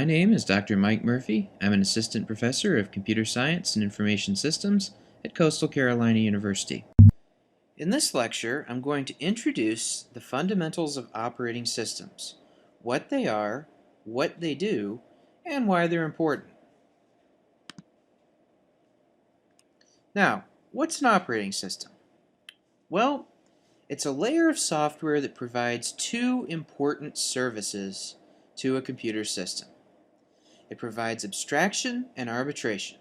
My name is Dr. Mike Murphy. I'm an assistant professor of computer science and information systems at Coastal Carolina University. In this lecture, I'm going to introduce the fundamentals of operating systems, what they are, what they do, and why they're important. Now, what's an operating system? Well, it's a layer of software that provides two important services to a computer system. It provides abstraction and arbitration.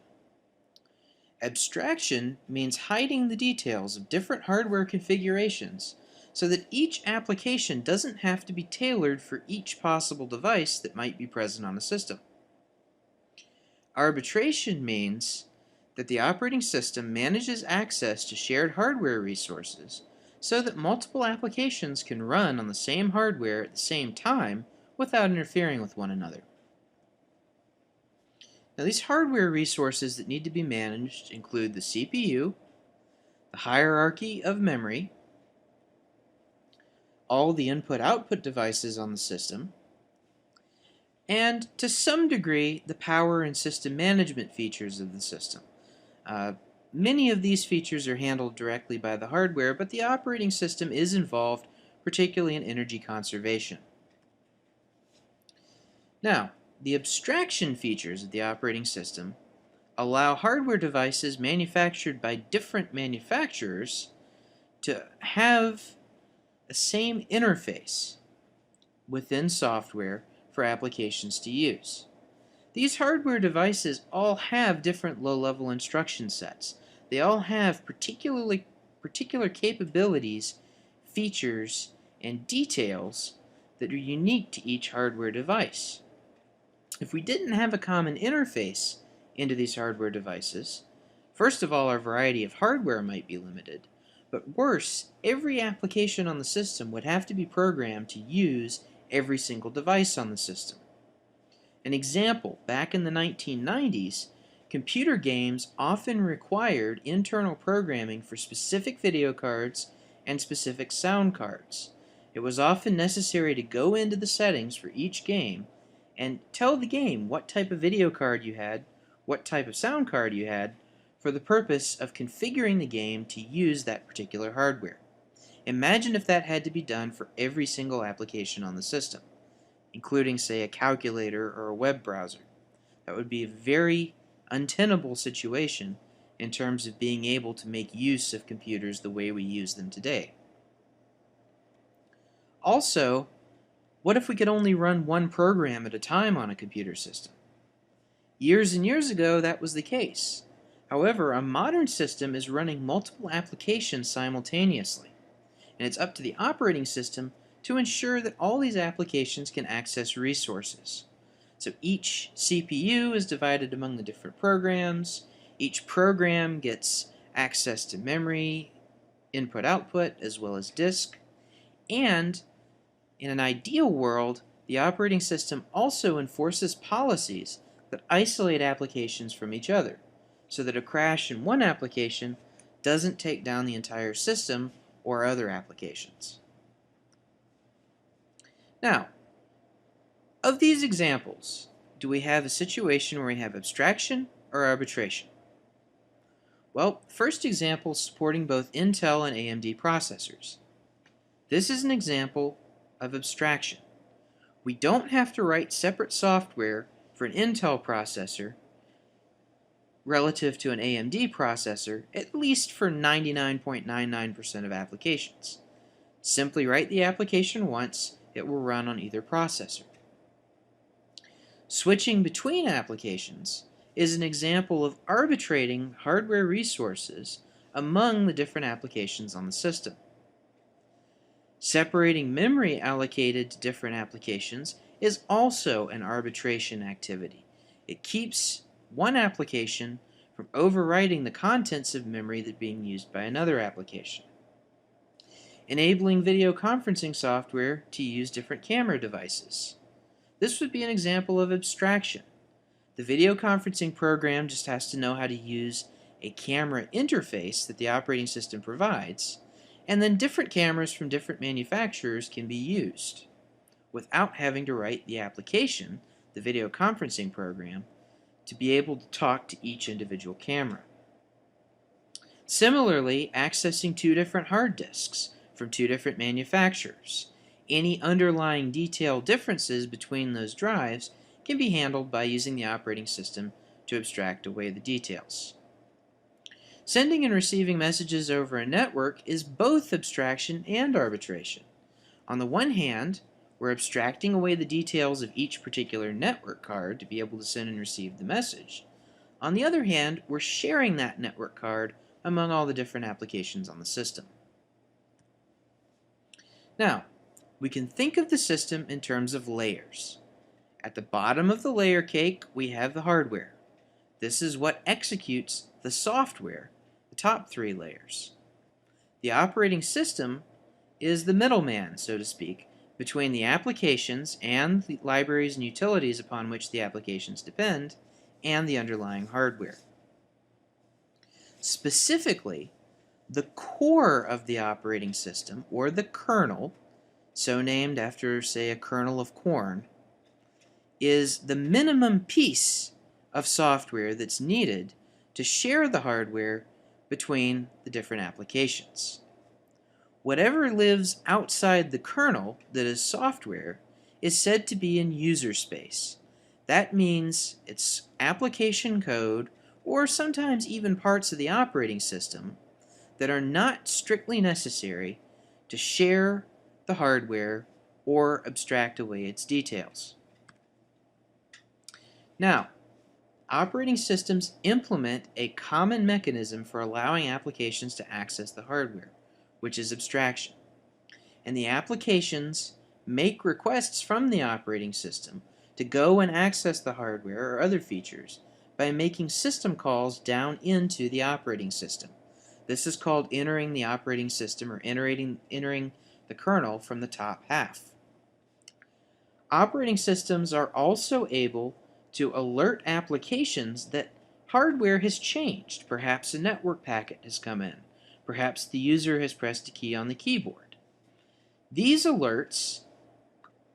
Abstraction means hiding the details of different hardware configurations so that each application doesn't have to be tailored for each possible device that might be present on a system. Arbitration means that the operating system manages access to shared hardware resources so that multiple applications can run on the same hardware at the same time without interfering with one another. Now, these hardware resources that need to be managed include the CPU, the hierarchy of memory, all the input-output devices on the system, and to some degree, the power and system management features of the system. Many of these features are handled directly by the hardware, but the operating system is involved, particularly in energy conservation. Now, the abstraction features of the operating system allow hardware devices manufactured by different manufacturers to have the same interface within software for applications to use. These hardware devices all have different low-level instruction sets. They all have particular capabilities, features, and details that are unique to each hardware device. If we didn't have a common interface into these hardware devices, first of all, our variety of hardware might be limited, but worse, every application on the system would have to be programmed to use every single device on the system. An example, back in the 1990s, computer games often required internal programming for specific video cards and specific sound cards. It was often necessary to go into the settings for each game and tell the game what type of video card you had, what type of sound card you had, for the purpose of configuring the game to use that particular hardware. Imagine if that had to be done for every single application on the system, including, say, a calculator or a web browser. That would be a very untenable situation in terms of being able to make use of computers the way we use them today. Also, what if we could only run one program at a time on a computer system? Years and years ago, that was the case. However, a modern system is running multiple applications simultaneously, and it's up to the operating system to ensure that all these applications can access resources. So each CPU is divided among the different programs. Each program gets access to memory, input-output, as well as disk. And in an ideal world, the operating system also enforces policies that isolate applications from each other, so that a crash in one application doesn't take down the entire system or other applications. Now, of these examples, do we have a situation where we have abstraction or arbitration? Well, first example supporting both Intel and AMD processors. This is an example of abstraction. We don't have to write separate software for an Intel processor relative to an AMD processor, at least for 99.99% of applications. Simply write the application once, it will run on either processor. Switching between applications is an example of arbitrating hardware resources among the different applications on the system. Separating memory allocated to different applications is also an arbitration activity. It keeps one application from overwriting the contents of memory that are being used by another application. Enabling video conferencing software to use different camera devices. This would be an example of abstraction. The video conferencing program just has to know how to use a camera interface that the operating system provides, and then different cameras from different manufacturers can be used without having to write the application the video conferencing program, to be able to talk to each individual camera. Similarly, accessing two different hard disks from two different manufacturers. Any underlying detail differences between those drives can be handled by using the operating system to abstract away the details. Sending and receiving messages over a network is both abstraction and arbitration. On the one hand, we're abstracting away the details of each particular network card to be able to send and receive the message. On the other hand, we're sharing that network card among all the different applications on the system. Now, we can think of the system in terms of layers. At the bottom of the layer cake, we have the hardware. This is what executes the software, the top three layers. The operating system is the middleman, so to speak, between the applications and the libraries and utilities upon which the applications depend, and the underlying hardware. Specifically, the core of the operating system, or the kernel, so named after, say, a kernel of corn, is the minimum piece of software that's needed to share the hardware between the different applications. Whatever lives outside the kernel that is software is said to be in user space. That means it's application code, or sometimes even parts of the operating system, that are not strictly necessary to share the hardware or abstract away its details. Now, operating systems implement a common mechanism for allowing applications to access the hardware, which is abstraction. And the applications make requests from the operating system to go and access the hardware or other features by making system calls down into the operating system. This is called entering the operating system, or entering the kernel from the top half. Operating systems are also able to alert applications that hardware has changed. Perhaps a network packet has come in. Perhaps the user has pressed a key on the keyboard. These alerts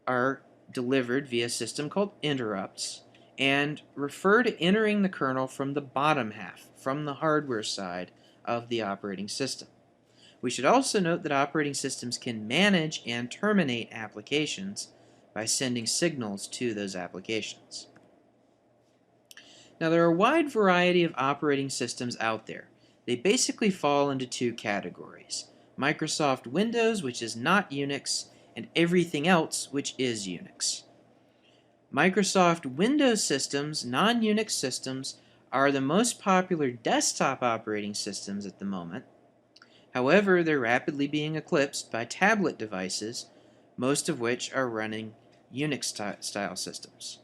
are delivered via a system called interrupts and refer to entering the kernel from the bottom half, from the hardware side of the operating system. We should also note that operating systems can manage and terminate applications by sending signals to those applications. Now, there are a wide variety of operating systems out there. They basically fall into two categories: Microsoft Windows, which is not Unix, and everything else, which is Unix. Microsoft Windows systems, non-Unix systems, are the most popular desktop operating systems at the moment. However, they're rapidly being eclipsed by tablet devices, most of which are running Unix-style systems.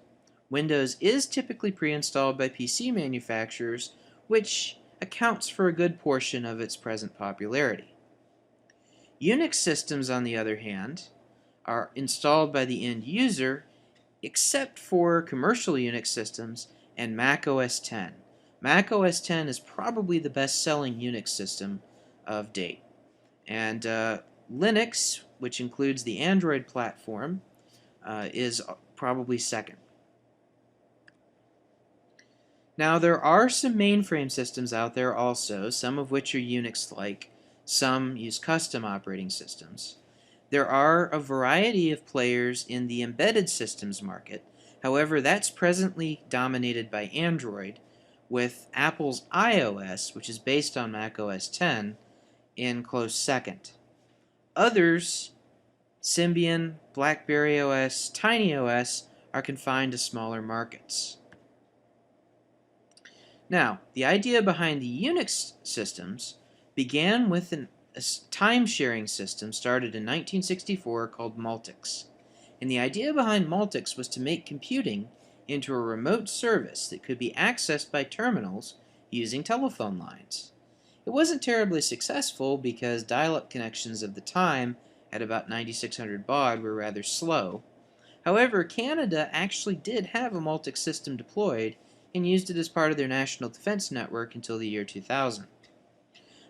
Windows is typically pre-installed by PC manufacturers, which accounts for a good portion of its present popularity. Unix systems, on the other hand, are installed by the end user, except for commercial Unix systems and Mac OS X. Mac OS X is probably the best-selling Unix system of date. And Linux, which includes the Android platform, is probably second. Now, there are some mainframe systems out there also, some of which are Unix-like. Some use custom operating systems. There are a variety of players in the embedded systems market. However, that's presently dominated by Android, with Apple's iOS, which is based on Mac OS X, in close second. Others, Symbian, BlackBerry OS, TinyOS, are confined to smaller markets. Now, the idea behind the Unix systems began with a time-sharing system started in 1964 called Multics. And the idea behind Multics was to make computing into a remote service that could be accessed by terminals using telephone lines. It wasn't terribly successful because dial-up connections of the time at about 9600 baud were rather slow. However, Canada actually did have a Multics system deployed and used it as part of their national defense network until the year 2000.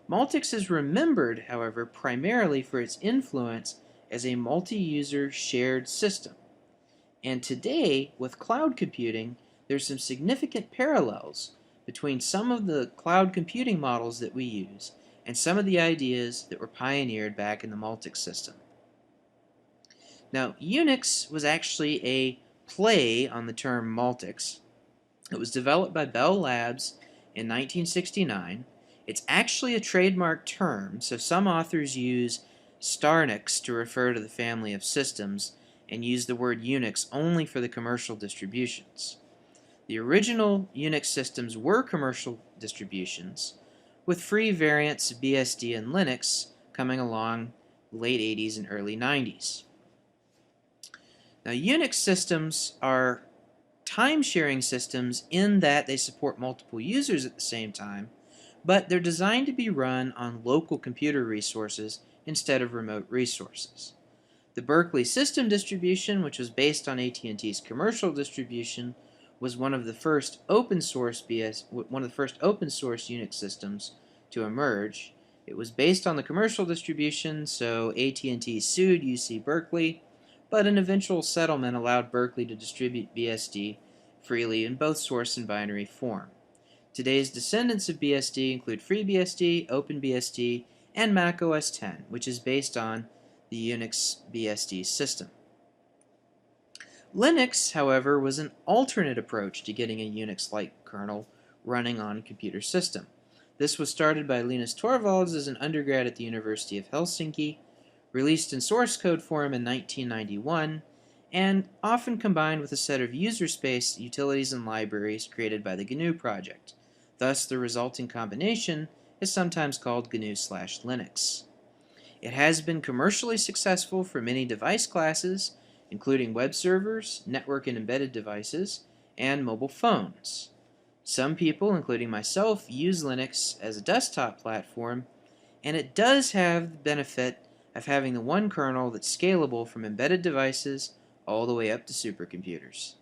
Multics is remembered, however, primarily for its influence as a multi-user shared system. And today, with cloud computing, there's some significant parallels between some of the cloud computing models that we use and some of the ideas that were pioneered back in the Multics system. Now, Unix was actually a play on the term Multics. It was developed by Bell Labs in 1969. It's actually a trademark term, so some authors use Starnix to refer to the family of systems and use the word Unix only for the commercial distributions. The original Unix systems were commercial distributions, with free variants of BSD and Linux coming along late 80s and early 90s. Now, Unix systems are time-sharing systems in that they support multiple users at the same time, but they're designed to be run on local computer resources instead of remote resources. The Berkeley system distribution, which was based on AT&T's commercial distribution, was one of the first open source Unix systems to emerge. It was based on the commercial distribution, so AT&T sued UC Berkeley, but an eventual settlement allowed Berkeley to distribute BSD freely in both source and binary form. Today's descendants of BSD include FreeBSD, OpenBSD, and Mac OS X, which is based on the Unix BSD system. Linux, however, was an alternate approach to getting a Unix-like kernel running on a computer system. This was started by Linus Torvalds as an undergrad at the University of Helsinki, released in source code form in 1991, and often combined with a set of user space utilities and libraries created by the GNU project. Thus, the resulting combination is sometimes called GNU/Linux. It has been commercially successful for many device classes, including web servers, network and embedded devices, and mobile phones. Some people, including myself, use Linux as a desktop platform, and it does have the benefit of having the one kernel that's scalable from embedded devices all the way up to supercomputers.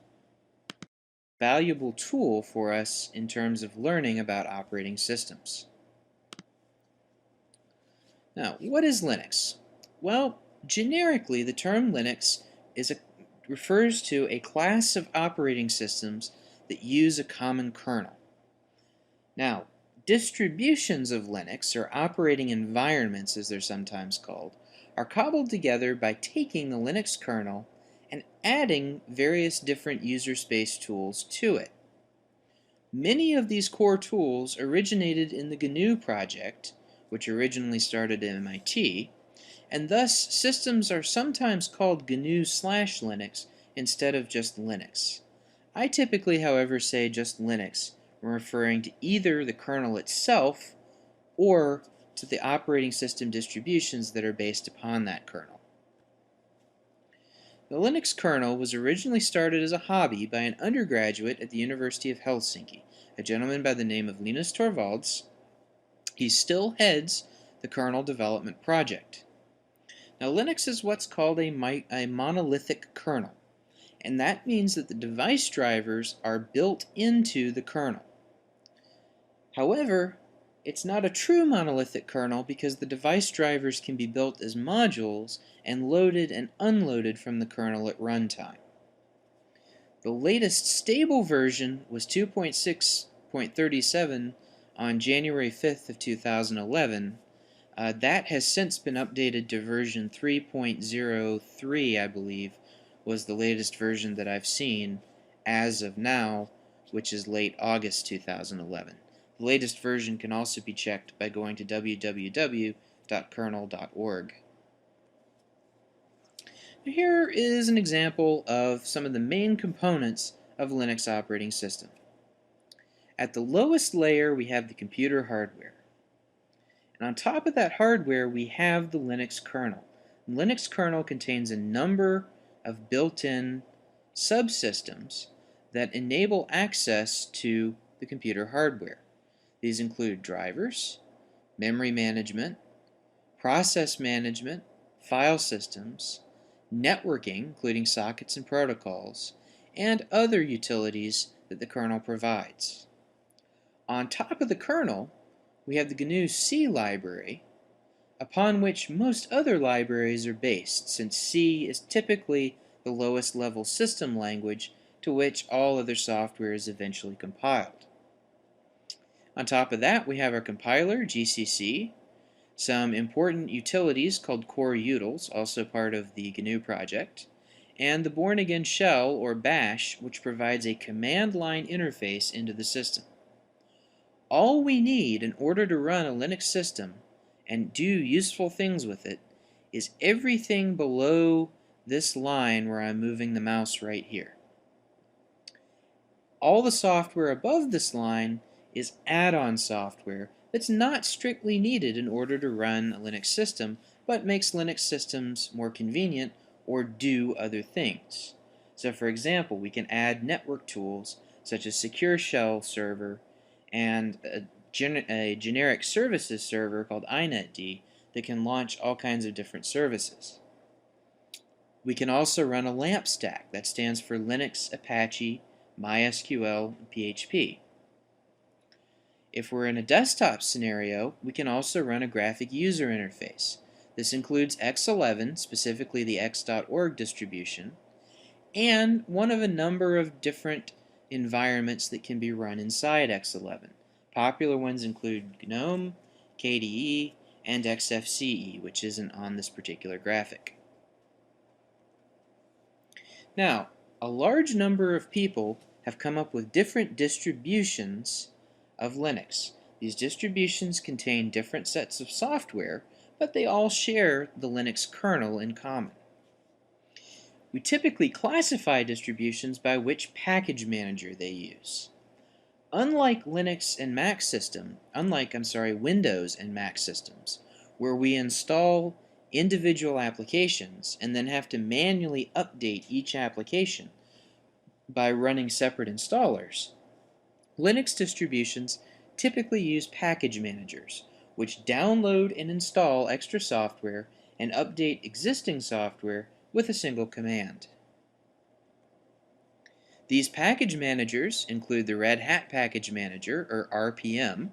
Valuable tool for us in terms of learning about operating systems. Now, what is Linux? Well, generically, the term Linux refers to a class of operating systems that use a common kernel. Now, distributions of Linux, or operating environments as they're sometimes called, are cobbled together by taking the Linux kernel and adding various different user space tools to it. Many of these core tools originated in the GNU project, which originally started at MIT, and thus systems are sometimes called GNU/Linux instead of just Linux. I typically, however, say just Linux when referring to either the kernel itself or to the operating system distributions that are based upon that kernel. The Linux kernel was originally started as a hobby by an undergraduate at the University of Helsinki, a gentleman by the name of Linus Torvalds. He still heads the kernel development project. Now, Linux is what's called a monolithic kernel, and that means that the device drivers are built into the kernel. However, it's not a true monolithic kernel because the device drivers can be built as modules and loaded and unloaded from the kernel at runtime. The latest stable version was 2.6.37 on January 5th of 2011. That has since been updated to version 3.03, I believe, was the latest version that I've seen as of now, which is late August 2011. The latest version can also be checked by going to www.kernel.org. Here is an example of some of the main components of a Linux operating system. At the lowest layer, we have the computer hardware. And on top of that hardware, we have the Linux kernel. The Linux kernel contains a number of built-in subsystems that enable access to the computer hardware. These include drivers, memory management, process management, file systems, networking, including sockets and protocols, and other utilities that the kernel provides. On top of the kernel, we have the GNU C library, upon which most other libraries are based, since C is typically the lowest level system language to which all other software is eventually compiled. On top of that, we have our compiler, GCC, some important utilities called core utils, also part of the GNU project, and the born-again shell, or bash, which provides a command line interface into the system. All we need in order to run a Linux system and do useful things with it is everything below this line where I'm moving the mouse right here. All the software above this line is add-on software that's not strictly needed in order to run a Linux system, but makes Linux systems more convenient or do other things. So for example, we can add network tools such as Secure Shell Server and a generic services server called inetd that can launch all kinds of different services. We can also run a LAMP stack, that stands for Linux, Apache, MySQL, and PHP. If we're in a desktop scenario, we can also run a graphic user interface. This includes X11, specifically the x.org distribution, and one of a number of different environments that can be run inside X11. Popular ones include GNOME, KDE, and XFCE, which isn't on this particular graphic. Now, a large number of people have come up with different distributions of Linux. These distributions contain different sets of software, but they all share the Linux kernel in common. We typically classify distributions by which package manager they use. Unlike Windows and Mac systems, where we install individual applications and then have to manually update each application by running separate installers, Linux distributions typically use package managers, which download and install extra software and update existing software with a single command. These package managers include the Red Hat Package Manager, or RPM,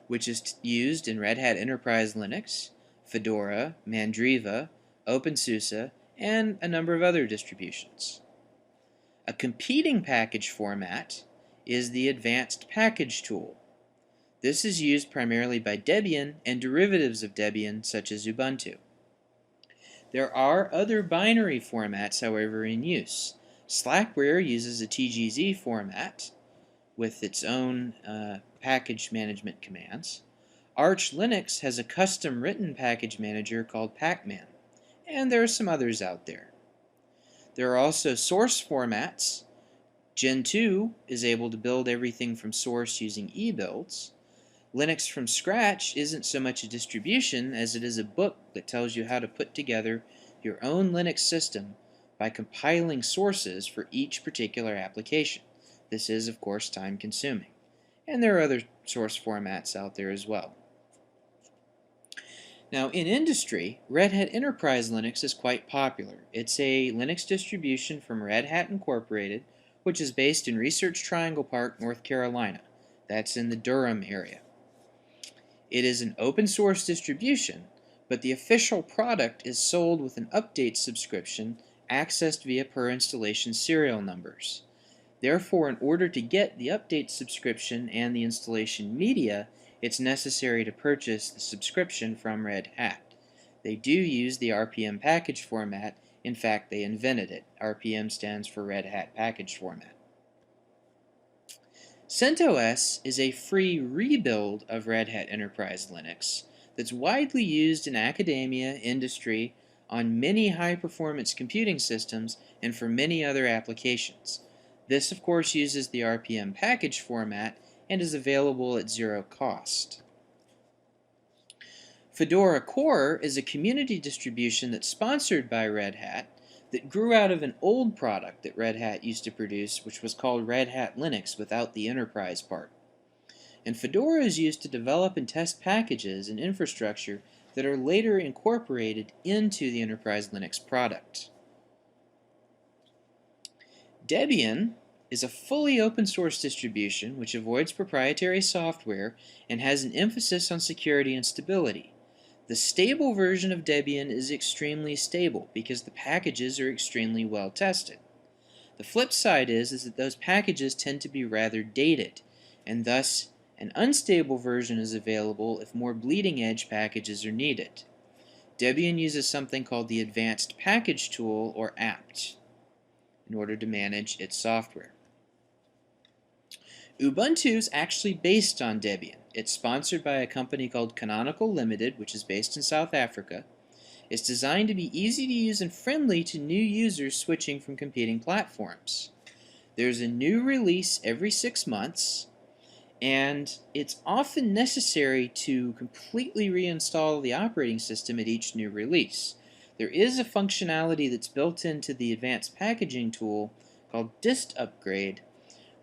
which is used in Red Hat Enterprise Linux, Fedora, Mandriva, OpenSUSE, and a number of other distributions. A competing package format is the Advanced Package Tool. This is used primarily by Debian and derivatives of Debian, such as Ubuntu. There are other binary formats, however, in use. Slackware uses a TGZ format with its own package management commands. Arch Linux has a custom written package manager called Pacman, and there are some others out there. There are also source formats. Gen 2 is able to build everything from source using ebuilds. Linux from scratch isn't so much a distribution as it is a book that tells you how to put together your own Linux system by compiling sources for each particular application. This is, of course, time-consuming. And there are other source formats out there as well. Now, in industry, Red Hat Enterprise Linux is quite popular. It's a Linux distribution from Red Hat Incorporated, which is based in Research Triangle Park, North Carolina. That's in the Durham area. It is an open source distribution, but the official product is sold with an update subscription accessed via per installation serial numbers. Therefore, in order to get the update subscription and the installation media, it's necessary to purchase the subscription from Red Hat. They do use the RPM package format. In fact, they invented it. RPM stands for Red Hat Package Format. CentOS is a free rebuild of Red Hat Enterprise Linux that's widely used in academia, industry, on many high-performance computing systems, and for many other applications. This, of course, uses the RPM package format and is available at zero cost. Fedora Core is a community distribution that's sponsored by Red Hat that grew out of an old product that Red Hat used to produce, which was called Red Hat Linux without the enterprise part. And Fedora is used to develop and test packages and infrastructure that are later incorporated into the Enterprise Linux product. Debian is a fully open source distribution which avoids proprietary software and has an emphasis on security and stability. The stable version of Debian is extremely stable because the packages are extremely well tested. The flip side is that those packages tend to be rather dated, and thus an unstable version is available if more bleeding edge packages are needed. Debian uses something called the Advanced Package Tool, or apt, in order to manage its software. Ubuntu is actually based on Debian. It's sponsored by a company called Canonical Limited, which is based in South Africa. It's designed to be easy to use and friendly to new users switching from competing platforms. There's a new release every 6 months, and it's often necessary to completely reinstall the operating system at each new release. There is a functionality that's built into the Advanced Packaging Tool called dist upgrade,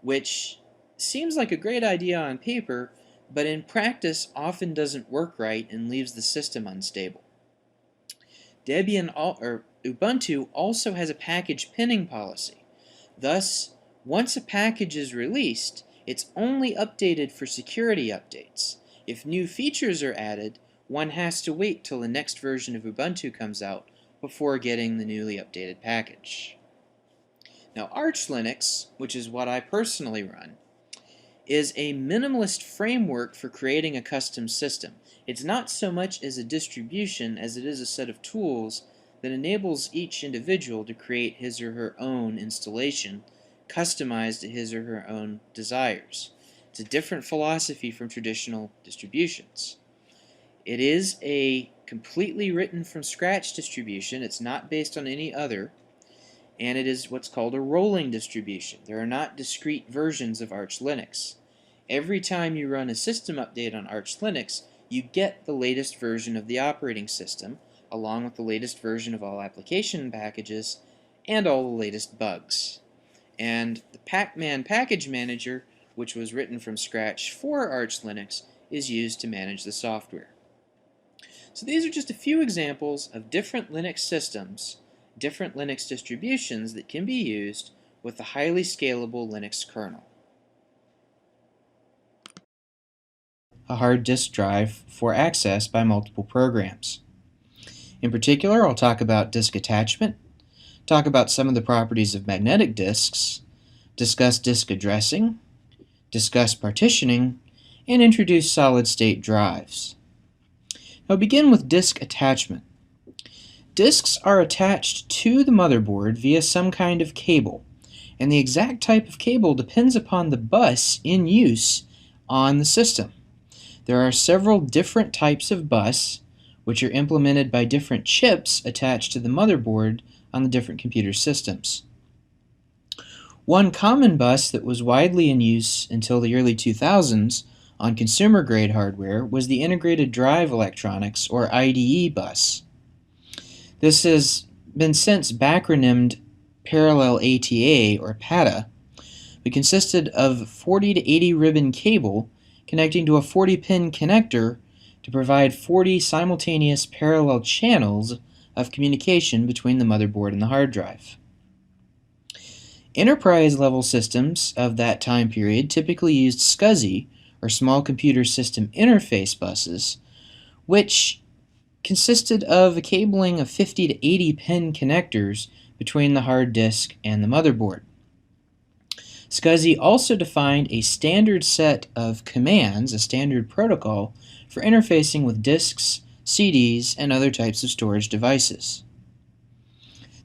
which seems like a great idea on paper, but in practice often doesn't work right and leaves the system unstable. Ubuntu also has a package pinning policy. Thus, once a package is released, it's only updated for security updates. If new features are added, one has to wait till the next version of Ubuntu comes out before getting the newly updated package. Now, Arch Linux, which is what I personally run, is a minimalist framework for creating a custom system. It's not so much as a distribution as it is a set of tools that enables each individual to create his or her own installation, customized to his or her own desires. It's a different philosophy from traditional distributions. It is a completely written from scratch distribution. It's not based on any other, and it is what's called a rolling distribution. There are not discrete versions of Arch Linux. Every time you run a system update on Arch Linux, you get the latest version of the operating system, along with the latest version of all application packages, and all the latest bugs. And the Pacman Package Manager, which was written from scratch for Arch Linux, is used to manage the software. So these are just a few examples of different Linux systems, different Linux distributions that can be used with the highly scalable Linux kernel. A hard disk drive for access by multiple programs. In particular, I'll talk about disk attachment, talk about some of the properties of magnetic disks, discuss disk addressing, discuss partitioning, and introduce solid-state drives. I'll begin with disk attachment. Disks are attached to the motherboard via some kind of cable, and the exact type of cable depends upon the bus in use on the system. There are several different types of bus, which are implemented by different chips attached to the motherboard on the different computer systems. One common bus that was widely in use until the early 2000s on consumer-grade hardware was the Integrated Drive Electronics, or IDE bus. This has been since backronymed Parallel ATA, or PATA, but consisted of 40 to 80 ribbon cable connecting to a 40-pin connector to provide 40 simultaneous parallel channels of communication between the motherboard and the hard drive. Enterprise-level systems of that time period typically used SCSI, or Small Computer System Interface buses, which consisted of a cabling of 50 to 80 pin connectors between the hard disk and the motherboard. SCSI also defined a standard set of commands, a standard protocol, for interfacing with disks, CDs, and other types of storage devices.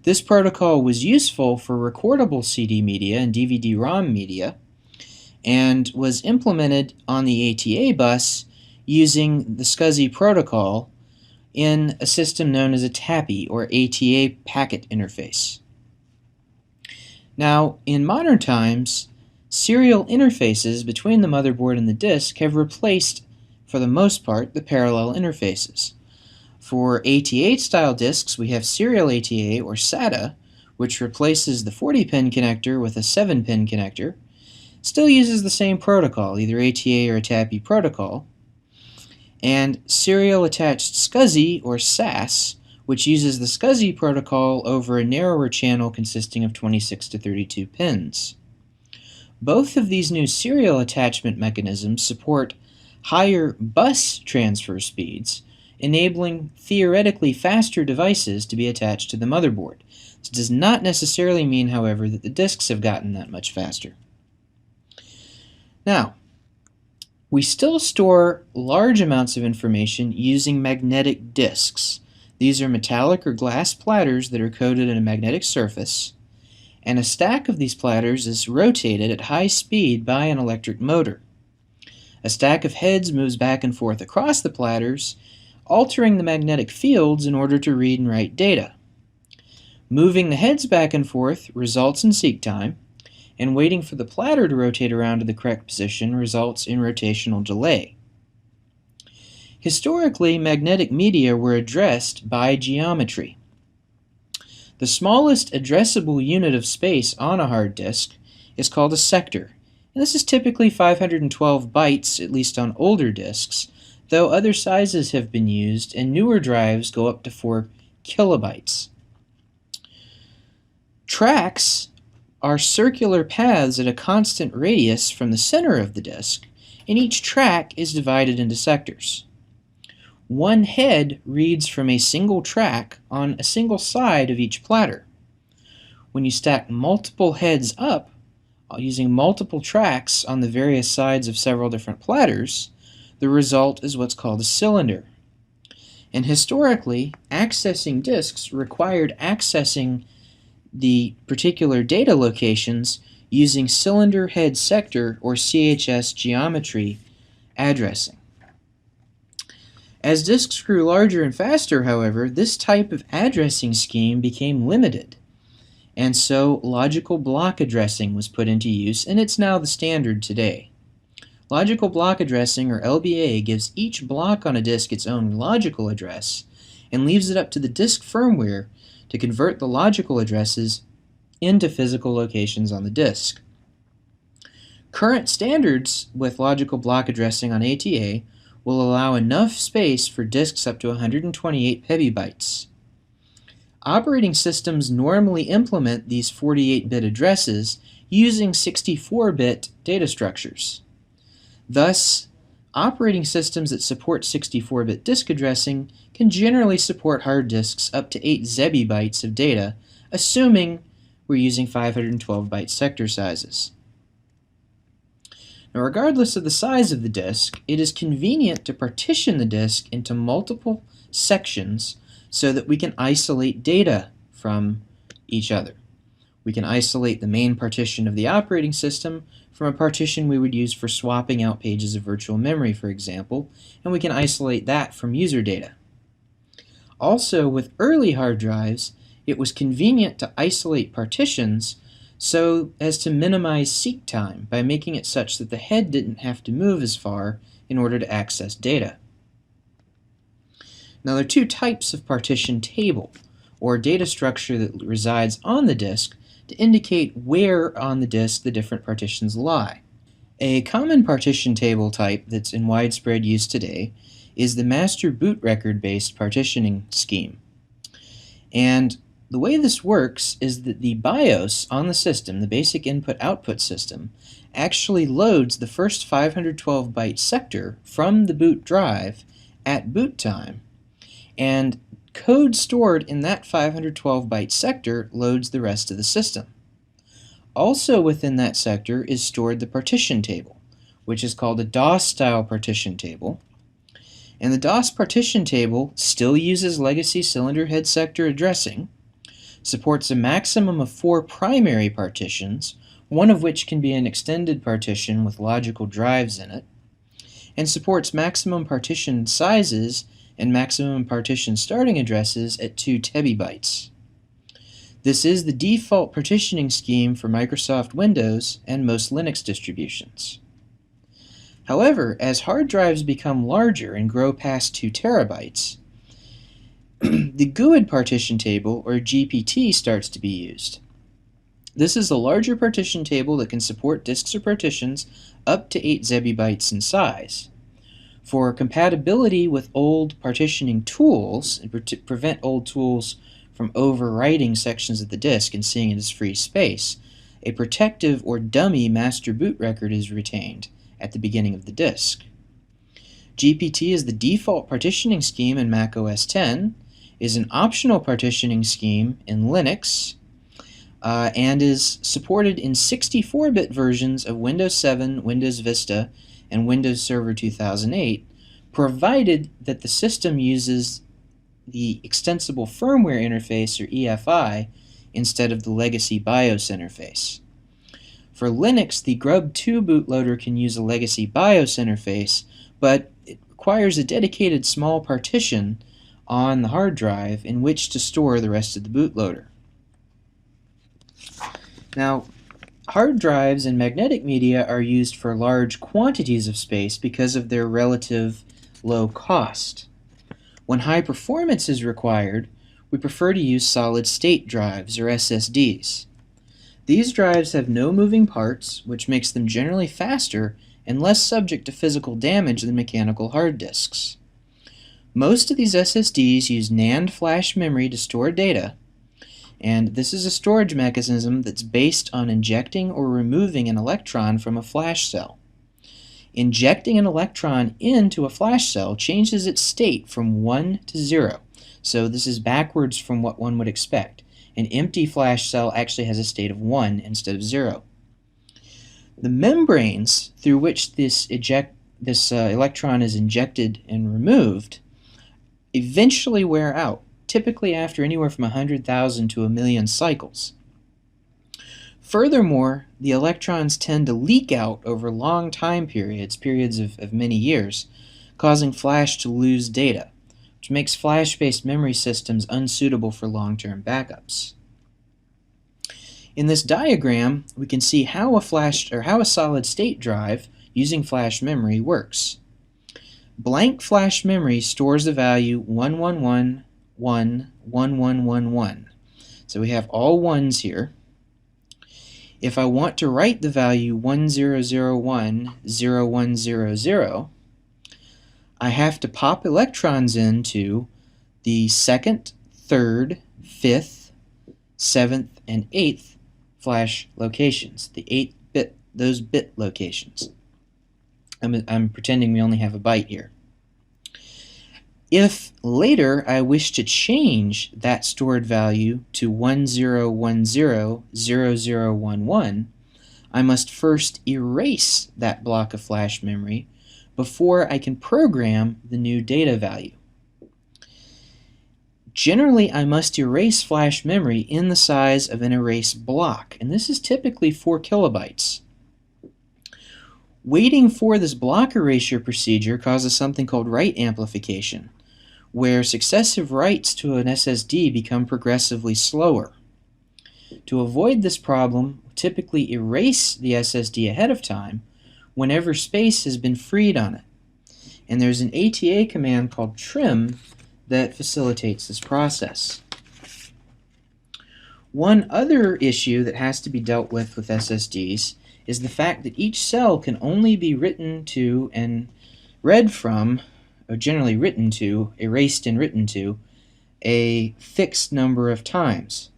This protocol was useful for recordable CD media and DVD-ROM media, and was implemented on the ATA bus using the SCSI protocol in a system known as a TAPI, or ATA Packet Interface. Now, in modern times, serial interfaces between the motherboard and the disk have replaced, for the most part, the parallel interfaces. For ATA-style disks, we have serial ATA, or SATA, which replaces the 40-pin connector with a 7-pin connector. Still uses the same protocol, either ATA or a TAPI protocol. And serial attached SCSI, or SAS, which uses the SCSI protocol over a narrower channel consisting of 26 to 32 pins. Both of these new serial attachment mechanisms support higher bus transfer speeds enabling theoretically faster devices to be attached to the motherboard. This does not necessarily mean, however, that the disks have gotten that much faster. Now, we still store large amounts of information using magnetic disks. These are metallic or glass platters that are coated in a magnetic surface, and a stack of these platters is rotated at high speed by an electric motor. A stack of heads moves back and forth across the platters, altering the magnetic fields in order to read and write data. Moving the heads back and forth results in seek time, and waiting for the platter to rotate around to the correct position results in rotational delay. Historically, magnetic media were addressed by geometry. The smallest addressable unit of space on a hard disk is called a sector, and this is typically 512 bytes, at least on older disks, though other sizes have been used and newer drives go up to 4 kilobytes. Tracks are circular paths at a constant radius from the center of the disk, and each track is divided into sectors. One head reads from a single track on a single side of each platter. When you stack multiple heads up, using multiple tracks on the various sides of several different platters, the result is what's called a cylinder. And historically, accessing disks required accessing the particular data locations using cylinder head sector or CHS geometry addressing. As disks grew larger and faster, however, this type of addressing scheme became limited, and so logical block addressing was put into use, and it's now the standard today. Logical block addressing, or LBA, gives each block on a disk its own logical address and leaves it up to the disk firmware to convert the logical addresses into physical locations on the disk. Current standards with logical block addressing on ATA will allow enough space for disks up to 128 PB. Operating systems normally implement these 48-bit addresses using 64-bit data structures. Thus, operating systems that support 64-bit disk addressing can generally support hard disks up to 8 zebibytes of data, assuming we're using 512-byte sector sizes. Now, regardless of the size of the disk, it is convenient to partition the disk into multiple sections so that we can isolate data from each other. We can isolate the main partition of the operating system from a partition we would use for swapping out pages of virtual memory, for example, and we can isolate that from user data. Also, with early hard drives, it was convenient to isolate partitions so as to minimize seek time by making it such that the head didn't have to move as far in order to access data. Now, there are two types of partition table, or data structure that resides on the disk to indicate where on the disk the different partitions lie. A common partition table type that's in widespread use today is the master boot record-based partitioning scheme. And the way this works is that the BIOS on the system, the basic input-output system, actually loads the first 512-byte sector from the boot drive at boot time, and code stored in that 512-byte sector loads the rest of the system. Also within that sector is stored the partition table, which is called a DOS-style partition table. And the DOS partition table still uses legacy cylinder head sector addressing, supports a maximum of 4 primary partitions, one of which can be an extended partition with logical drives in it, and supports maximum partition sizes and maximum partition starting addresses at 2 TB. This is the default partitioning scheme for Microsoft Windows and most Linux distributions. However, as hard drives become larger and grow past 2 TB, the GUID partition table, or GPT, starts to be used. This is a larger partition table that can support disks or partitions up to 8 zebibytes in size. For compatibility with old partitioning tools, and to prevent old tools from overwriting sections of the disk and seeing it as free space, a protective or dummy master boot record is retained at the beginning of the disk. GPT is the default partitioning scheme in Mac OS X, is an optional partitioning scheme in Linux, and is supported in 64-bit versions of Windows 7, Windows Vista, and Windows Server 2008, provided that the system uses the Extensible Firmware Interface, or EFI, instead of the legacy BIOS interface. For Linux, the Grub2 bootloader can use a legacy BIOS interface, but it requires a dedicated small partition on the hard drive in which to store the rest of the bootloader. Now, hard drives and magnetic media are used for large quantities of space because of their relative low cost. When high performance is required, we prefer to use solid-state drives, or SSDs. These drives have no moving parts, which makes them generally faster and less subject to physical damage than mechanical hard disks. Most of these SSDs use NAND flash memory to store data, and this is a storage mechanism that's based on injecting or removing an electron from a flash cell. Injecting an electron into a flash cell changes its state from 1 to 0, so this is backwards from what one would expect. An empty flash cell actually has a state of 1 instead of 0. The membranes through which this electron is injected and removed eventually wear out, typically after anywhere from 100,000 to 1,000,000 cycles. Furthermore, the electrons tend to leak out over long time periods of many years, causing flash to lose data, which makes flash-based memory systems unsuitable for long-term backups. In this diagram, we can see how a solid-state drive using flash memory works. Blank flash memory stores the value 11111111. So we have all ones here. If I want to write the value 10010100, I have to pop electrons into the 2nd, 3rd, 5th, 7th, and 8th flash locations, those bit locations. I'm pretending we only have a byte here. If later I wish to change that stored value to 10100011, I must first erase that block of flash memory before I can program the new data value. Generally, I must erase flash memory in the size of an erase block, and this is typically 4 kilobytes. Waiting for this block erasure procedure causes something called write amplification, where successive writes to an SSD become progressively slower. To avoid this problem, we typically erase the SSD ahead of time whenever space has been freed on it. And there's an ATA command called trim that facilitates this process. One other issue that has to be dealt with SSDs is the fact that each cell can only be written to and read from, or generally written to, erased and written to, a fixed number of times.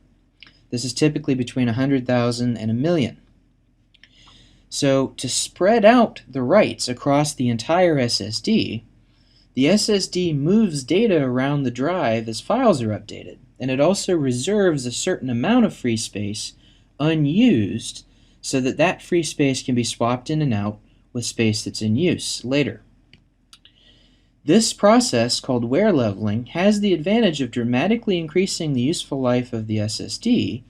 This is typically between 100,000 and 1,000,000. So to spread out the writes across the entire SSD, the SSD moves data around the drive as files are updated, and it also reserves a certain amount of free space unused so that that free space can be swapped in and out with space that's in use later. This process, called wear leveling, has the advantage of dramatically increasing the useful life of the SSD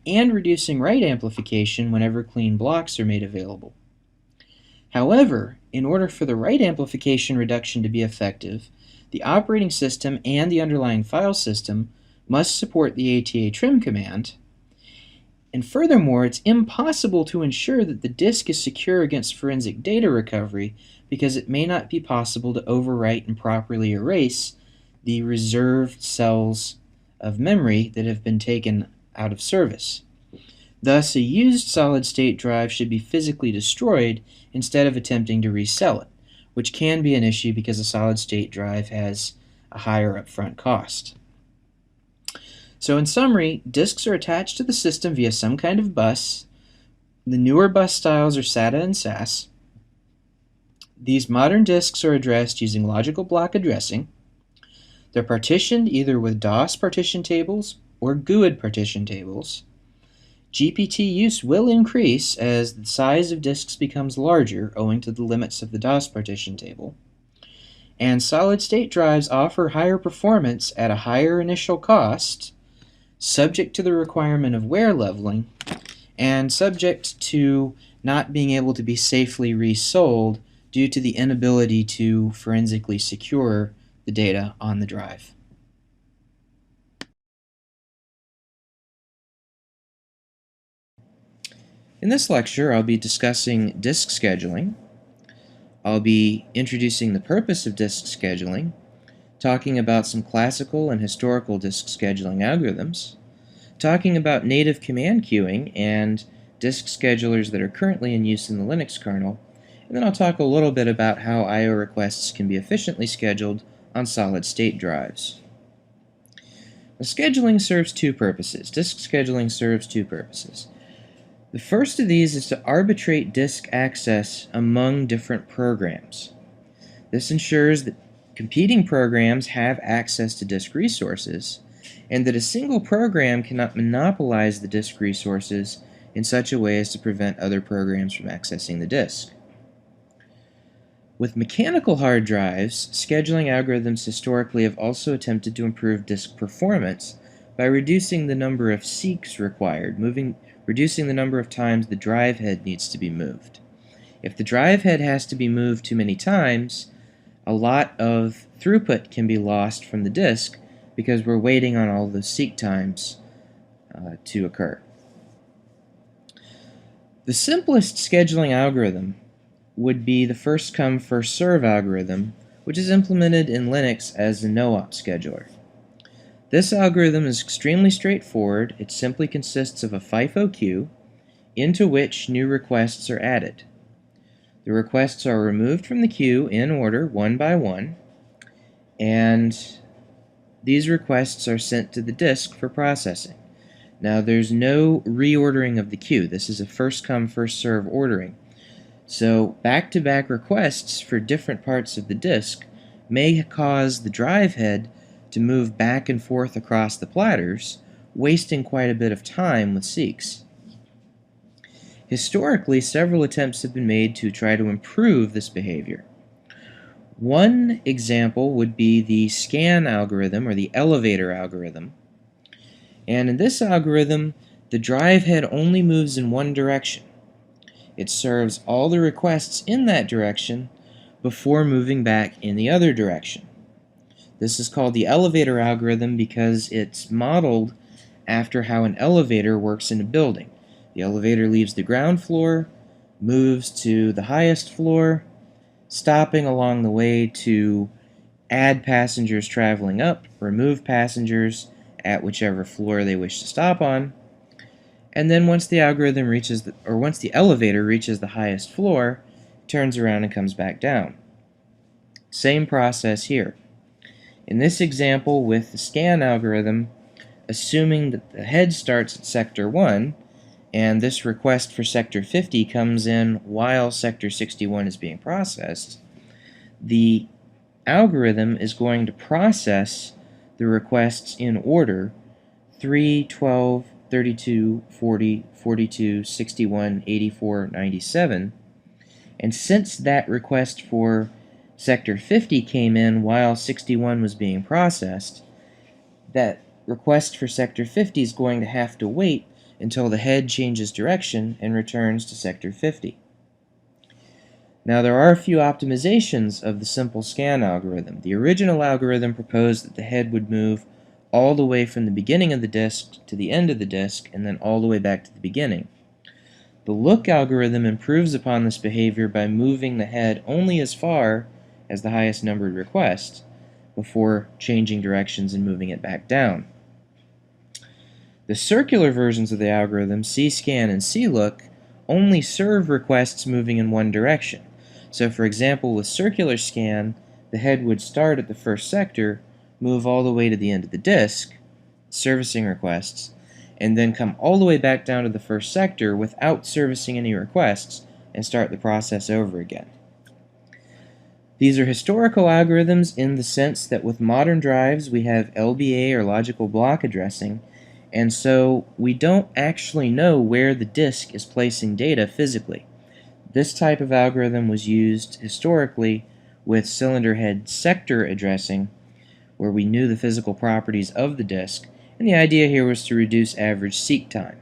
and reducing write amplification whenever clean blocks are made available. However, in order for the write amplification reduction to be effective, the operating system and the underlying file system must support the ATA trim command, and furthermore, it's impossible to ensure that the disk is secure against forensic data recovery because it may not be possible to overwrite and properly erase the reserved cells of memory that have been taken out of service. Thus, a used solid-state drive should be physically destroyed instead of attempting to resell it, which can be an issue because a solid-state drive has a higher upfront cost. So in summary, disks are attached to the system via some kind of bus. The newer bus styles are SATA and SAS. These modern disks are addressed using logical block addressing. They're partitioned either with DOS partition tables or GUID partition tables. GPT use will increase as the size of disks becomes larger owing to the limits of the DOS partition table. And solid-state drives offer higher performance at a higher initial cost, subject to the requirement of wear leveling, and subject to not being able to be safely resold due to the inability to forensically secure the data on the drive. In this lecture, I'll be discussing disk scheduling. I'll be introducing the purpose of disk scheduling, talking about some classical and historical disk scheduling algorithms, talking about native command queuing and disk schedulers that are currently in use in the Linux kernel, and then I'll talk a little bit about how I/O requests can be efficiently scheduled on solid-state drives. Now, scheduling serves two purposes. Disk scheduling serves two purposes. The first of these is to arbitrate disk access among different programs. This ensures that competing programs have access to disk resources, and that a single program cannot monopolize the disk resources in such a way as to prevent other programs from accessing the disk. With mechanical hard drives, scheduling algorithms historically have also attempted to improve disk performance by reducing the number of seeks required, reducing the number of times the drive head needs to be moved. If the drive head has to be moved too many times, a lot of throughput can be lost from the disk because we're waiting on all those seek times to occur. The simplest scheduling algorithm would be the first come, first serve algorithm, which is implemented in Linux as the no-op scheduler. This algorithm is extremely straightforward. It simply consists of a FIFO queue into which new requests are added. The requests are removed from the queue in order, one by one, and these requests are sent to the disk for processing. Now, there's no reordering of the queue. This is a first come, first serve ordering. So back-to-back requests for different parts of the disk may cause the drive head to move back and forth across the platters, wasting quite a bit of time with seeks. Historically, several attempts have been made to try to improve this behavior. One example would be the scan algorithm or the elevator algorithm. And in this algorithm, the drive head only moves in one direction. It serves all the requests in that direction before moving back in the other direction. This is called the elevator algorithm because it's modeled after how an elevator works in a building. The elevator leaves the ground floor, moves to the highest floor, stopping along the way to add passengers traveling up, remove passengers at whichever floor they wish to stop on, and then once the elevator reaches the highest floor, it turns around and comes back down. Same process here. In this example with the scan algorithm, assuming that the head starts at sector 1, and this request for sector 50 comes in while sector 61 is being processed, the algorithm is going to process the requests in order 3, 12, 32, 40, 42, 61, 84, 97, and since that request for sector 50 came in while 61 was being processed, that request for sector 50 is going to have to wait until the head changes direction and returns to sector 50. Now, there are a few optimizations of the simple scan algorithm. The original algorithm proposed that the head would move all the way from the beginning of the disk to the end of the disk and then all the way back to the beginning. The look algorithm improves upon this behavior by moving the head only as far as the highest numbered request before changing directions and moving it back down. The circular versions of the algorithm, cscan and clook, only serve requests moving in one direction. So for example, with circular scan, the head would start at the first sector, move all the way to the end of the disk, servicing requests, and then come all the way back down to the first sector without servicing any requests and start the process over again. These are historical algorithms in the sense that with modern drives we have LBA or logical block addressing, and so we don't actually know where the disk is placing data physically. This type of algorithm was used historically with cylinder head sector addressing, where we knew the physical properties of the disk, and the idea here was to reduce average seek time.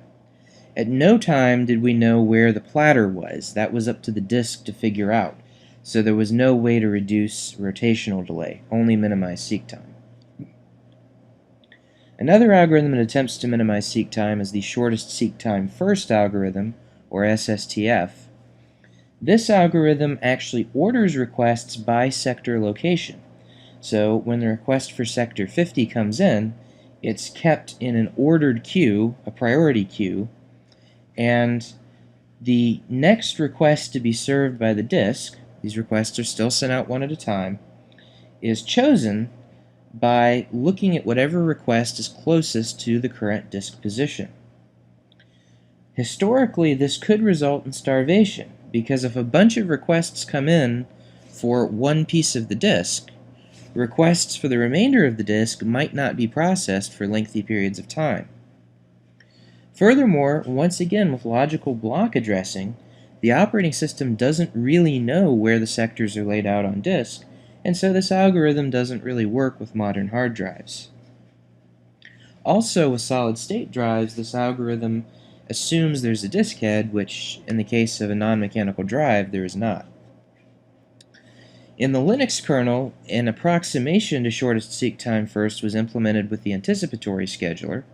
At no time did we know where the platter was. That was up to the disk to figure out. So there was no way to reduce rotational delay, only minimize seek time. Another algorithm that attempts to minimize seek time is the shortest seek time first algorithm, or SSTF. This algorithm actually orders requests by sector location. So when the request for sector 50 comes in, it's kept in an ordered queue, a priority queue, and the next request to be served by the disk, these requests are still sent out one at a time, is chosen by looking at whatever request is closest to the current disk position. Historically, this could result in starvation, because if a bunch of requests come in for one piece of the disk, requests for the remainder of the disk might not be processed for lengthy periods of time. Furthermore, once again with logical block addressing, the operating system doesn't really know where the sectors are laid out on disk, and so this algorithm doesn't really work with modern hard drives. Also with solid-state drives, this algorithm assumes there's a disk head, which in the case of a non-mechanical drive, there is not. In the Linux kernel, an approximation to shortest seek time first was implemented with the anticipatory scheduler.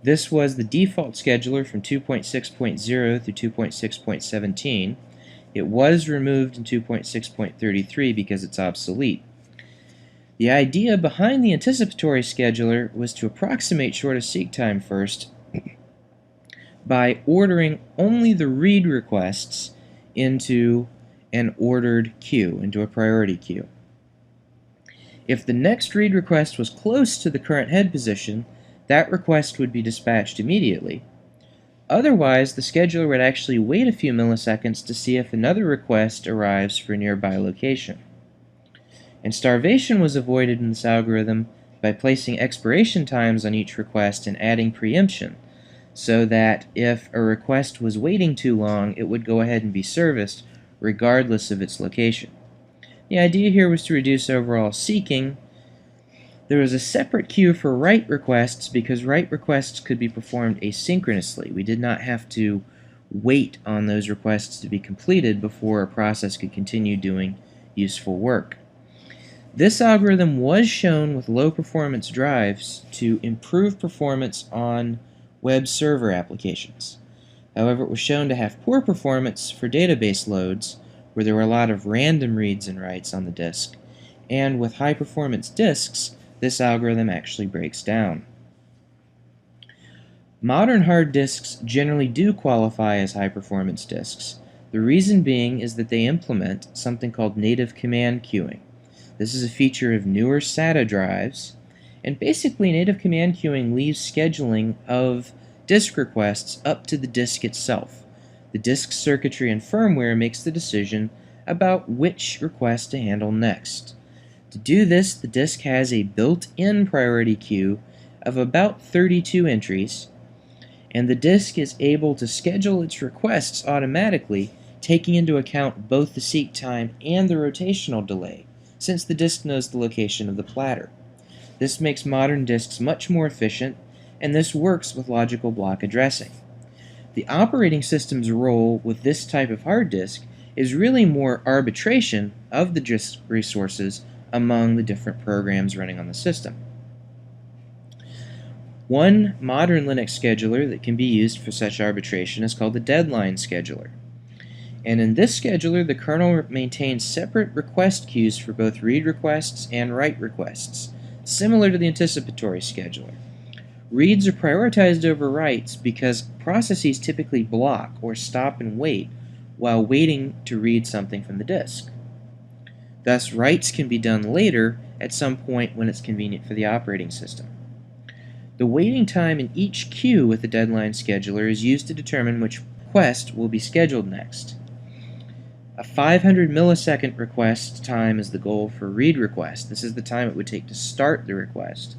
This was the default scheduler from 2.6.0 through 2.6.17. It was removed in 2.6.33 because it's obsolete. The idea behind the anticipatory scheduler was to approximate shortest seek time first by ordering only the read requests into an ordered queue, into a priority queue. If the next read request was close to the current head position, that request would be dispatched immediately. Otherwise, the scheduler would actually wait a few milliseconds to see if another request arrives for a nearby location. And starvation was avoided in this algorithm by placing expiration times on each request and adding preemption, so that if a request was waiting too long, it would go ahead and be serviced regardless of its location. The idea here was to reduce overall seeking. There was a separate queue for write requests because write requests could be performed asynchronously. We did not have to wait on those requests to be completed before a process could continue doing useful work. This algorithm was shown with low performance drives to improve performance on web server applications. However, it was shown to have poor performance for database loads where there were a lot of random reads and writes on the disk, and with high performance disks, this algorithm actually breaks down. Modern hard disks generally do qualify as high-performance disks. The reason being is that they implement something called native command queuing. This is a feature of newer SATA drives, and basically native command queuing leaves scheduling of disk requests up to the disk itself. The disk circuitry and firmware makes the decision about which request to handle next. To do this, the disk has a built-in priority queue of about 32 entries, and the disk is able to schedule its requests automatically, taking into account both the seek time and the rotational delay, since the disk knows the location of the platter. This makes modern disks much more efficient, and this works with logical block addressing. The operating system's role with this type of hard disk is really more arbitration of the disk resources among the different programs running on the system. One modern Linux scheduler that can be used for such arbitration is called the deadline scheduler. And in this scheduler, the kernel maintains separate request queues for both read requests and write requests, similar to the anticipatory scheduler. Reads are prioritized over writes because processes typically block or stop and wait while waiting to read something from the disk. Thus, writes can be done later at some point when it's convenient for the operating system. The waiting time in each queue with the deadline scheduler is used to determine which request will be scheduled next. A 500 millisecond request time is the goal for read request. This is the time it would take to start the request,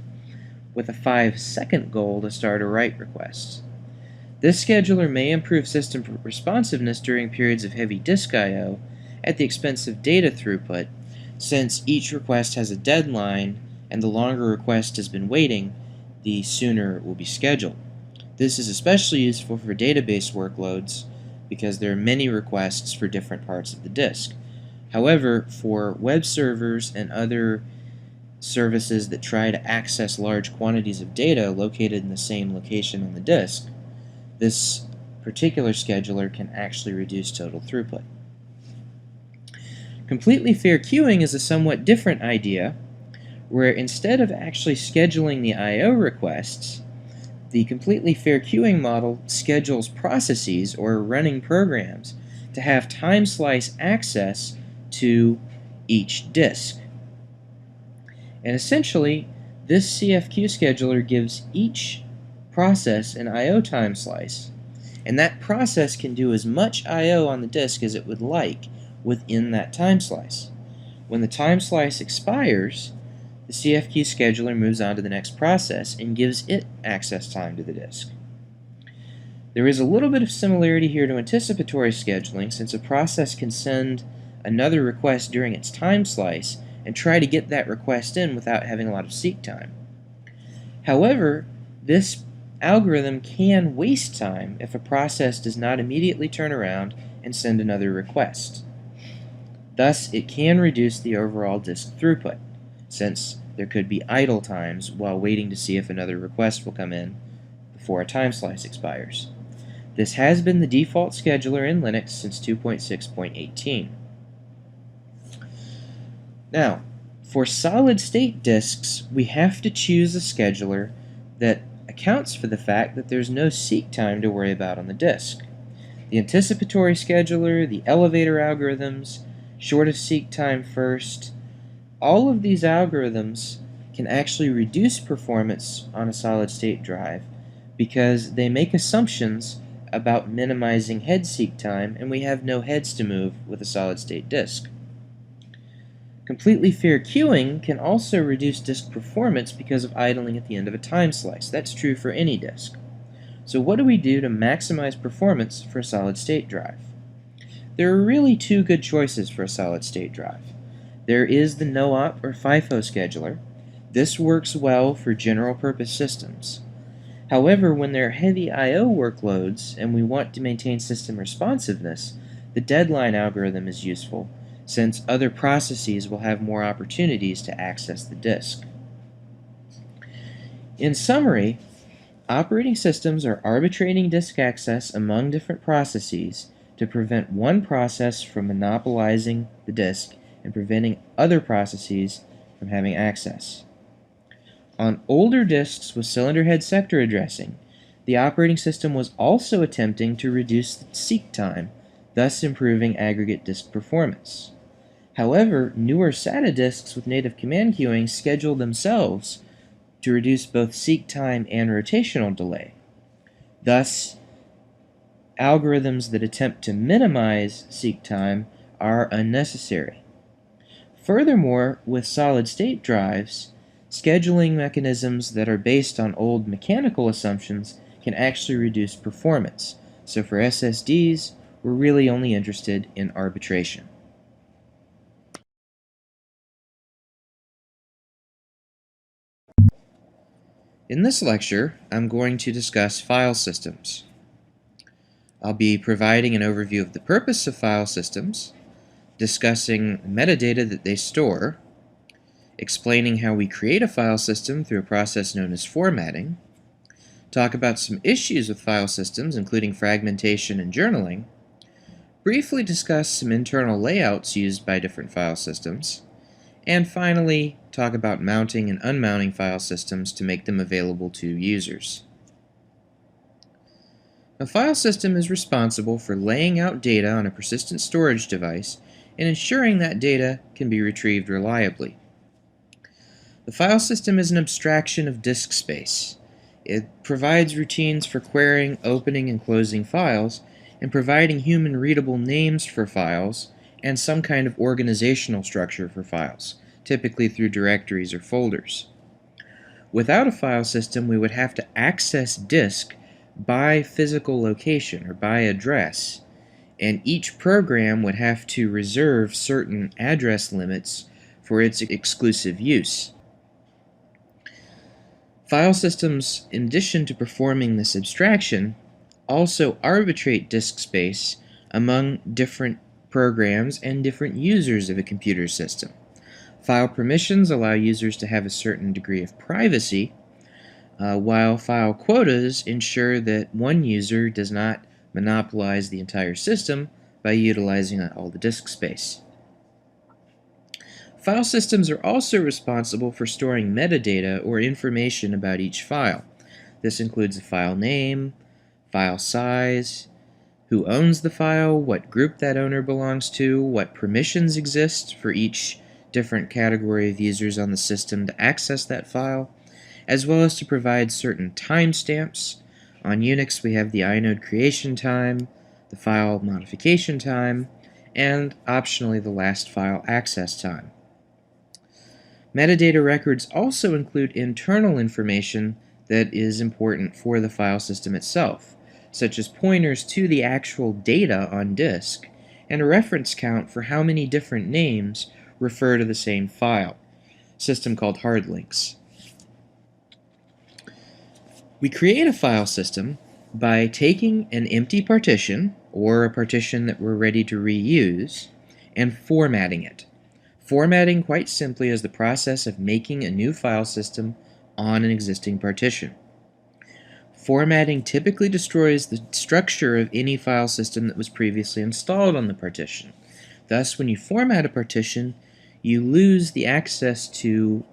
with a 5-second goal to start a write request. This scheduler may improve system responsiveness during periods of heavy disk I/O at the expense of data throughput, since each request has a deadline and the longer a request has been waiting, the sooner it will be scheduled. This is especially useful for database workloads because there are many requests for different parts of the disk. However, for web servers and other services that try to access large quantities of data located in the same location on the disk, this particular scheduler can actually reduce total throughput. Completely fair queuing is a somewhat different idea, where instead of actually scheduling the I/O requests, the completely fair queuing model schedules processes or running programs to have time slice access to each disk. And essentially, this CFQ scheduler gives each process an I/O time slice, and that process can do as much I/O on the disk as it would like within that time slice. When the time slice expires, the CFQ scheduler moves on to the next process and gives it access time to the disk. There is a little bit of similarity here to anticipatory scheduling, since a process can send another request during its time slice and try to get that request in without having a lot of seek time. However, this algorithm can waste time if a process does not immediately turn around and send another request. Thus, it can reduce the overall disk throughput, since there could be idle times while waiting to see if another request will come in before a time slice expires. This has been the default scheduler in Linux since 2.6.18. Now, for solid-state disks, we have to choose a scheduler that accounts for the fact that there's no seek time to worry about on the disk. The anticipatory scheduler, the elevator algorithms, shortest seek time first, all of these algorithms can actually reduce performance on a solid-state drive because they make assumptions about minimizing head seek time, and we have no heads to move with a solid-state disk. Completely fair queuing can also reduce disk performance because of idling at the end of a time slice. That's true for any disk. So what do we do to maximize performance for a solid-state drive? There are really two good choices for a solid-state drive. There is the no-op or FIFO scheduler. This works well for general-purpose systems. However, when there are heavy I/O workloads and we want to maintain system responsiveness, the deadline algorithm is useful, since other processes will have more opportunities to access the disk. In summary, operating systems are arbitrating disk access among different processes to prevent one process from monopolizing the disk and preventing other processes from having access. On older disks with cylinder head sector addressing, the operating system was also attempting to reduce the seek time, thus improving aggregate disk performance. However, newer SATA disks with native command queuing schedule themselves to reduce both seek time and rotational delay. Thus, algorithms that attempt to minimize seek time are unnecessary. Furthermore, with solid-state drives, scheduling mechanisms that are based on old mechanical assumptions can actually reduce performance. So for SSDs, we're really only interested in arbitration. In this lecture, I'm going to discuss file systems. I'll be providing an overview of the purpose of file systems, discussing metadata that they store, explaining how we create a file system through a process known as formatting, talk about some issues with file systems, including fragmentation and journaling, briefly discuss some internal layouts used by different file systems, and finally talk about mounting and unmounting file systems to make them available to users. A file system is responsible for laying out data on a persistent storage device and ensuring that data can be retrieved reliably. The file system is an abstraction of disk space. It provides routines for querying, opening, and closing files, and providing human-readable names for files, and some kind of organizational structure for files, typically through directories or folders. Without a file system, we would have to access disk by physical location or by address, and each program would have to reserve certain address limits for its exclusive use. File systems, in addition to performing this abstraction, also arbitrate disk space among different programs and different users of a computer system. File permissions allow users to have a certain degree of privacy, while file quotas ensure that one user does not monopolize the entire system by utilizing all the disk space. File systems are also responsible for storing metadata or information about each file. This includes a file name, file size, who owns the file, what group that owner belongs to, what permissions exist for each different category of users on the system to access that file, as well as to provide certain timestamps. On Unix, we have the inode creation time, the file modification time, and optionally the last file access time. Metadata records also include internal information that is important for the file system itself, such as pointers to the actual data on disk, and a reference count for how many different names refer to the same file, a system called hard links. We create a file system by taking an empty partition, or a partition that we're ready to reuse, and formatting it. Formatting, quite simply, is the process of making a new file system on an existing partition. Formatting typically destroys the structure of any file system that was previously installed on the partition. Thus, when you format a partition, you lose the access to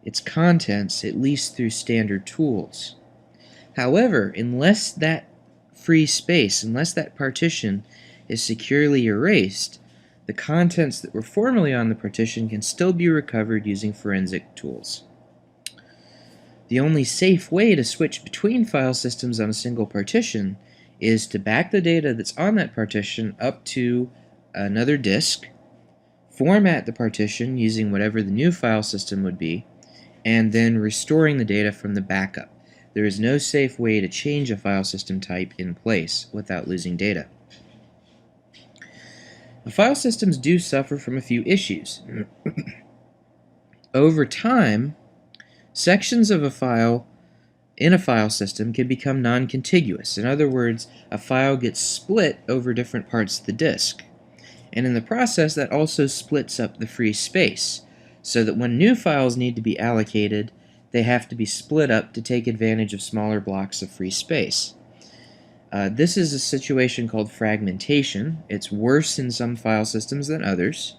its contents, at least through standard tools. However, unless that free space, unless that partition is securely erased, the contents that were formerly on the partition can still be recovered using forensic tools. The only safe way to switch between file systems on a single partition is to back the data that's on that partition up to another disk, format the partition using whatever the new file system would be, and then restoring the data from the backup. There is no safe way to change a file system type in place without losing data. The file systems do suffer from a few issues. Over time, sections of a file in a file system can become non-contiguous. In other words, a file gets split over different parts of the disk. And in the process, that also splits up the free space, so that when new files need to be allocated, they have to be split up to take advantage of smaller blocks of free space. This is a situation called fragmentation. It's worse in some file systems than others.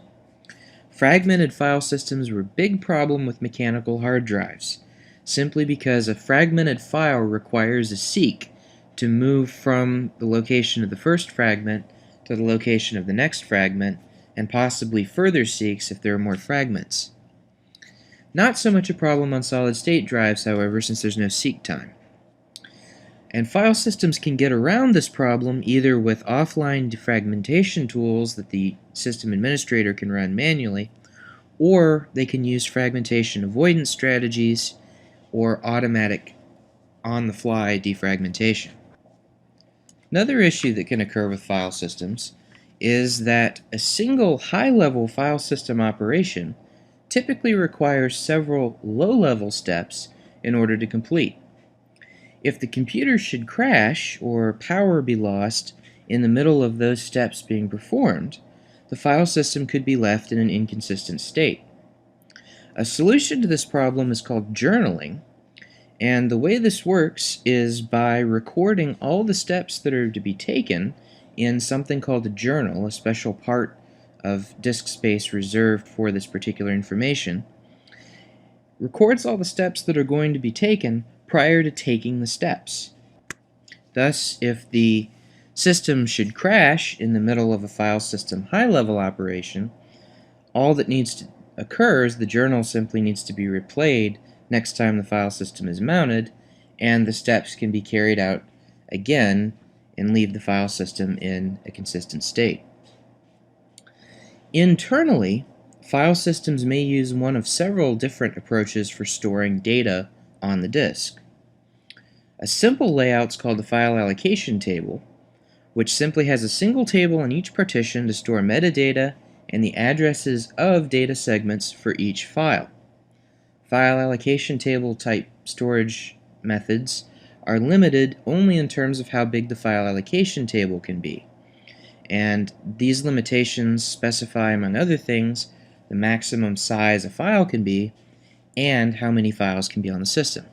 Fragmented file systems were a big problem with mechanical hard drives, simply because a fragmented file requires a seek to move from the location of the first fragment to the location of the next fragment, and possibly further seeks if there are more fragments. Not so much a problem on solid-state drives, however, since there's no seek time. And file systems can get around this problem either with offline defragmentation tools that the system administrator can run manually, or they can use fragmentation avoidance strategies or automatic on-the-fly defragmentation. Another issue that can occur with file systems is that a single high-level file system operation typically requires several low-level steps in order to complete. If the computer should crash or power be lost in the middle of those steps being performed, the file system could be left in an inconsistent state. A solution to this problem is called journaling, and the way this works is by recording all the steps that are to be taken in something called a journal, a special part of disk space reserved for this particular information. Records all the steps that are going to be taken prior to taking the steps. Thus, if the system should crash in the middle of a file system high-level operation, all that needs to occur is the journal simply needs to be replayed next time the file system is mounted, and the steps can be carried out again and leave the file system in a consistent state. Internally, file systems may use one of several different approaches for storing data on the disk. A simple layout is called the file allocation table, which simply has a single table in each partition to store metadata and the addresses of data segments for each file. File allocation table type storage methods are limited only in terms of how big the file allocation table can be. And these limitations specify, among other things, the maximum size a file can be and how many files can be on the system.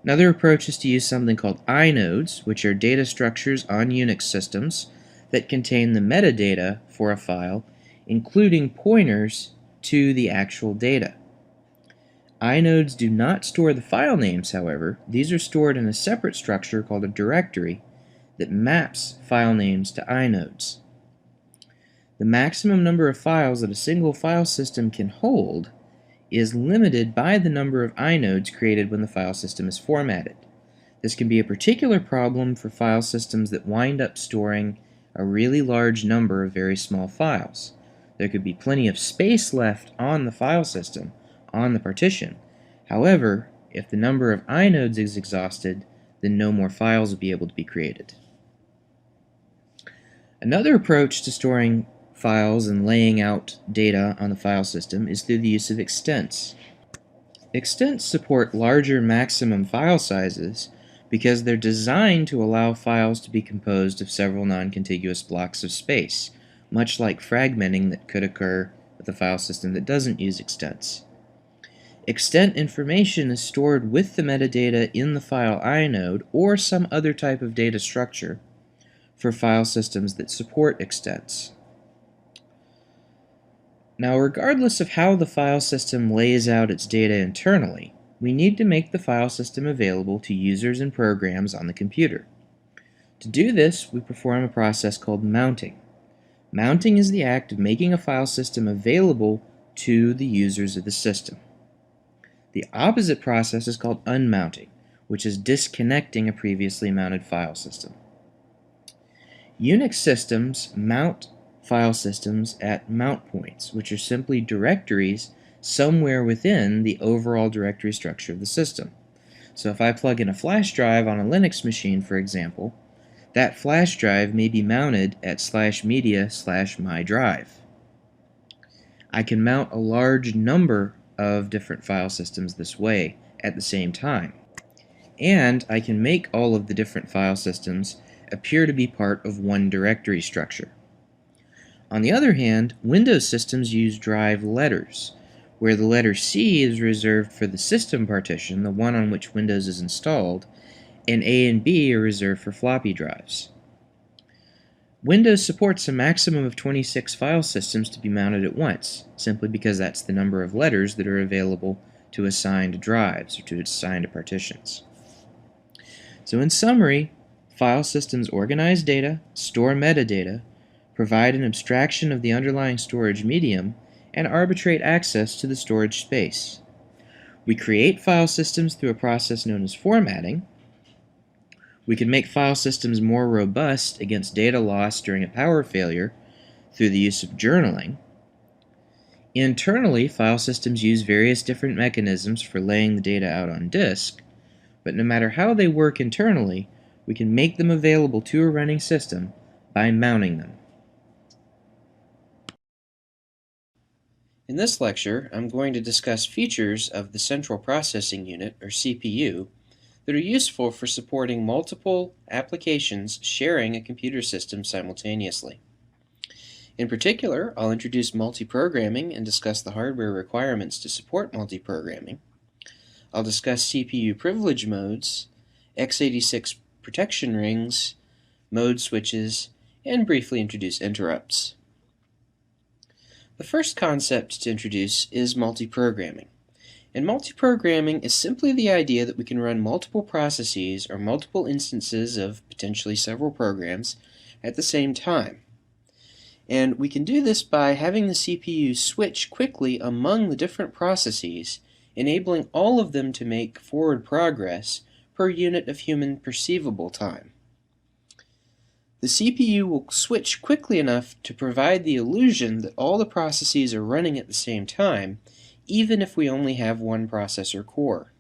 Another approach is to use something called inodes, which are data structures on Unix systems that contain the metadata for a file, including pointers to the actual data. Inodes do not store the file names, however. These are stored in a separate structure called a directory that maps file names to inodes. The maximum number of files that a single file system can hold is limited by the number of inodes created when the file system is formatted. This can be a particular problem for file systems that wind up storing a really large number of very small files. There could be plenty of space left on the file system, on the partition. However, if the number of inodes is exhausted, then no more files will be able to be created. Another approach to storing files and laying out data on the file system is through the use of extents. Extents support larger maximum file sizes because they're designed to allow files to be composed of several non-contiguous blocks of space, much like fragmenting that could occur with a file system that doesn't use extents. Extent information is stored with the metadata in the file inode or some other type of data structure for file systems that support extents. Now, regardless of how the file system lays out its data internally, we need to make the file system available to users and programs on the computer. To do this, we perform a process called mounting. Mounting is the act of making a file system available to the users of the system. The opposite process is called unmounting, which is disconnecting a previously mounted file system. Unix systems mount file systems at mount points, which are simply directories somewhere within the overall directory structure of the system. So if I plug in a flash drive on a Linux machine, for example, that flash drive may be mounted at /media/my_drive. I can mount a large number of different file systems this way at the same time. And I can make all of the different file systems appear to be part of one directory structure. On the other hand, Windows systems use drive letters, where the letter C is reserved for the system partition, the one on which Windows is installed, and A and B are reserved for floppy drives. Windows supports a maximum of 26 file systems to be mounted at once, simply because that's the number of letters that are available to assign to drives or to assign to partitions. So in summary, file systems organize data, store metadata, provide an abstraction of the underlying storage medium, and arbitrate access to the storage space. We create file systems through a process known as formatting. We can make file systems more robust against data loss during a power failure through the use of journaling. Internally, file systems use various different mechanisms for laying the data out on disk, but no matter how they work internally, we can make them available to a running system by mounting them. In this lecture, I'm going to discuss features of the Central Processing Unit, or CPU, that are useful for supporting multiple applications sharing a computer system simultaneously. In particular, I'll introduce multiprogramming and discuss the hardware requirements to support multiprogramming. I'll discuss CPU privilege modes, x86 protection rings, mode switches, and briefly introduce interrupts. The first concept to introduce is multiprogramming. And multiprogramming is simply the idea that we can run multiple processes or multiple instances of potentially several programs at the same time. And we can do this by having the CPU switch quickly among the different processes, enabling all of them to make forward progress per unit of human perceivable time. The CPU will switch quickly enough to provide the illusion that all the processes are running at the same time, even if we only have one processor core.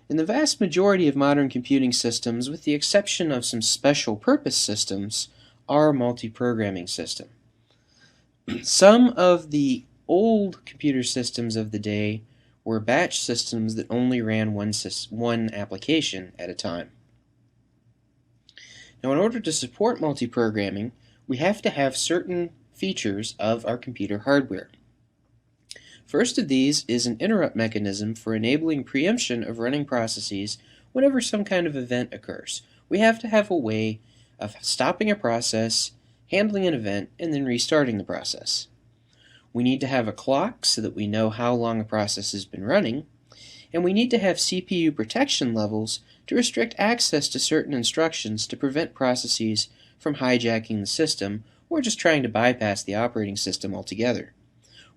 In the vast majority of modern computing systems, with the exception of some special purpose systems, are multiprogramming systems. Some of the old computer systems of the day were batch systems that only ran one application at a time. Now, in order to support multiprogramming, we have to have certain features of our computer hardware. First of these is an interrupt mechanism for enabling preemption of running processes whenever some kind of event occurs. We have to have a way of stopping a process, handling an event, and then restarting the process. We need to have a clock so that we know how long a process has been running, and we need to have CPU protection levels to restrict access to certain instructions to prevent processes from hijacking the system or just trying to bypass the operating system altogether.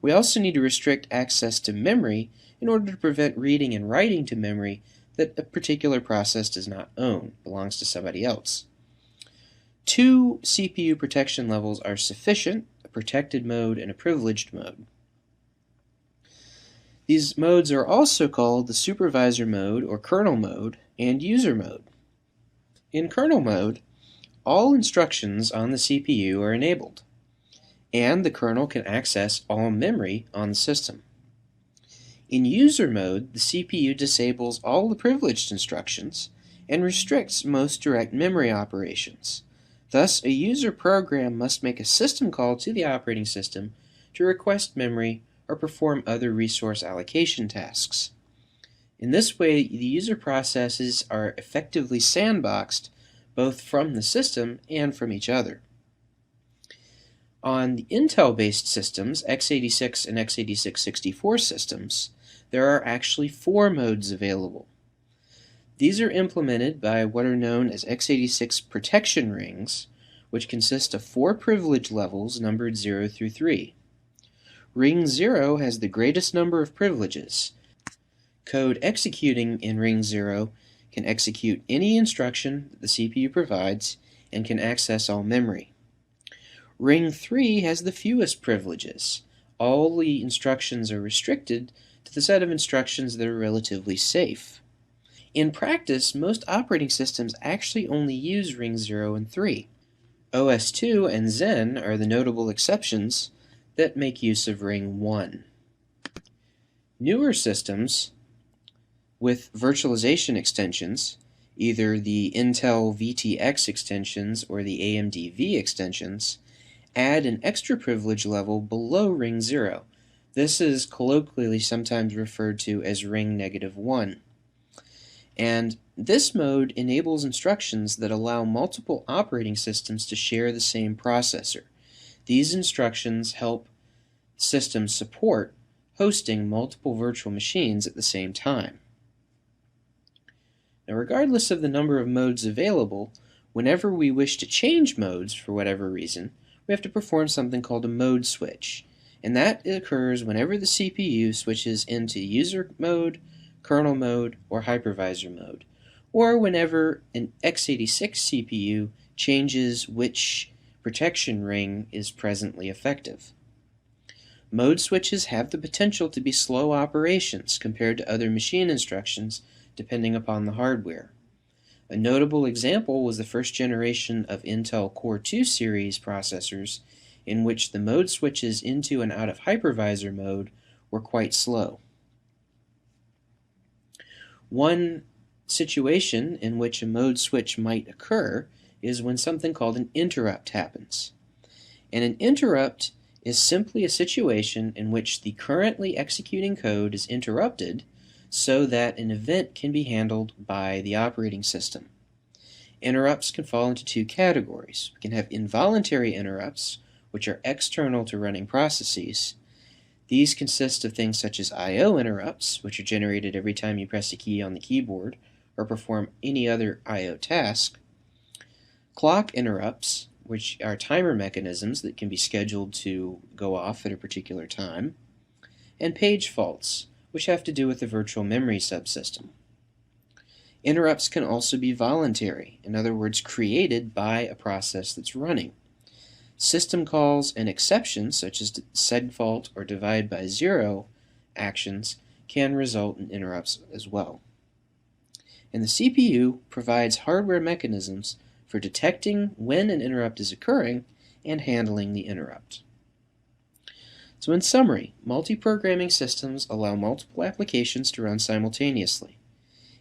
We also need to restrict access to memory in order to prevent reading and writing to memory that a particular process does not own, belongs to somebody else. 2 CPU protection levels are sufficient: a protected mode and a privileged mode. These modes are also called the supervisor mode or kernel mode and user mode. In kernel mode, all instructions on the CPU are enabled, and the kernel can access all memory on the system. In user mode, the CPU disables all the privileged instructions and restricts most direct memory operations. Thus, a user program must make a system call to the operating system to request memory or perform other resource allocation tasks. In this way, the user processes are effectively sandboxed both from the system and from each other. On the Intel-based systems, x86 and x86-64 systems, there are actually 4 modes available. These are implemented by what are known as x86 protection rings, which consist of 4 privilege levels numbered 0 through 3. Ring 0 has the greatest number of privileges. Code executing in ring 0 can execute any instruction that the CPU provides and can access all memory. Ring 3 has the fewest privileges. All the instructions are restricted to the set of instructions that are relatively safe. In practice, most operating systems actually only use ring 0 and 3. OS2 and Zen are the notable exceptions that make use of ring 1. Newer systems with virtualization extensions, either the Intel VTX extensions or the AMD V extensions, add an extra privilege level below ring 0. This is colloquially sometimes referred to as ring -1. And this mode enables instructions that allow multiple operating systems to share the same processor. These instructions help systems support hosting multiple virtual machines at the same time. Now, regardless of the number of modes available, whenever we wish to change modes for whatever reason, we have to perform something called a mode switch, and that occurs whenever the CPU switches into user mode, kernel mode, or hypervisor mode, or whenever an x86 CPU changes which protection ring is presently effective. Mode switches have the potential to be slow operations compared to other machine instructions depending upon the hardware. A notable example was the first generation of Intel Core 2 series processors, in which the mode switches into and out of hypervisor mode were quite slow. One situation in which a mode switch might occur is when something called an interrupt happens. And an interrupt is simply a situation in which the currently executing code is interrupted so that an event can be handled by the operating system. Interrupts can fall into 2 categories. We can have involuntary interrupts, which are external to running processes. These consist of things such as I/O interrupts, which are generated every time you press a key on the keyboard or perform any other I/O task. Clock interrupts, which are timer mechanisms that can be scheduled to go off at a particular time. And page faults, which have to do with the virtual memory subsystem. Interrupts can also be voluntary, in other words, created by a process that's running. System calls and exceptions, such as segfault or divide by zero actions, can result in interrupts as well. And the CPU provides hardware mechanisms for detecting when an interrupt is occurring and handling the interrupt. So in summary, multiprogramming systems allow multiple applications to run simultaneously.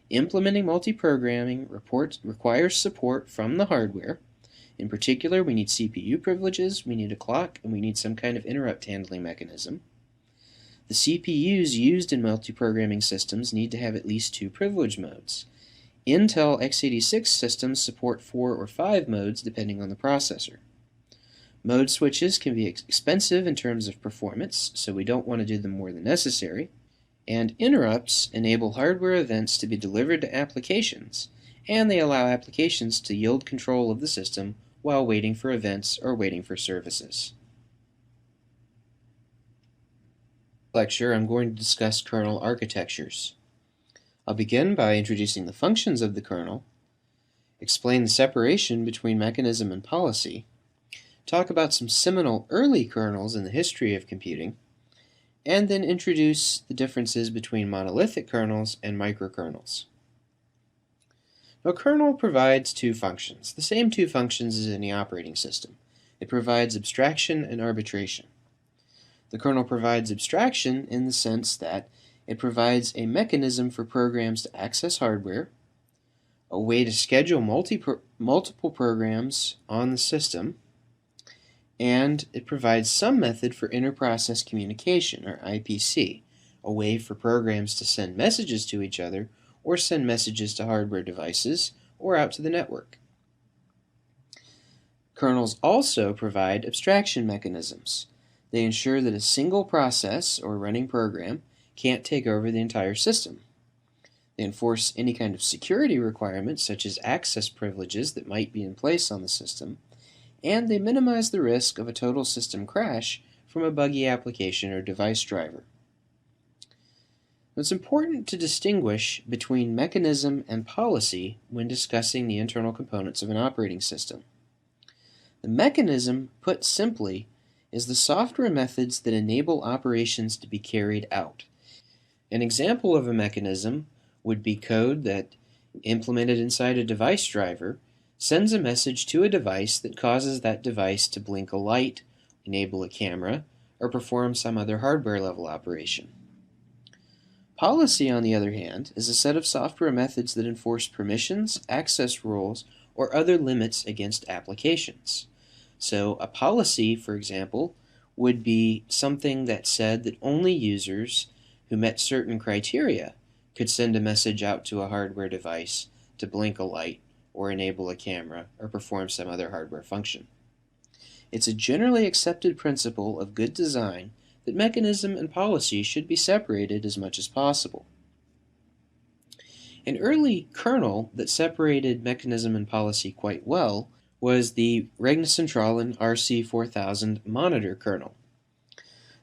Implementing multiprogramming requires support from the hardware. In particular, we need CPU privileges, we need a clock, and we need some kind of interrupt handling mechanism. The CPUs used in multiprogramming systems need to have at least 2 privilege modes. Intel x86 systems support 4 or 5 modes depending on the processor. Mode switches can be expensive in terms of performance, so we don't want to do them more than necessary. And interrupts enable hardware events to be delivered to applications, and they allow applications to yield control of the system while waiting for events or waiting for services. Lecture, I'm going to discuss kernel architectures. I'll begin by introducing the functions of the kernel, explain the separation between mechanism and policy, talk about some seminal early kernels in the history of computing, and then introduce the differences between monolithic kernels and microkernels. Now, a kernel provides 2 functions, the same 2 functions as any operating system. It provides abstraction and arbitration. The kernel provides abstraction in the sense that it provides a mechanism for programs to access hardware, a way to schedule multiple programs on the system, and it provides some method for inter-process communication, or IPC, a way for programs to send messages to each other or send messages to hardware devices or out to the network. Kernels also provide abstraction mechanisms. They ensure that a single process or running program can't take over the entire system. They enforce any kind of security requirements, such as access privileges that might be in place on the system, and they minimize the risk of a total system crash from a buggy application or device driver. It's important to distinguish between mechanism and policy when discussing the internal components of an operating system. The mechanism, put simply, is the software methods that enable operations to be carried out. An example of a mechanism would be code that, implemented inside a device driver, sends a message to a device that causes that device to blink a light, enable a camera, or perform some other hardware-level operation. Policy, on the other hand, is a set of software methods that enforce permissions, access rules, or other limits against applications. So a policy, for example, would be something that said that only users who met certain criteria could send a message out to a hardware device to blink a light or enable a camera or perform some other hardware function. It's a generally accepted principle of good design that mechanism and policy should be separated as much as possible. An early kernel that separated mechanism and policy quite well was the Regnecentralen RC4000 monitor kernel.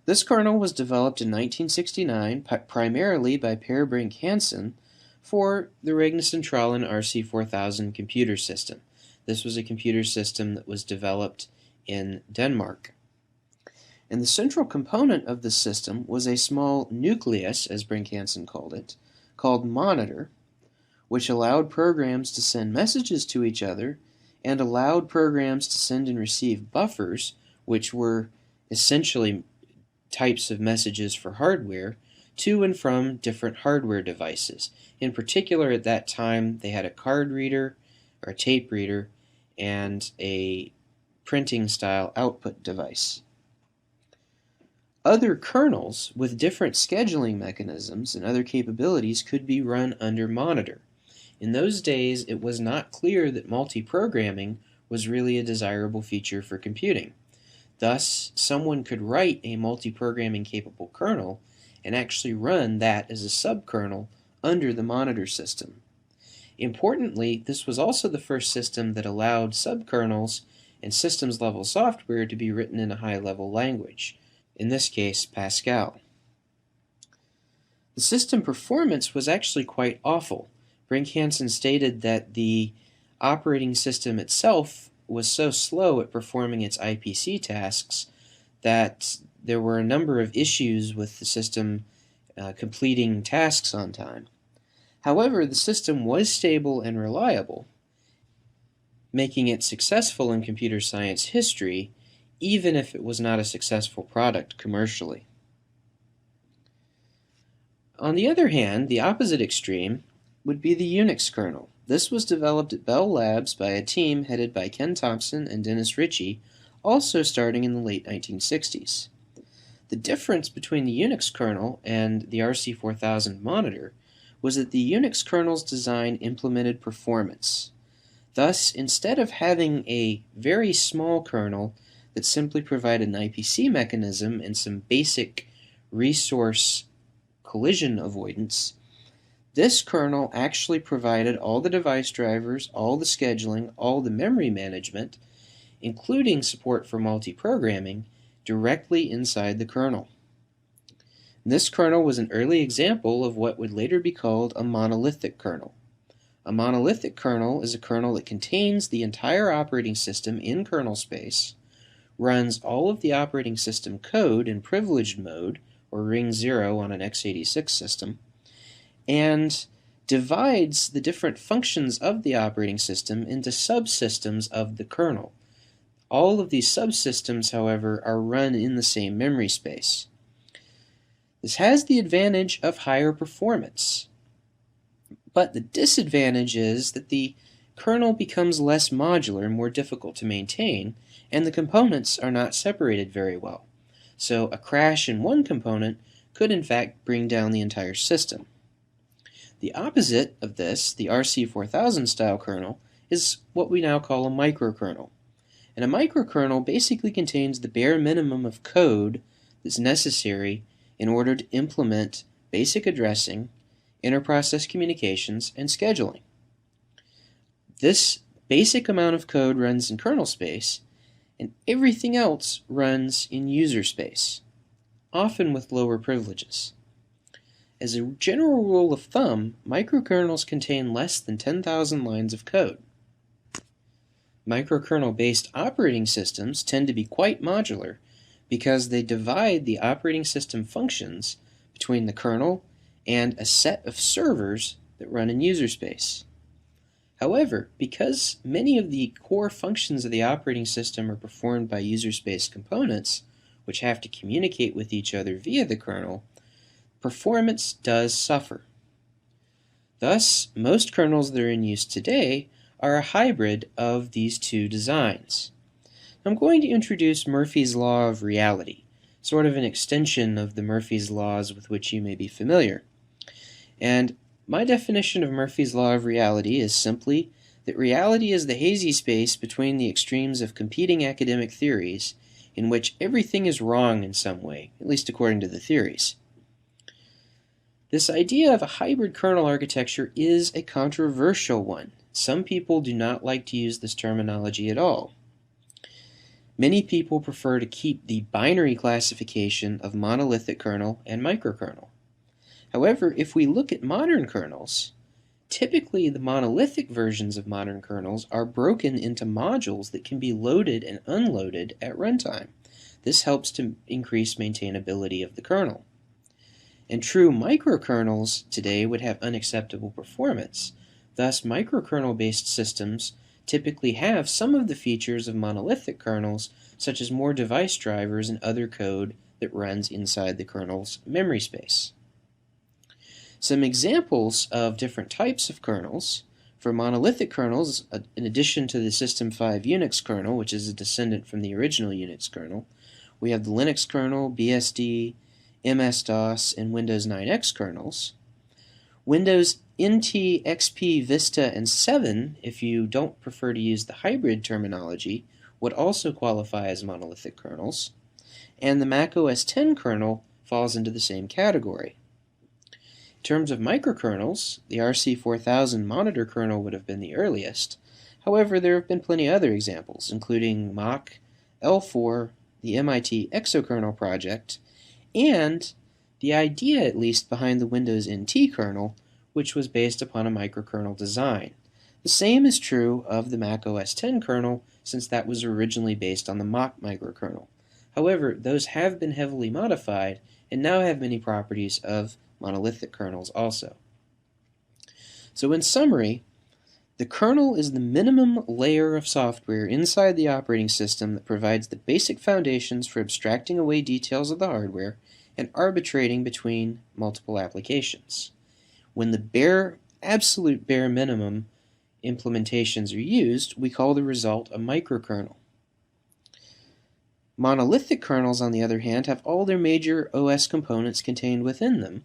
This kernel was developed in 1969 primarily by Per Brink Hansen for the Regnecentralen RC4000 computer system. This was a computer system that was developed in Denmark. And the central component of the system was a small nucleus, as Brink Hansen called it, called monitor, which allowed programs to send messages to each other and allowed programs to send and receive buffers, which were essentially types of messages for hardware, to and from different hardware devices. In particular, at that time, they had a card reader or a tape reader and a printing style output device. Other kernels with different scheduling mechanisms and other capabilities could be run under monitor. In those days, it was not clear that multiprogramming was really a desirable feature for computing. Thus, someone could write a multiprogramming capable kernel and actually run that as a subkernel under the monitor system. Importantly, this was also the first system that allowed subkernels and systems-level software to be written in a high-level language, in this case, Pascal. The system performance was actually quite awful, Brink-Hansen stated that the operating system itself was so slow at performing its IPC tasks that there were a number of issues with the system completing tasks on time. However, the system was stable and reliable, making it successful in computer science history, even if it was not a successful product commercially. On the other hand, the opposite extreme would be the Unix kernel. This was developed at Bell Labs by a team headed by Ken Thompson and Dennis Ritchie, also starting in the late 1960s. The difference between the Unix kernel and the RC4000 monitor was that the Unix kernel's design implemented performance. Thus, instead of having a very small kernel that simply provided an IPC mechanism and some basic resource collision avoidance, this kernel actually provided all the device drivers, all the scheduling, all the memory management, including support for multiprogramming, directly inside the kernel. This kernel was an early example of what would later be called a monolithic kernel. A monolithic kernel is a kernel that contains the entire operating system in kernel space, runs all of the operating system code in privileged mode, or ring 0 on an x86 system, and divides the different functions of the operating system into subsystems of the kernel. All of these subsystems, however, are run in the same memory space. This has the advantage of higher performance, but the disadvantage is that the kernel becomes less modular and more difficult to maintain, and the components are not separated very well. So a crash in one component could in fact bring down the entire system. The opposite of this, the RC4000 style kernel, is what we now call a microkernel. And a microkernel basically contains the bare minimum of code that's necessary in order to implement basic addressing, interprocess communications, and scheduling. This basic amount of code runs in kernel space, and everything else runs in user space, often with lower privileges. As a general rule of thumb, microkernels contain less than 10,000 lines of code. Microkernel-based operating systems tend to be quite modular because they divide the operating system functions between the kernel and a set of servers that run in user space. However, because many of the core functions of the operating system are performed by user space components, which have to communicate with each other via the kernel, performance does suffer. Thus, most kernels that are in use today are a hybrid of these two designs. I'm going to introduce Murphy's Law of Reality, sort of an extension of the Murphy's Laws with which you may be familiar. And my definition of Murphy's Law of Reality is simply that reality is the hazy space between the extremes of competing academic theories in which everything is wrong in some way, at least according to the theories. This idea of a hybrid kernel architecture is a controversial one. Some people do not like to use this terminology at all. Many people prefer to keep the binary classification of monolithic kernel and microkernel. However, if we look at modern kernels, typically the monolithic versions of modern kernels are broken into modules that can be loaded and unloaded at runtime. This helps to increase maintainability of the kernel. And true microkernels today would have unacceptable performance. Thus, microkernel-based systems typically have some of the features of monolithic kernels, such as more device drivers and other code that runs inside the kernel's memory space. Some examples of different types of kernels. For monolithic kernels, in addition to the System 5 Unix kernel, which is a descendant from the original Unix kernel, we have the Linux kernel, BSD, MS-DOS, and Windows 9X kernels. Windows NT, XP, Vista, and 7, if you don't prefer to use the hybrid terminology, would also qualify as monolithic kernels. And the Mac OS X kernel falls into the same category. In terms of microkernels, the RC4000 monitor kernel would have been the earliest. However, there have been plenty of other examples, including Mach, L4, the MIT exokernel project, and the idea, at least, behind the Windows NT kernel, which was based upon a microkernel design. The same is true of the Mac OS X kernel, since that was originally based on the Mach microkernel. However, those have been heavily modified and now have many properties of monolithic kernels also. So in summary, the kernel is the minimum layer of software inside the operating system that provides the basic foundations for abstracting away details of the hardware and arbitrating between multiple applications. When the absolute bare minimum implementations are used, we call the result a microkernel. Monolithic kernels, on the other hand, have all their major OS components contained within them,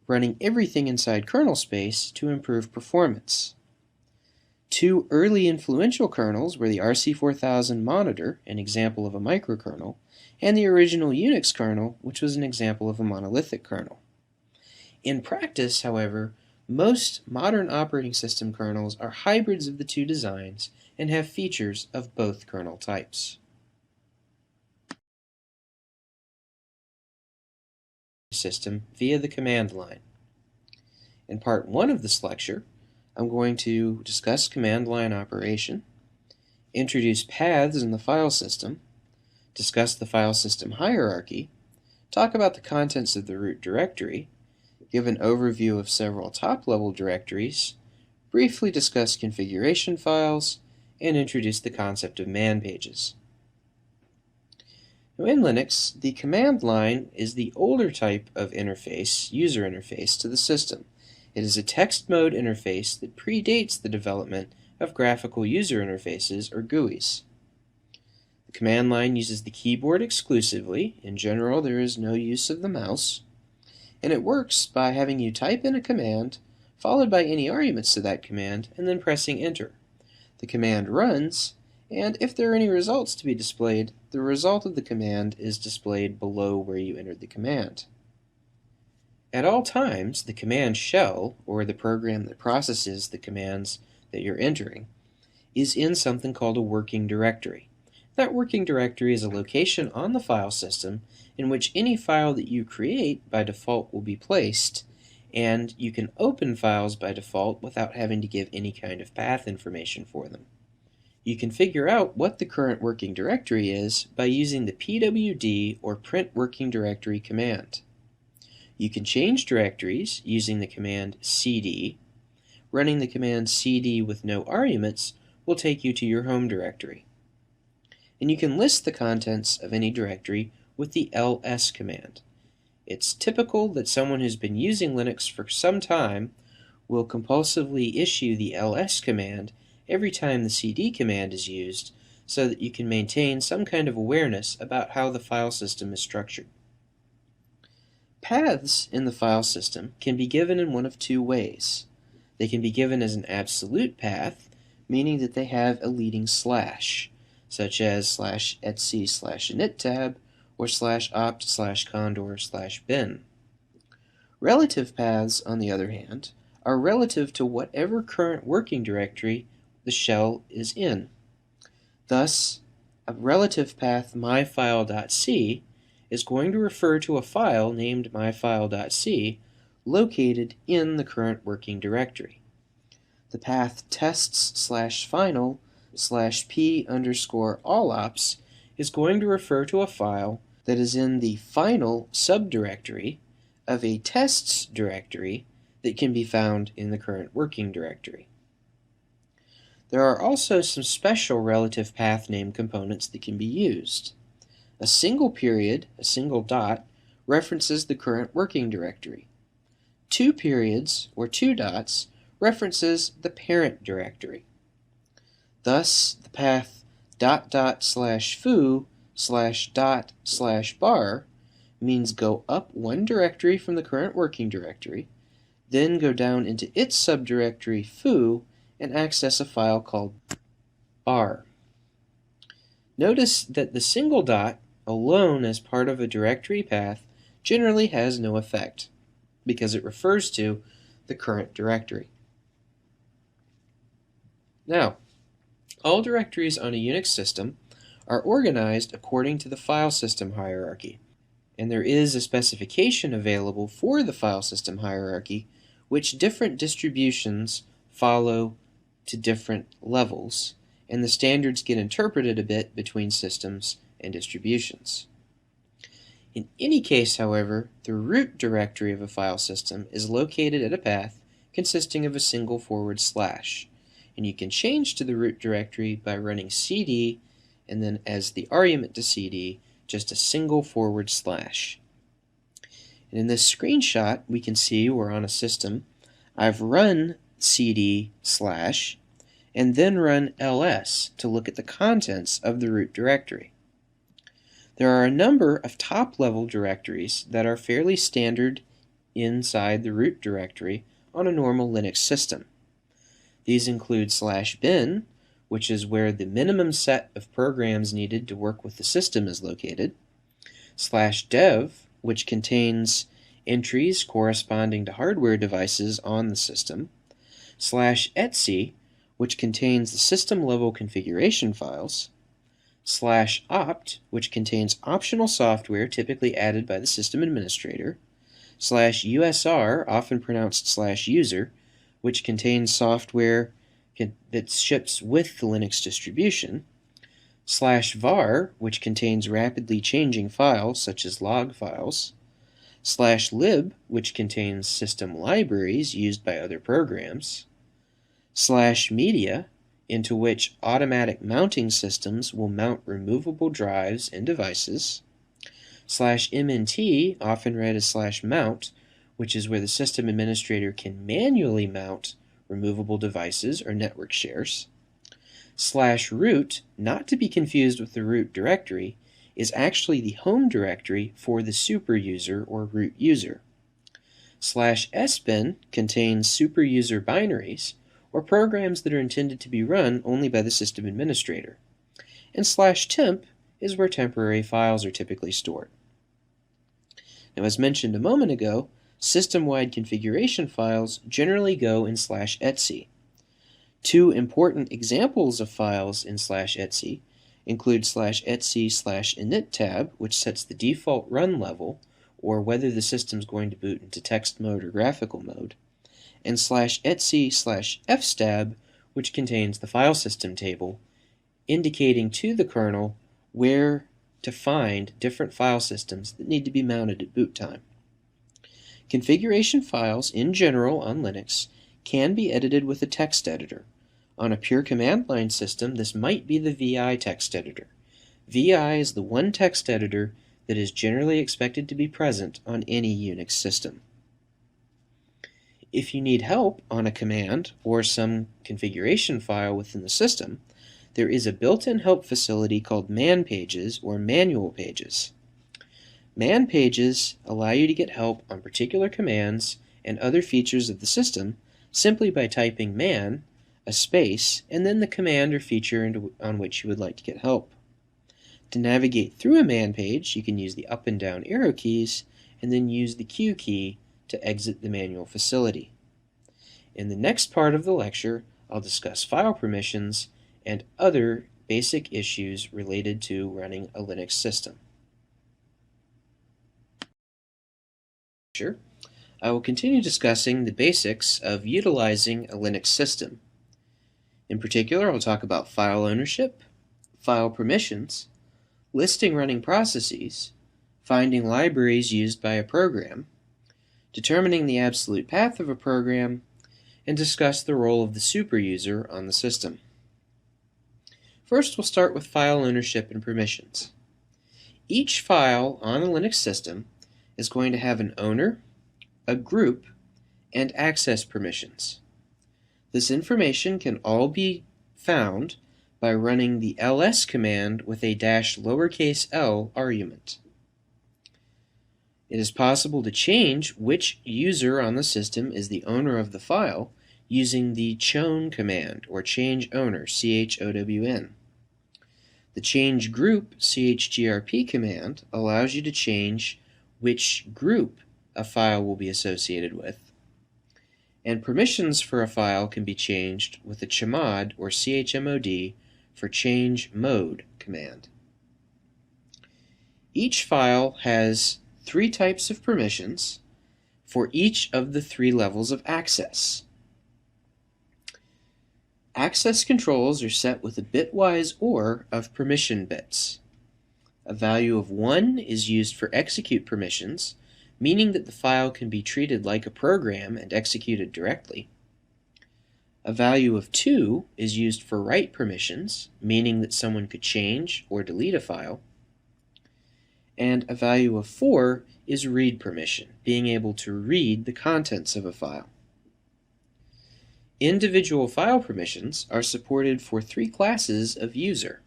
running everything inside kernel space to improve performance. Two early influential kernels were the RC4000 Monitor, an example of a microkernel, and the original Unix kernel, which was an example of a monolithic kernel. In practice, however, most modern operating system kernels are hybrids of the two designs and have features of both kernel types. System via the command line. In part 1 of this lecture, I'm going to discuss command line operation, introduce paths in the file system, discuss the file system hierarchy, talk about the contents of the root directory, give an overview of several top-level directories, briefly discuss configuration files, and introduce the concept of man pages. Now in Linux, the command line is the older type of interface, user interface, to the system. It is a text mode interface that predates the development of graphical user interfaces, or GUIs. The command line uses the keyboard exclusively. In general, there is no use of the mouse. And it works by having you type in a command, followed by any arguments to that command, and then pressing enter. The command runs, and if there are any results to be displayed, the result of the command is displayed below where you entered the command. At all times, the command shell, or the program that processes the commands that you're entering, is in something called a working directory. That working directory is a location on the file system in which any file that you create by default will be placed, and you can open files by default without having to give any kind of path information for them. You can figure out what the current working directory is by using the pwd or print working directory command. You can change directories using the command cd. Running the command cd with no arguments will take you to your home directory. And you can list the contents of any directory with the ls command. It's typical that someone who's been using Linux for some time will compulsively issue the ls command every time the cd command is used, so that you can maintain some kind of awareness about how the file system is structured. Paths in the file system can be given in one of two ways. They can be given as an absolute path, meaning that they have a leading slash, such as /etc/inittab or /opt/condor/bin. Relative paths, on the other hand, are relative to whatever current working directory the shell is in. Thus, a relative path myfile.c is going to refer to a file named myfile.c located in the current working directory. The path tests/final/p_allops is going to refer to a file that is in the final subdirectory of a tests directory that can be found in the current working directory. There are also some special relative path name components that can be used. A single period, a single dot, references the current working directory. Two periods, or two dots, references the parent directory. Thus, the path /foo/dot/bar means go up one directory from the current working directory, then go down into its subdirectory foo and access a file called bar. Notice that the single dot alone as part of a directory path generally has no effect, because it refers to the current directory. Now, all directories on a Unix system are organized according to the file system hierarchy, and there is a specification available for the file system hierarchy which different distributions follow to different levels, and the standards get interpreted a bit between systems and distributions. In any case, however, the root directory of a file system is located at a path consisting of a single forward slash, and you can change to the root directory by running cd and then as the argument to cd just a single forward slash. And in this screenshot we can see we're on a system. I've run cd slash and then run ls to look at the contents of the root directory. There are a number of top-level directories that are fairly standard inside the root directory on a normal Linux system. These include /bin, which is where the minimum set of programs needed to work with the system is located, /dev, which contains entries corresponding to hardware devices on the system, /etc, which contains the system-level configuration files, /opt, which contains optional software typically added by the system administrator, /usr, often pronounced /user, which contains software that ships with the Linux distribution, /var, which contains rapidly changing files such as log files, /lib, which contains system libraries used by other programs, /media, into which automatic mounting systems will mount removable drives and devices, /mnt, often read as /mount, which is where the system administrator can manually mount removable devices or network shares, /root, not to be confused with the root directory, is actually the home directory for the superuser or root user. /sbin contains superuser binaries, or programs that are intended to be run only by the system administrator. And /temp is where temporary files are typically stored. Now, as mentioned a moment ago, system-wide configuration files generally go in /etc. Two important examples of files in /etc include /etc/init tab, which sets the default run level, or whether the system is going to boot into text mode or graphical mode, and /etc/fstab, which contains the file system table, indicating to the kernel where to find different file systems that need to be mounted at boot time. Configuration files in general on Linux can be edited with a text editor. On a pure command line system, this might be the VI text editor. VI is the one text editor that is generally expected to be present on any Unix system. If you need help on a command or some configuration file within the system, there is a built-in help facility called man pages or manual pages. Man pages allow you to get help on particular commands and other features of the system simply by typing man, a space, and then the command or feature on which you would like to get help. To navigate through a man page, you can use the up and down arrow keys and then use the Q key to exit the manual facility. In the next part of the lecture, I'll discuss file permissions and other basic issues related to running a Linux system. I will continue discussing the basics of utilizing a Linux system. In particular, I'll talk about file ownership, file permissions, listing running processes, finding libraries used by a program, determining the absolute path of a program, and discuss the role of the superuser on the system. First, we'll start with file ownership and permissions. Each file on a Linux system is going to have an owner, a group, and access permissions. This information can all be found by running the ls command with a -l argument. It is possible to change which user on the system is the owner of the file using the chown command, or change owner, chown. The change group, chgrp command, allows you to change which group a file will be associated with. And permissions for a file can be changed with the chmod, or chmod, for change mode command. Each file has three types of permissions. for each of the 3 levels of access. Access controls are set with a bitwise OR of permission bits. A value of 1 is used for execute permissions, meaning that the file can be treated like a program and executed directly. A value of 2 is used for write permissions, meaning that someone could change or delete a file. And a value of 4 is read permission, being able to read the contents of a file. Individual file permissions are supported for 3 classes of user: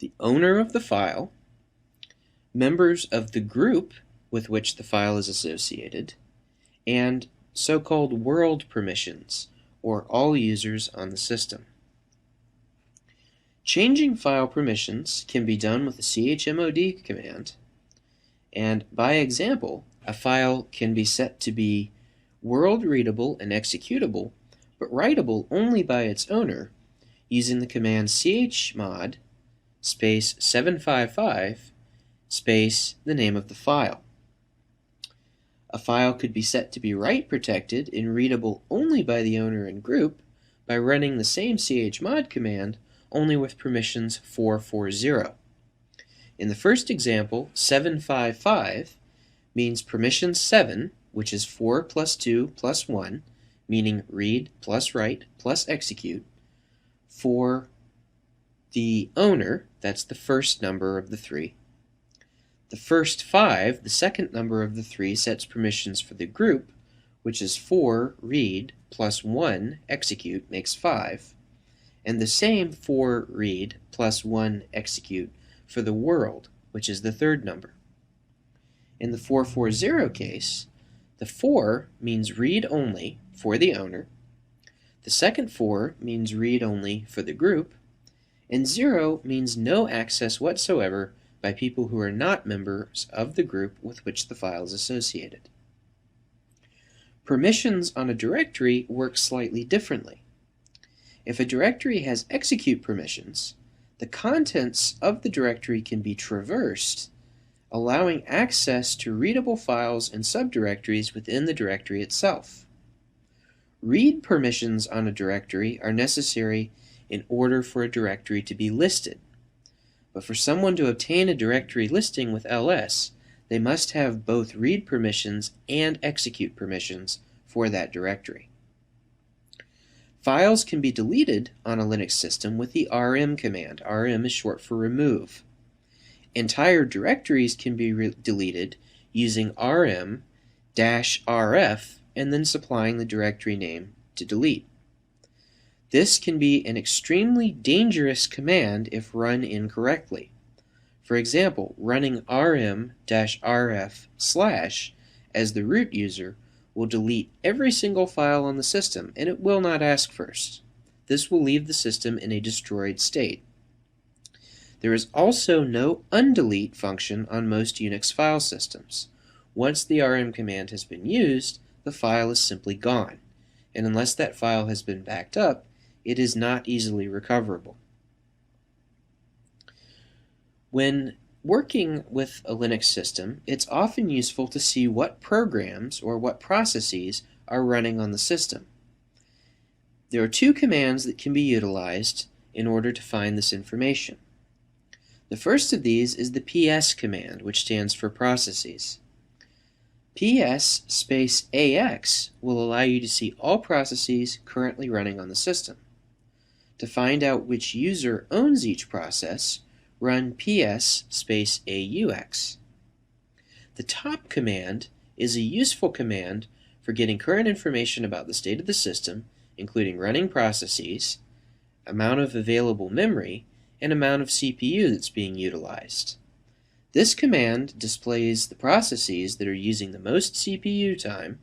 the owner of the file, members of the group with which the file is associated, and so-called world permissions, or all users on the system. Changing file permissions can be done with the chmod command, and by example, a file can be set to be world readable and executable, but writable only by its owner, using the command chmod space 755 space the name of the file. A file could be set to be write protected and readable only by the owner and group by running the same chmod command, only with permissions 440. In the first example, 755 means permission 7, which is 4 plus 2 plus 1, meaning read plus write plus execute, for the owner, that's the first number of the 3. The first 5, the second number of the 3, sets permissions for the group, which is 4 read plus 1 execute makes 5, and the same 4 read plus 1 execute for the world, which is the third number. In the 440 case, the 4 means read only for the owner, the second 4 means read only for the group, and 0 means no access whatsoever by people who are not members of the group with which the file is associated. Permissions on a directory work slightly differently. If a directory has execute permissions, the contents of the directory can be traversed, allowing access to readable files and subdirectories within the directory itself. Read permissions on a directory are necessary in order for a directory to be listed. But for someone to obtain a directory listing with ls, they must have both read permissions and execute permissions for that directory. Files can be deleted on a Linux system with the rm command. Rm is short for remove. Entire directories can be deleted using rm-rf and then supplying the directory name to delete. This can be an extremely dangerous command if run incorrectly. For example, running rm-rf/ as the root user will delete every single file on the system, and it will not ask first. This will leave the system in a destroyed state. There is also no undelete function on most Unix file systems. Once the rm command has been used, the file is simply gone, and unless that file has been backed up, it is not easily recoverable. When working with a Linux system, it's often useful to see what programs or what processes are running on the system. There are 2 commands that can be utilized in order to find this information. The first of these is the ps command, which stands for processes. ps space ax will allow you to see all processes currently running on the system. To find out which user owns each process, run ps space aux. The top command is a useful command for getting current information about the state of the system, including running processes, amount of available memory, and amount of CPU that's being utilized. This command displays the processes that are using the most CPU time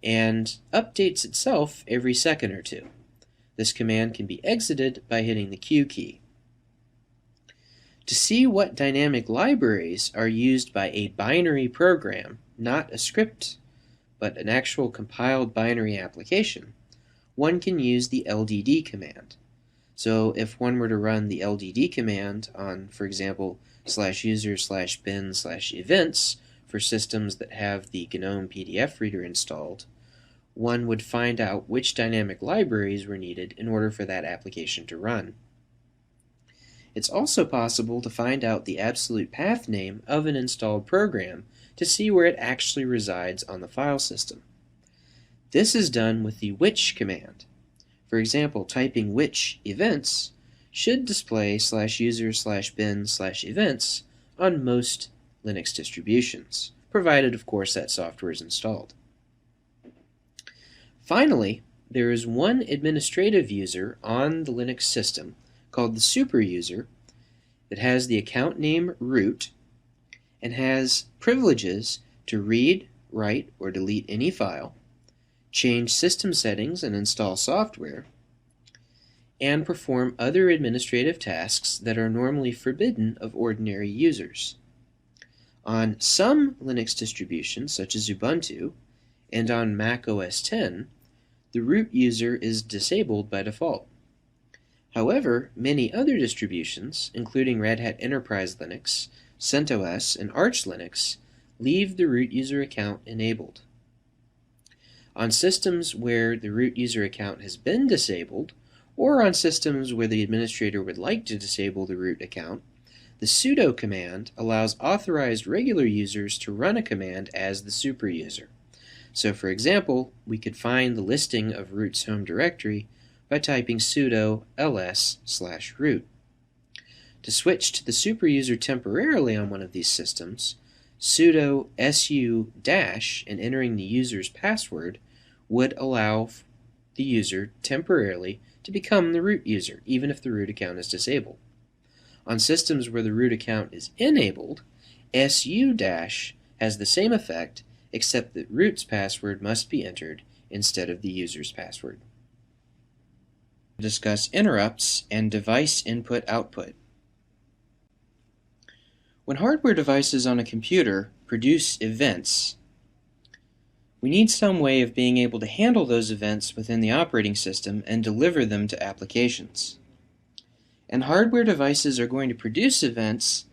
and updates itself every second or two. This command can be exited by hitting the Q key. To see what dynamic libraries are used by a binary program, not a script, but an actual compiled binary application, one can use the LDD command. So if one were to run the LDD command on, for example, /user/bin/events for systems that have the GNOME PDF reader installed, one would find out which dynamic libraries were needed in order for that application to run. It's also possible to find out the absolute path name of an installed program to see where it actually resides on the file system. This is done with the which command. For example, typing which events should display /user/bin/events on most Linux distributions, provided of course that software is installed. Finally, there is one administrative user on the Linux system called the super user that has the account name root and has privileges to read, write, or delete any file, change system settings and install software, and perform other administrative tasks that are normally forbidden of ordinary users. On some Linux distributions, such as Ubuntu, and on Mac OS X, the root user is disabled by default. However, many other distributions, including Red Hat Enterprise Linux, CentOS, and Arch Linux, leave the root user account enabled. On systems where the root user account has been disabled, or on systems where the administrator would like to disable the root account, the sudo command allows authorized regular users to run a command as the super user. So for example, we could find the listing of root's home directory by typing sudo ls/root. To switch to the super user temporarily on one of these systems, sudo su- and entering the user's password would allow the user temporarily to become the root user, even if the root account is disabled. On systems where the root account is enabled, su- has the same effect, except that root's password must be entered instead of the user's password. We'll discuss interrupts and device input-output. When hardware devices on a computer produce events, we need some way of being able to handle those events within the operating system and deliver them to applications. And hardware devices are going to produce events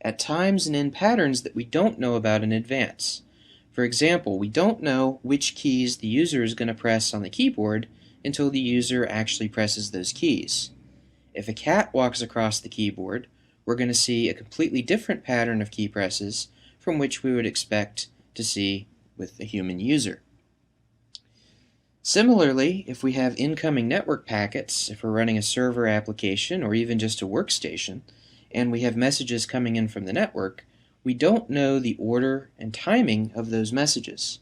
at times and in patterns that we don't know about in advance. For example, we don't know which keys the user is going to press on the keyboard until the user actually presses those keys. If a cat walks across the keyboard, we're going to see a completely different pattern of key presses from which we would expect to see with a human user. Similarly, if we have incoming network packets, if we're running a server application or even just a workstation, and we have messages coming in from the network, we don't know the order and timing of those messages.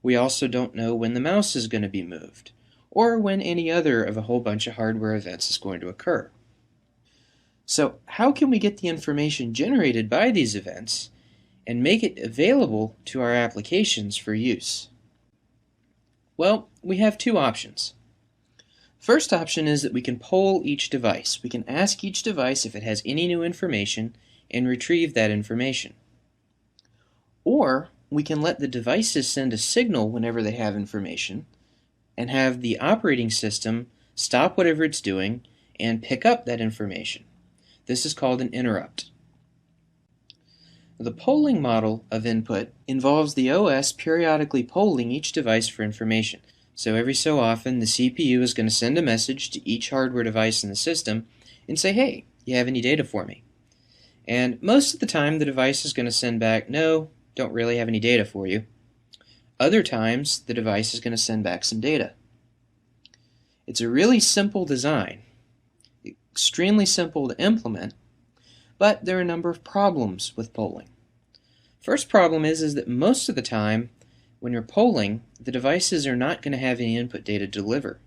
We also don't know when the mouse is going to be moved, or when any other of a whole bunch of hardware events is going to occur. So how can we get the information generated by these events and make it available to our applications for use? Well, we have two options. First option is that we can poll each device. We can ask each device if it has any new information and retrieve that information. Or we can let the devices send a signal whenever they have information and have the operating system stop whatever it's doing and pick up that information. This is called an interrupt. The polling model of input involves the OS periodically polling each device for information. So every so often the CPU is going to send a message to each hardware device in the system and say, hey, you have any data for me? And most of the time the device is going to send back, no, don't really have any data for you. Other times the device is going to send back some data. It's a really simple design, extremely simple to implement, but there are a number of problems with polling. First problem is that most of the time when you're polling, the devices are not going to have any input data to deliver.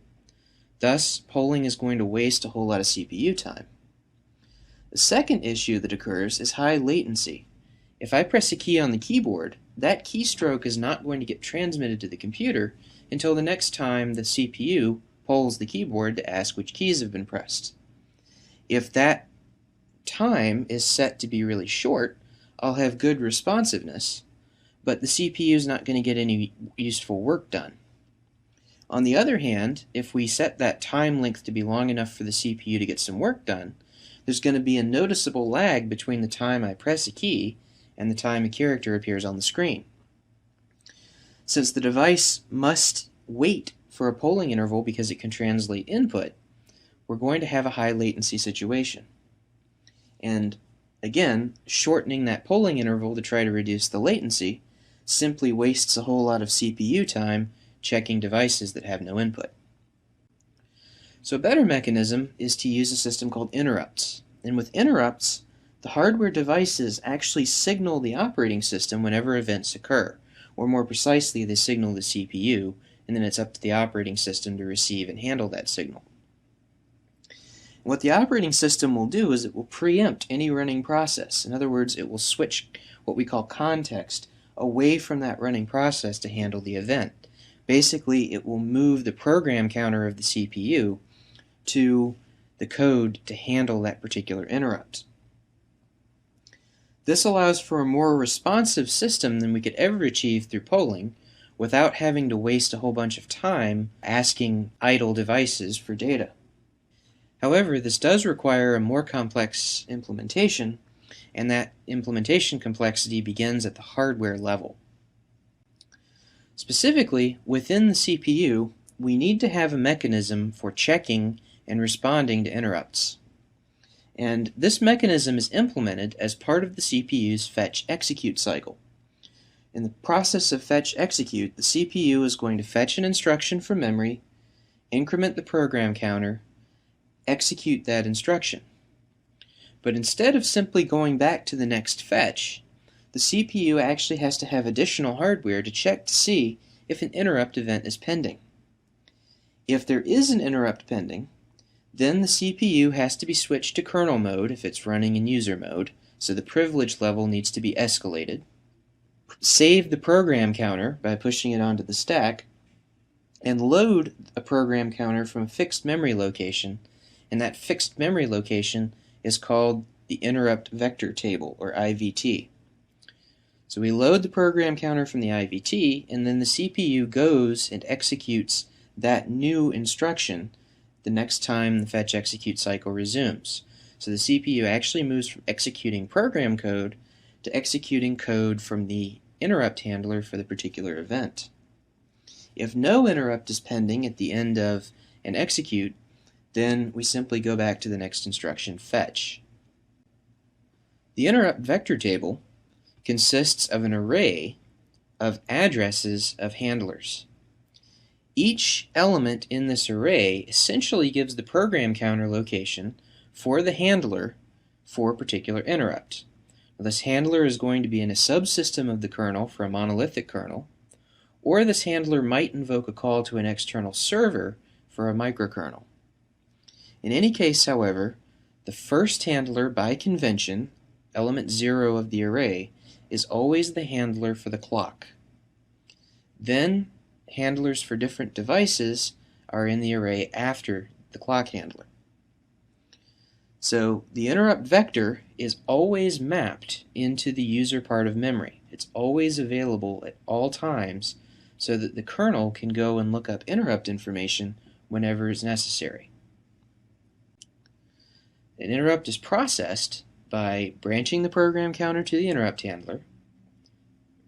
Thus, polling is going to waste a whole lot of CPU time. The second issue that occurs is high latency. If I press a key on the keyboard, that keystroke is not going to get transmitted to the computer until the next time the CPU polls the keyboard to ask which keys have been pressed. If that time is set to be really short, I'll have good responsiveness, but the CPU is not going to get any useful work done. On the other hand, if we set that time length to be long enough for the CPU to get some work done, there's going to be a noticeable lag between the time I press a key and the time a character appears on the screen. Since the device must wait for a polling interval because it can translate input, we're going to have a high latency situation. And again, shortening that polling interval to try to reduce the latency simply wastes a whole lot of CPU time checking devices that have no input. So a better mechanism is to use a system called interrupts. And with interrupts, the hardware devices actually signal the operating system whenever events occur, or more precisely, they signal the CPU, and then it's up to the operating system to receive and handle that signal. What the operating system will do is it will preempt any running process. In other words, it will switch what we call context away from that running process to handle the event. Basically, it will move the program counter of the CPU to the code to handle that particular interrupt. This allows for a more responsive system than we could ever achieve through polling without having to waste a whole bunch of time asking idle devices for data. However, this does require a more complex implementation, and that implementation complexity begins at the hardware level. Specifically, within the CPU, we need to have a mechanism for checking and responding to interrupts. And this mechanism is implemented as part of the CPU's fetch-execute cycle. In the process of fetch-execute, the CPU is going to fetch an instruction from memory, increment the program counter, execute that instruction. But instead of simply going back to the next fetch, the CPU actually has to have additional hardware to check to see if an interrupt event is pending. If there is an interrupt pending, then the CPU has to be switched to kernel mode if it's running in user mode, so the privilege level needs to be escalated. Save the program counter by pushing it onto the stack, and load a program counter from a fixed memory location, and that fixed memory location is called the interrupt vector table, or IVT. So we load the program counter from the IVT, and then the CPU goes and executes that new instruction the next time the fetch-execute cycle resumes. So the CPU actually moves from executing program code to executing code from the interrupt handler for the particular event. If no interrupt is pending at the end of an execute, then we simply go back to the next instruction, fetch. The interrupt vector table consists of an array of addresses of handlers. Each element in this array essentially gives the program counter location for the handler for a particular interrupt. Now, this handler is going to be in a subsystem of the kernel for a monolithic kernel, or this handler might invoke a call to an external server for a microkernel. In any case, however, the first handler by convention, element 0 of the array, is always the handler for the clock. Then handlers for different devices are in the array after the clock handler. So the interrupt vector is always mapped into the user part of memory. It's always available at all times so that the kernel can go and look up interrupt information whenever is necessary. An interrupt is processed by branching the program counter to the interrupt handler,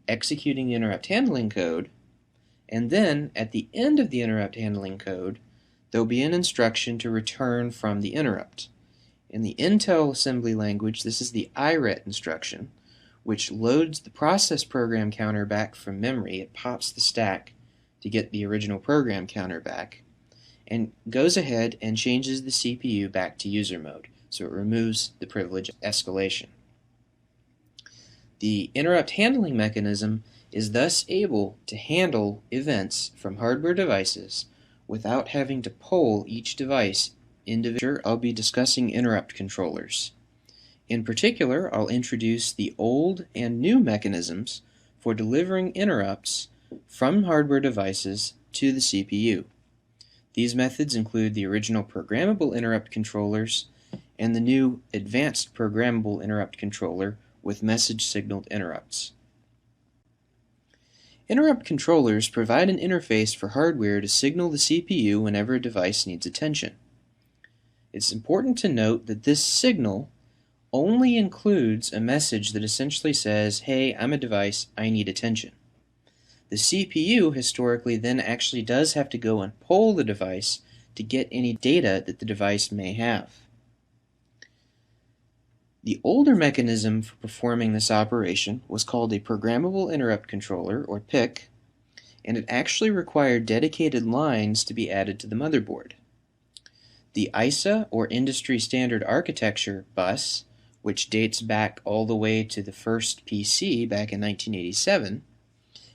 executing the interrupt handling code, and then at the end of the interrupt handling code, there'll be an instruction to return from the interrupt. In the Intel assembly language, this is the IRET instruction, which loads the process program counter back from memory. It pops the stack to get the original program counter back, and goes ahead and changes the CPU back to user mode, so it removes the privilege escalation. The interrupt handling mechanism is thus able to handle events from hardware devices without having to poll each device individually. I'll be discussing interrupt controllers. In particular, I'll introduce the old and new mechanisms for delivering interrupts from hardware devices to the CPU. These methods include the original programmable interrupt controllers and the new advanced programmable interrupt controller with message-signaled interrupts. Interrupt controllers provide an interface for hardware to signal the CPU whenever a device needs attention. It's important to note that this signal only includes a message that essentially says, hey, I'm a device, I need attention. The CPU historically then actually does have to go and poll the device to get any data that the device may have. The older mechanism for performing this operation was called a programmable interrupt controller, or PIC, and it actually required dedicated lines to be added to the motherboard. The ISA, or Industry Standard Architecture bus, which dates back all the way to the first PC back in 1987,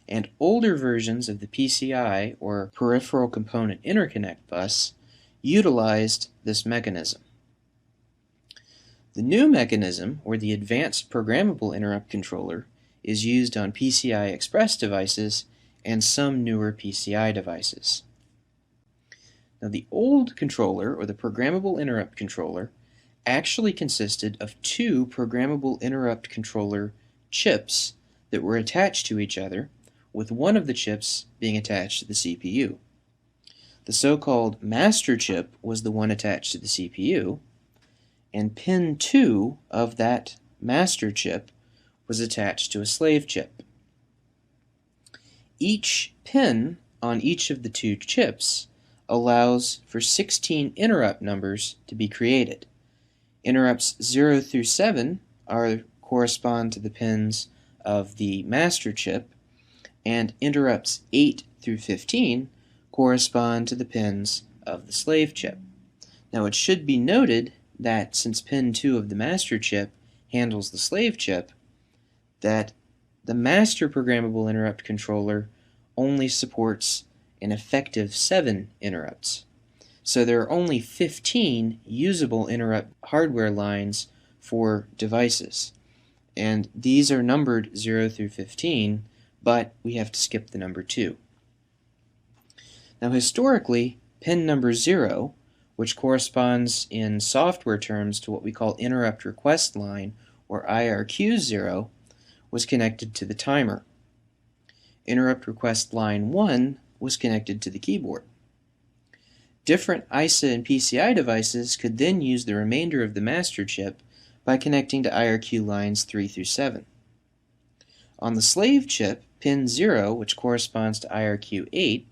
and older versions of the PCI, or Peripheral Component Interconnect bus, utilized this mechanism. The new mechanism, or the Advanced Programmable Interrupt Controller, is used on PCI Express devices and some newer PCI devices. Now, the old controller, or the Programmable Interrupt Controller, actually consisted of two Programmable Interrupt Controller chips that were attached to each other, with one of the chips being attached to the CPU. The so-called master chip was the one attached to the CPU, and pin 2 of that master chip was attached to a slave chip. Each pin on each of the two chips allows for 16 interrupt numbers to be created. Interrupts 0 through 7 correspond to the pins of the master chip, and interrupts 8 through 15 correspond to the pins of the slave chip. Now, it should be noted that since pin 2 of the master chip handles the slave chip, that the master programmable interrupt controller only supports an effective 7 interrupts. So there are only 15 usable interrupt hardware lines for devices, and these are numbered 0 through 15, but we have to skip the number 2. Now, historically, pin number 0, which corresponds in software terms to what we call interrupt request line, or IRQ0, was connected to the timer. Interrupt request line 1 was connected to the keyboard. Different ISA and PCI devices could then use the remainder of the master chip by connecting to IRQ lines 3 through 7. On the slave chip, pin 0, which corresponds to IRQ 8,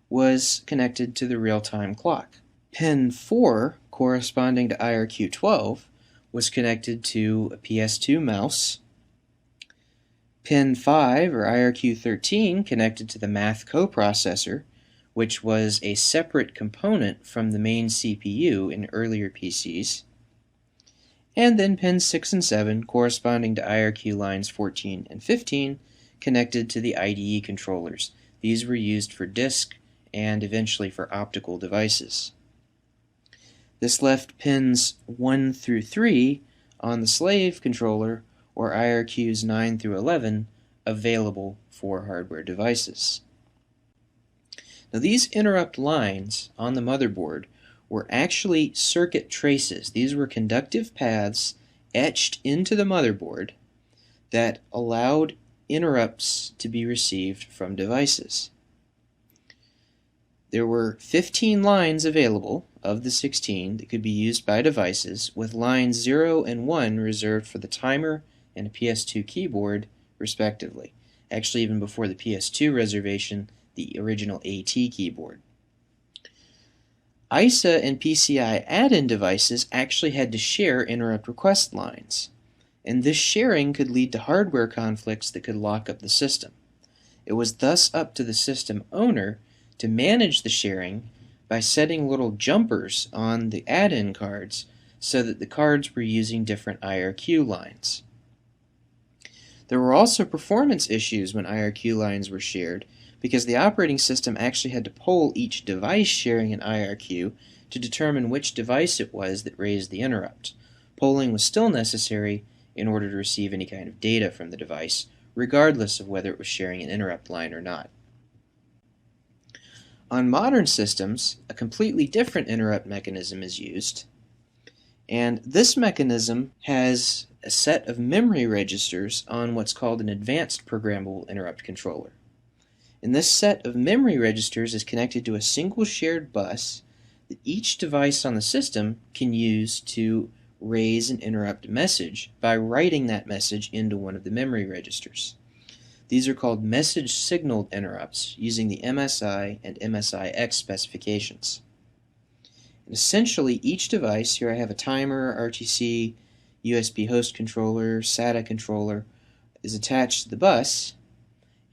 was connected to the real-time clock. Pin 4, corresponding to IRQ 12, was connected to a PS2 mouse. Pin 5, or IRQ 13, connected to the math coprocessor, which was a separate component from the main CPU in earlier PCs. And then pins 6 and 7, corresponding to IRQ lines 14 and 15, connected to the IDE controllers. These were used for disk and eventually for optical devices. This left pins 1 through 3 on the slave controller, or IRQs 9 through 11, available for hardware devices. Now, these interrupt lines on the motherboard were actually circuit traces. These were conductive paths etched into the motherboard that allowed interrupts to be received from devices. There were 15 lines available of the 16 that could be used by devices, with lines 0 and 1 reserved for the timer and a PS2 keyboard, respectively. Actually, even before the PS2 reservation, the original AT keyboard. ISA and PCI add-in devices actually had to share interrupt request lines, and this sharing could lead to hardware conflicts that could lock up the system. It was thus up to the system owner to manage the sharing by setting little jumpers on the add-in cards so that the cards were using different IRQ lines. There were also performance issues when IRQ lines were shared, because the operating system actually had to poll each device sharing an IRQ to determine which device it was that raised the interrupt. Polling was still necessary in order to receive any kind of data from the device, regardless of whether it was sharing an interrupt line or not. On modern systems, a completely different interrupt mechanism is used, and this mechanism has a set of memory registers on what's called an advanced programmable interrupt controller. And this set of memory registers is connected to a single shared bus that each device on the system can use to raise an interrupt message by writing that message into one of the memory registers. These are called message signaled interrupts using the MSI and MSIX specifications. And essentially, each device, here I have a timer, RTC, USB host controller, SATA controller, is attached to the bus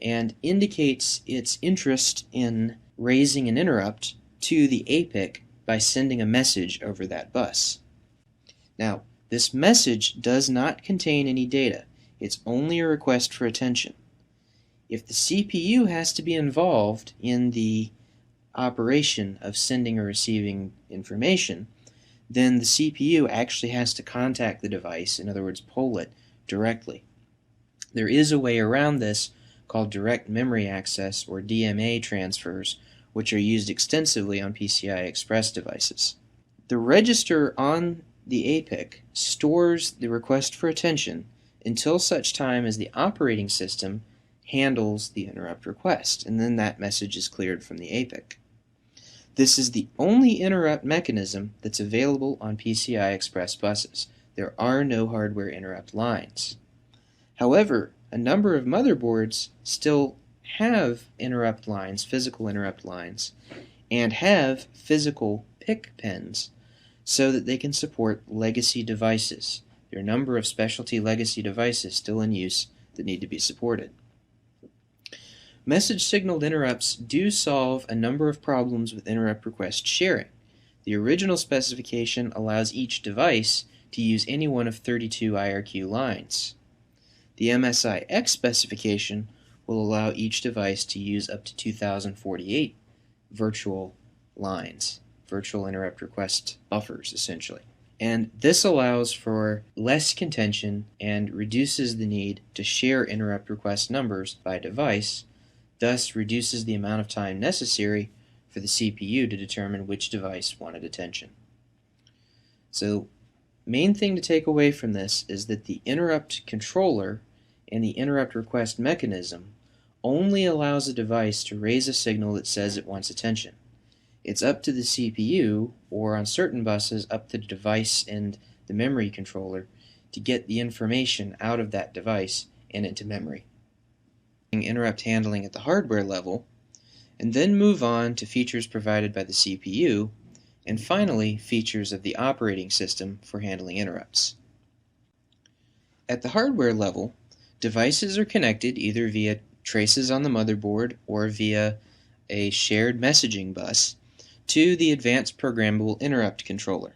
and indicates its interest in raising an interrupt to the APIC by sending a message over that bus. Now, this message does not contain any data. It's only a request for attention. If the CPU has to be involved in the operation of sending or receiving information, then the CPU actually has to contact the device, in other words, poll it directly. There is a way around this called direct memory access, or DMA transfers, which are used extensively on PCI Express devices. The register on the APIC stores the request for attention until such time as the operating system handles the interrupt request, and then that message is cleared from the APIC. This is the only interrupt mechanism that's available on PCI Express buses. There are no hardware interrupt lines. However, a number of motherboards still have interrupt lines, physical interrupt lines, and have physical PIC pins so that they can support legacy devices. There are a number of specialty legacy devices still in use that need to be supported. Message signaled interrupts do solve a number of problems with interrupt request sharing. The original specification allows each device to use any one of 32 IRQ lines. The MSIX specification will allow each device to use up to 2048 virtual lines, virtual interrupt request buffers, essentially. And this allows for less contention and reduces the need to share interrupt request numbers by device, thus reduces the amount of time necessary for the CPU to determine which device wanted attention. So, main thing to take away from this is that the interrupt controller and the interrupt request mechanism only allows a device to raise a signal that says it wants attention. It's up to the CPU, or on certain buses, up to the device and the memory controller to get the information out of that device and into memory. Interrupt handling at the hardware level, and then move on to features provided by the CPU, and finally features of the operating system for handling interrupts. At the hardware level, devices are connected either via traces on the motherboard or via a shared messaging bus to the advanced programmable interrupt controller.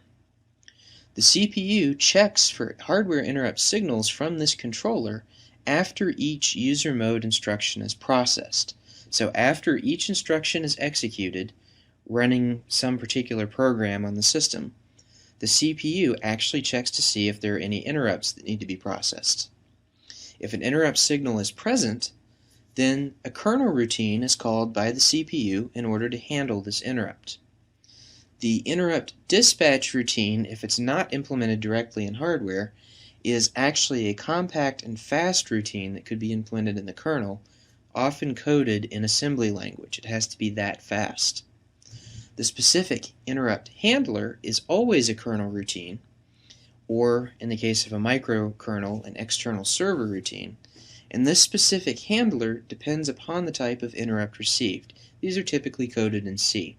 The CPU checks for hardware interrupt signals from this controller after each user mode instruction is processed. So after each instruction is executed, running some particular program on the system, the CPU actually checks to see if there are any interrupts that need to be processed. If an interrupt signal is present, then a kernel routine is called by the CPU in order to handle this interrupt. The interrupt dispatch routine, if it's not implemented directly in hardware, is actually a compact and fast routine that could be implemented in the kernel, often coded in assembly language. It has to be that fast. The specific interrupt handler is always a kernel routine, or in the case of a microkernel, an external server routine, and this specific handler depends upon the type of interrupt received. These are typically coded in C.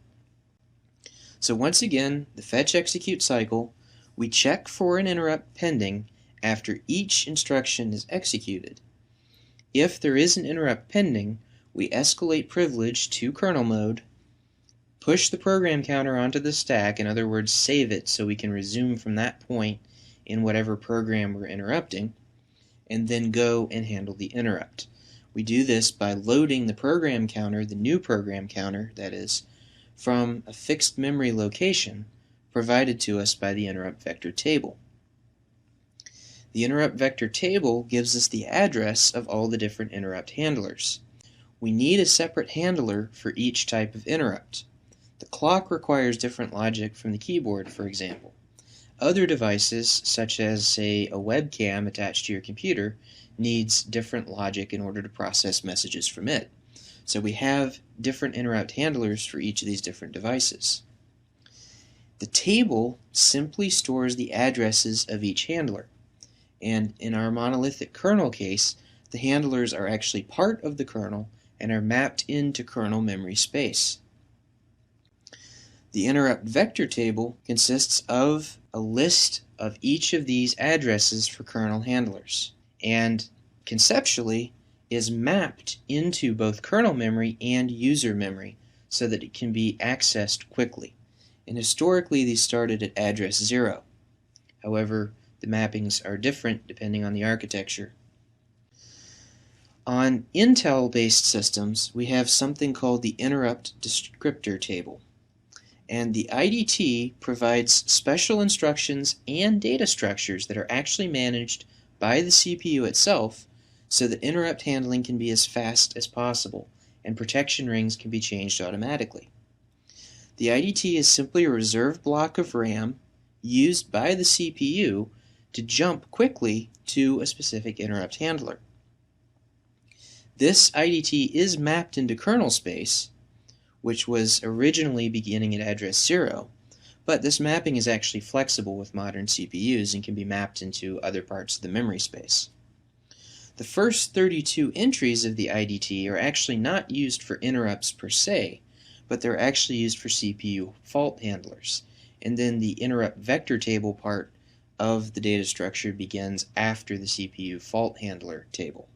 So once again, the fetch execute cycle, we check for an interrupt pending after each instruction is executed. If there is an interrupt pending, we escalate privilege to kernel mode, push the program counter onto the stack, in other words, save it so we can resume from that point in whatever program we're interrupting, and then go and handle the interrupt. We do this by loading the program counter, the new program counter, that is, from a fixed memory location provided to us by the interrupt vector table. The interrupt vector table gives us the address of all the different interrupt handlers. We need a separate handler for each type of interrupt. The clock requires different logic from the keyboard, for example. Other devices, such as, say, a webcam attached to your computer, needs different logic in order to process messages from it. So we have different interrupt handlers for each of these different devices. The table simply stores the addresses of each handler, and in our monolithic kernel case, the handlers are actually part of the kernel and are mapped into kernel memory space. The interrupt vector table consists of a list of each of these addresses for kernel handlers, and conceptually is mapped into both kernel memory and user memory so that it can be accessed quickly. And historically, these started at address 0. However, the mappings are different depending on the architecture. On Intel-based systems, we have something called the interrupt descriptor table. And the IDT provides special instructions and data structures that are actually managed by the CPU itself so that interrupt handling can be as fast as possible and protection rings can be changed automatically. The IDT is simply a reserved block of RAM used by the CPU to jump quickly to a specific interrupt handler. This IDT is mapped into kernel space, which was originally beginning at address 0, but this mapping is actually flexible with modern CPUs and can be mapped into other parts of the memory space. The first 32 entries of the IDT are actually not used for interrupts per se, but they're actually used for CPU fault handlers, and then the interrupt vector table part of the data structure begins after the CPU fault handler table.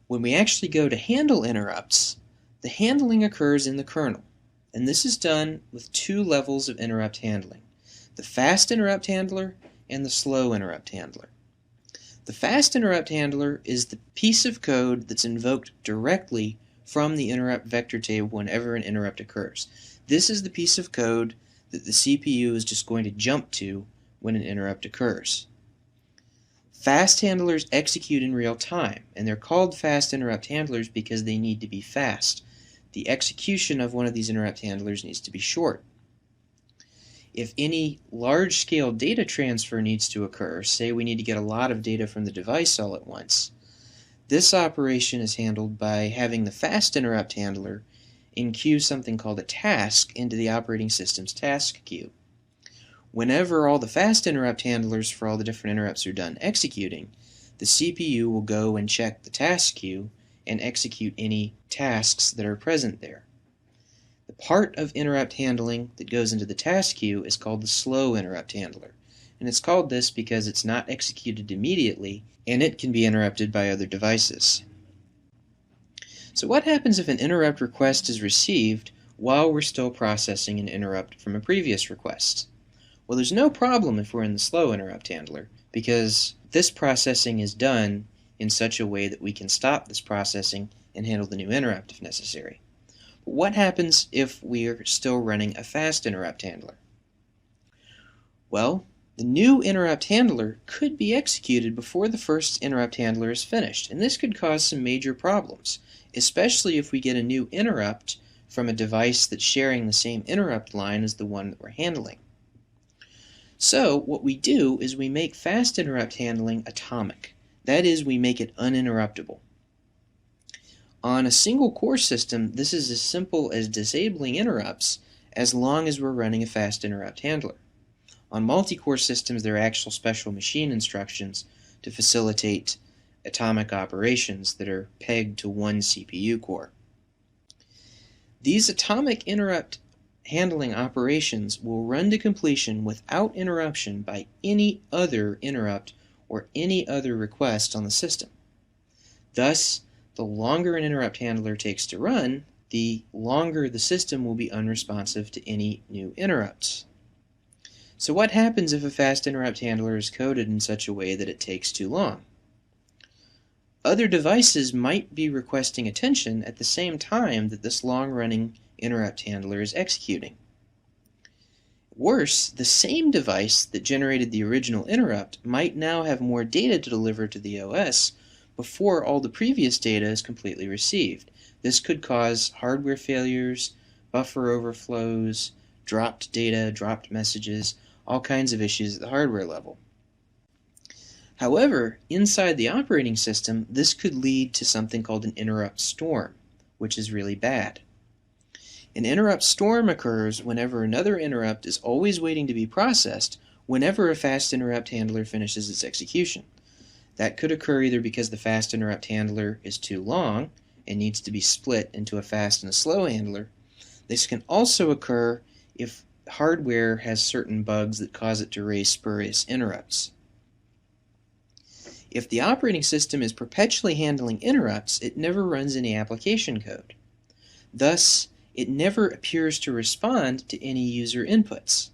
When we actually go to handle interrupts, the handling occurs in the kernel, and this is done with two levels of interrupt handling, the fast interrupt handler and the slow interrupt handler. The fast interrupt handler is the piece of code that's invoked directly from the interrupt vector table whenever an interrupt occurs. This is the piece of code that the CPU is just going to jump to when an interrupt occurs. Fast handlers execute in real time, and they're called fast interrupt handlers because they need to be fast. The execution of one of these interrupt handlers needs to be short. If any large-scale data transfer needs to occur, say we need to get a lot of data from the device all at once, this operation is handled by having the fast interrupt handler enqueue something called a task into the operating system's task queue. Whenever all the fast interrupt handlers for all the different interrupts are done executing, the CPU will go and check the task queue and execute any tasks that are present there. The part of interrupt handling that goes into the task queue is called the slow interrupt handler, and it's called this because it's not executed immediately and it can be interrupted by other devices. So what happens if an interrupt request is received while we're still processing an interrupt from a previous request? Well, there's no problem if we're in the slow interrupt handler, because this processing is done in such a way that we can stop this processing and handle the new interrupt if necessary. But what happens if we're still running a fast interrupt handler? Well, the new interrupt handler could be executed before the first interrupt handler is finished, and this could cause some major problems, especially if we get a new interrupt from a device that's sharing the same interrupt line as the one that we're handling. So what we do is we make fast interrupt handling atomic. That is, we make it uninterruptible. On a single core system, this is as simple as disabling interrupts as long as we're running a fast interrupt handler. On multi-core systems, there are actual special machine instructions to facilitate atomic operations that are pegged to one CPU core. These atomic interrupt handling operations will run to completion without interruption by any other interrupt or any other request on the system. Thus, the longer an interrupt handler takes to run, the longer the system will be unresponsive to any new interrupts. So what happens if a fast interrupt handler is coded in such a way that it takes too long? Other devices might be requesting attention at the same time that this long-running interrupt handler is executing. Worse, the same device that generated the original interrupt might now have more data to deliver to the OS before all the previous data is completely received. This could cause hardware failures, buffer overflows, dropped data, dropped messages, all kinds of issues at the hardware level. However, inside the operating system, this could lead to something called an interrupt storm, which is really bad. An interrupt storm occurs whenever another interrupt is always waiting to be processed whenever a fast interrupt handler finishes its execution. That could occur either because the fast interrupt handler is too long and needs to be split into a fast and a slow handler. This can also occur if hardware has certain bugs that cause it to raise spurious interrupts. If the operating system is perpetually handling interrupts, it never runs any application code. Thus, it never appears to respond to any user inputs.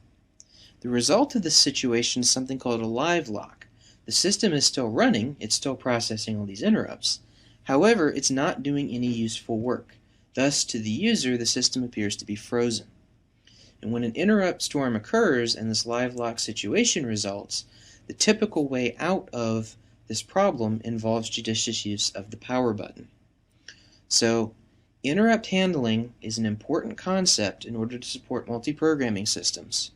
The result of this situation is something called a live lock. The system is still running, it's still processing all these interrupts. However, it's not doing any useful work. Thus, to the user, the system appears to be frozen. And when an interrupt storm occurs and this live lock situation results, the typical way out of this problem involves judicious use of the power button. So, interrupt handling is an important concept in order to support multiprogramming systems.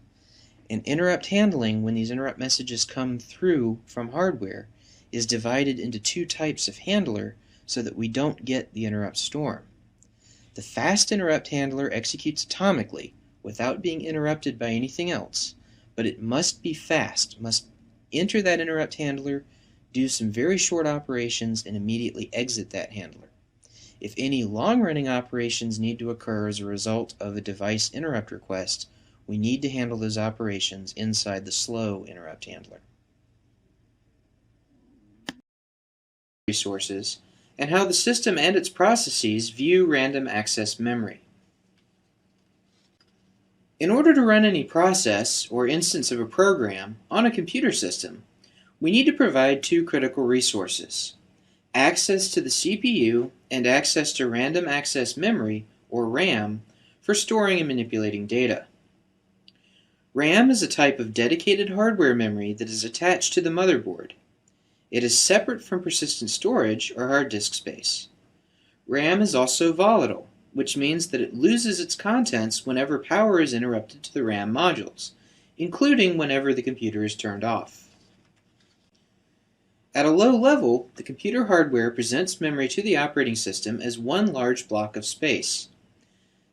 And interrupt handling, when these interrupt messages come through from hardware, is divided into two types of handler so that we don't get the interrupt storm. The fast interrupt handler executes atomically without being interrupted by anything else, but it must be fast, must enter that interrupt handler, do some very short operations, and immediately exit that handler. If any long-running operations need to occur as a result of a device interrupt request, we need to handle those operations inside the slow interrupt handler. Resources, and how the system and its processes view random access memory. In order to run any process or instance of a program on a computer system, we need to provide two critical resources: access to the CPU and access to random access memory, or RAM, for storing and manipulating data. RAM is a type of dedicated hardware memory that is attached to the motherboard. It is separate from persistent storage or hard disk space. RAM is also volatile, which means that it loses its contents whenever power is interrupted to the RAM modules, including whenever the computer is turned off. At a low level, the computer hardware presents memory to the operating system as one large block of space.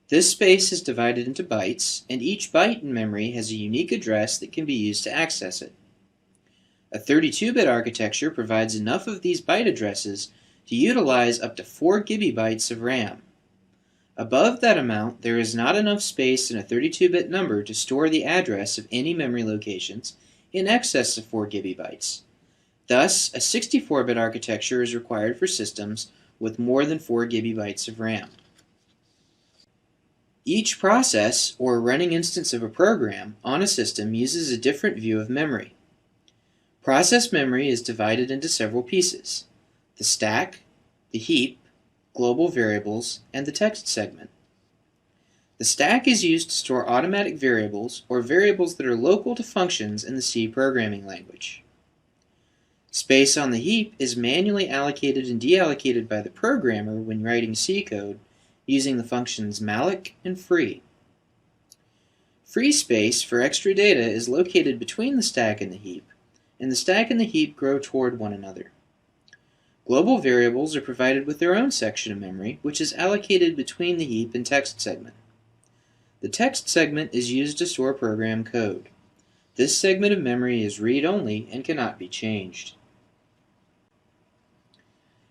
This space is divided into bytes, and each byte in memory has a unique address that can be used to access it. A 32-bit architecture provides enough of these byte addresses to utilize up to 4 GB of RAM. Above that amount, there is not enough space in a 32-bit number to store the address of any memory locations in excess of 4 GB. Thus, a 64-bit architecture is required for systems with more than 4 GB of RAM. Each process, or running instance of a program, on a system uses a different view of memory. Process memory is divided into several pieces: the stack, the heap, global variables, and the text segment. The stack is used to store automatic variables, or variables that are local to functions in the C programming language. Space on the heap is manually allocated and deallocated by the programmer when writing C code using the functions malloc and free. Free space for extra data is located between the stack and the heap, and the stack and the heap grow toward one another. Global variables are provided with their own section of memory, which is allocated between the heap and text segment. The text segment is used to store program code. This segment of memory is read-only and cannot be changed.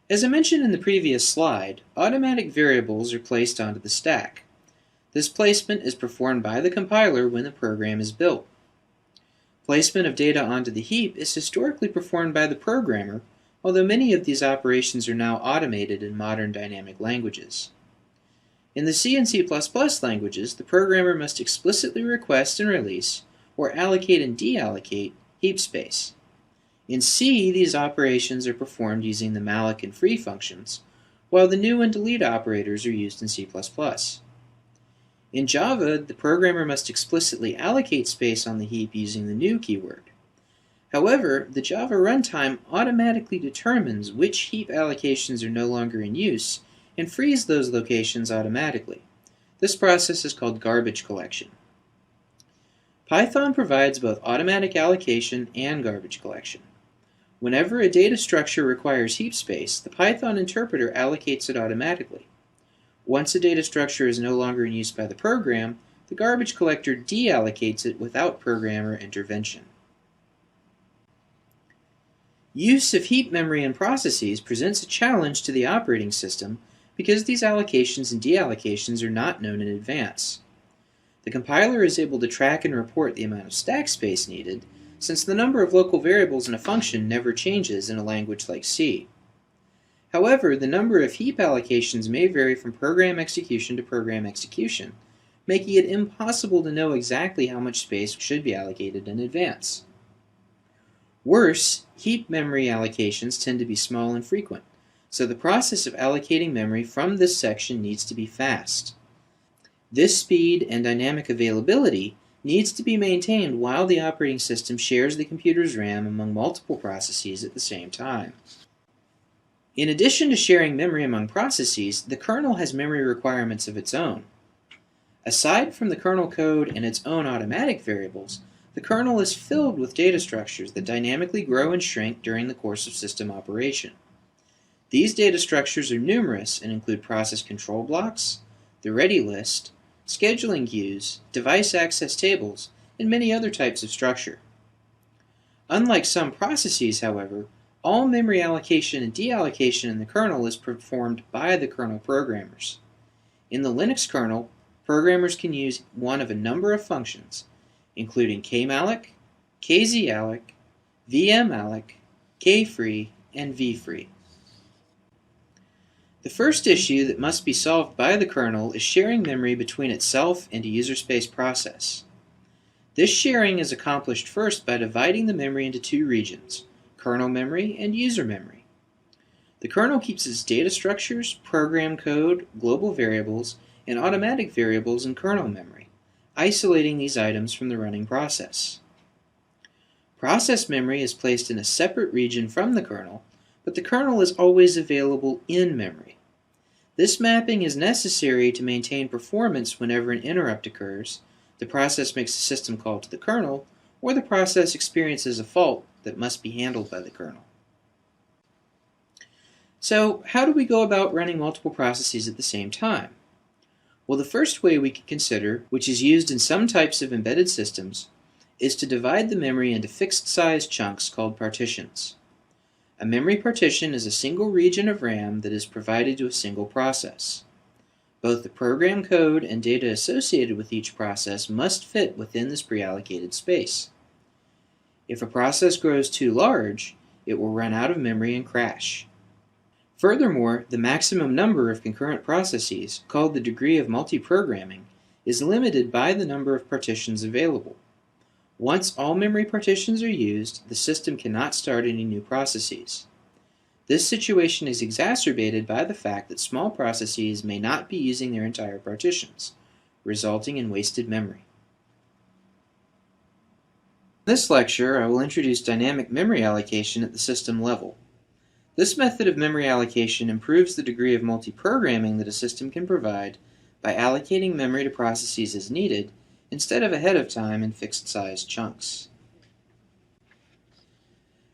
As I mentioned in the previous slide, automatic variables are placed onto the stack. This placement is performed by the compiler when the program is built. Placement of data onto the heap is historically performed by the programmer, although many of these operations are now automated in modern dynamic languages. In the C and C++ languages, the programmer must explicitly request and release, or allocate and deallocate, heap space. In C, these operations are performed using the malloc and free functions, while the new and delete operators are used in C++. In Java, the programmer must explicitly allocate space on the heap using the new keyword. However, the Java runtime automatically determines which heap allocations are no longer in use and frees those locations automatically. This process is called garbage collection. Python provides both automatic allocation and garbage collection. Whenever a data structure requires heap space, the Python interpreter allocates it automatically. Once a data structure is no longer in use by the program, the garbage collector deallocates it without programmer intervention. Use of heap memory in processes presents a challenge to the operating system because these allocations and deallocations are not known in advance. The compiler is able to track and report the amount of stack space needed, since the number of local variables in a function never changes in a language like C. However, the number of heap allocations may vary from program execution to program execution, making it impossible to know exactly how much space should be allocated in advance. Worse, heap memory allocations tend to be small and frequent, so the process of allocating memory from this section needs to be fast. This speed and dynamic availability needs to be maintained while the operating system shares the computer's RAM among multiple processes at the same time. In addition to sharing memory among processes, the kernel has memory requirements of its own. Aside from the kernel code and its own automatic variables, the kernel is filled with data structures that dynamically grow and shrink during the course of system operation. These data structures are numerous and include process control blocks, the ready list, scheduling queues, device access tables, and many other types of structure. Unlike some processes, however, all memory allocation and deallocation in the kernel is performed by the kernel programmers. In the Linux kernel, programmers can use one of a number of functions, including kmalloc, kzalloc, vmalloc, kfree, and vfree. The first issue that must be solved by the kernel is sharing memory between itself and a user space process. This sharing is accomplished first by dividing the memory into two regions, kernel memory and user memory. The kernel keeps its data structures, program code, global variables, and automatic variables in kernel memory, isolating these items from the running process. Process memory is placed in a separate region from the kernel, but the kernel is always available in memory. This mapping is necessary to maintain performance whenever an interrupt occurs, the process makes a system call to the kernel, or the process experiences a fault that must be handled by the kernel. So, how do we go about running multiple processes at the same time? Well, the first way we can consider, which is used in some types of embedded systems, is to divide the memory into fixed-size chunks called partitions. A memory partition is a single region of RAM that is provided to a single process. Both the program code and data associated with each process must fit within this pre-allocated space. If a process grows too large, it will run out of memory and crash. Furthermore, the maximum number of concurrent processes, called the degree of multiprogramming, is limited by the number of partitions available. Once all memory partitions are used, the system cannot start any new processes. This situation is exacerbated by the fact that small processes may not be using their entire partitions, resulting in wasted memory. In this lecture, I will introduce dynamic memory allocation at the system level. This method of memory allocation improves the degree of multiprogramming that a system can provide by allocating memory to processes as needed instead of ahead of time in fixed-size chunks.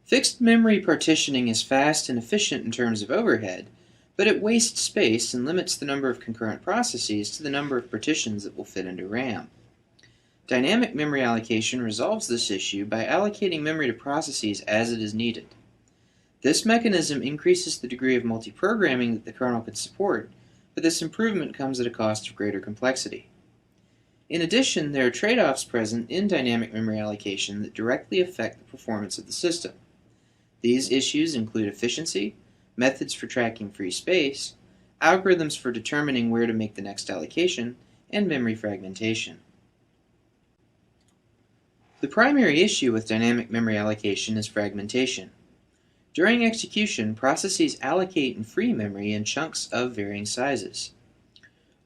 Fixed memory partitioning is fast and efficient in terms of overhead, but it wastes space and limits the number of concurrent processes to the number of partitions that will fit into RAM. Dynamic memory allocation resolves this issue by allocating memory to processes as it is needed. This mechanism increases the degree of multiprogramming that the kernel can support, but this improvement comes at a cost of greater complexity. In addition, there are trade-offs present in dynamic memory allocation that directly affect the performance of the system. These issues include efficiency, methods for tracking free space, algorithms for determining where to make the next allocation, and memory fragmentation. The primary issue with dynamic memory allocation is fragmentation. During execution, processes allocate and free memory in chunks of varying sizes.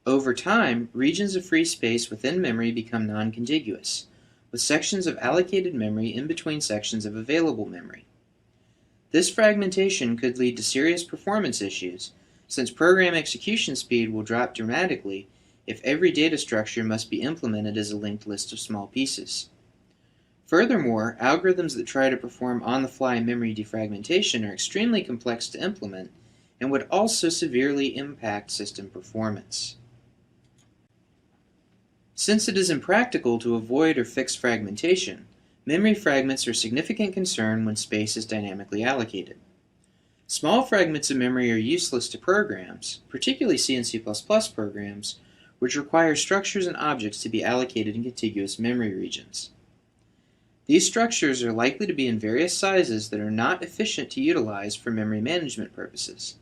Over time, regions of free space within memory become non-contiguous, with sections of allocated memory in between sections of available memory. This fragmentation could lead to serious performance issues, since program execution speed will drop dramatically if every data structure must be implemented as a linked list of small pieces. Furthermore, algorithms that try to perform on-the-fly memory defragmentation are extremely complex to implement and would also severely impact system performance. Since it is impractical to avoid or fix fragmentation, memory fragments are a significant concern when space is dynamically allocated. Small fragments of memory are useless to programs, particularly C and C++ programs, which require structures and objects to be allocated in contiguous memory regions. These structures are likely to be in various sizes that are not efficient to utilize for memory management purposes,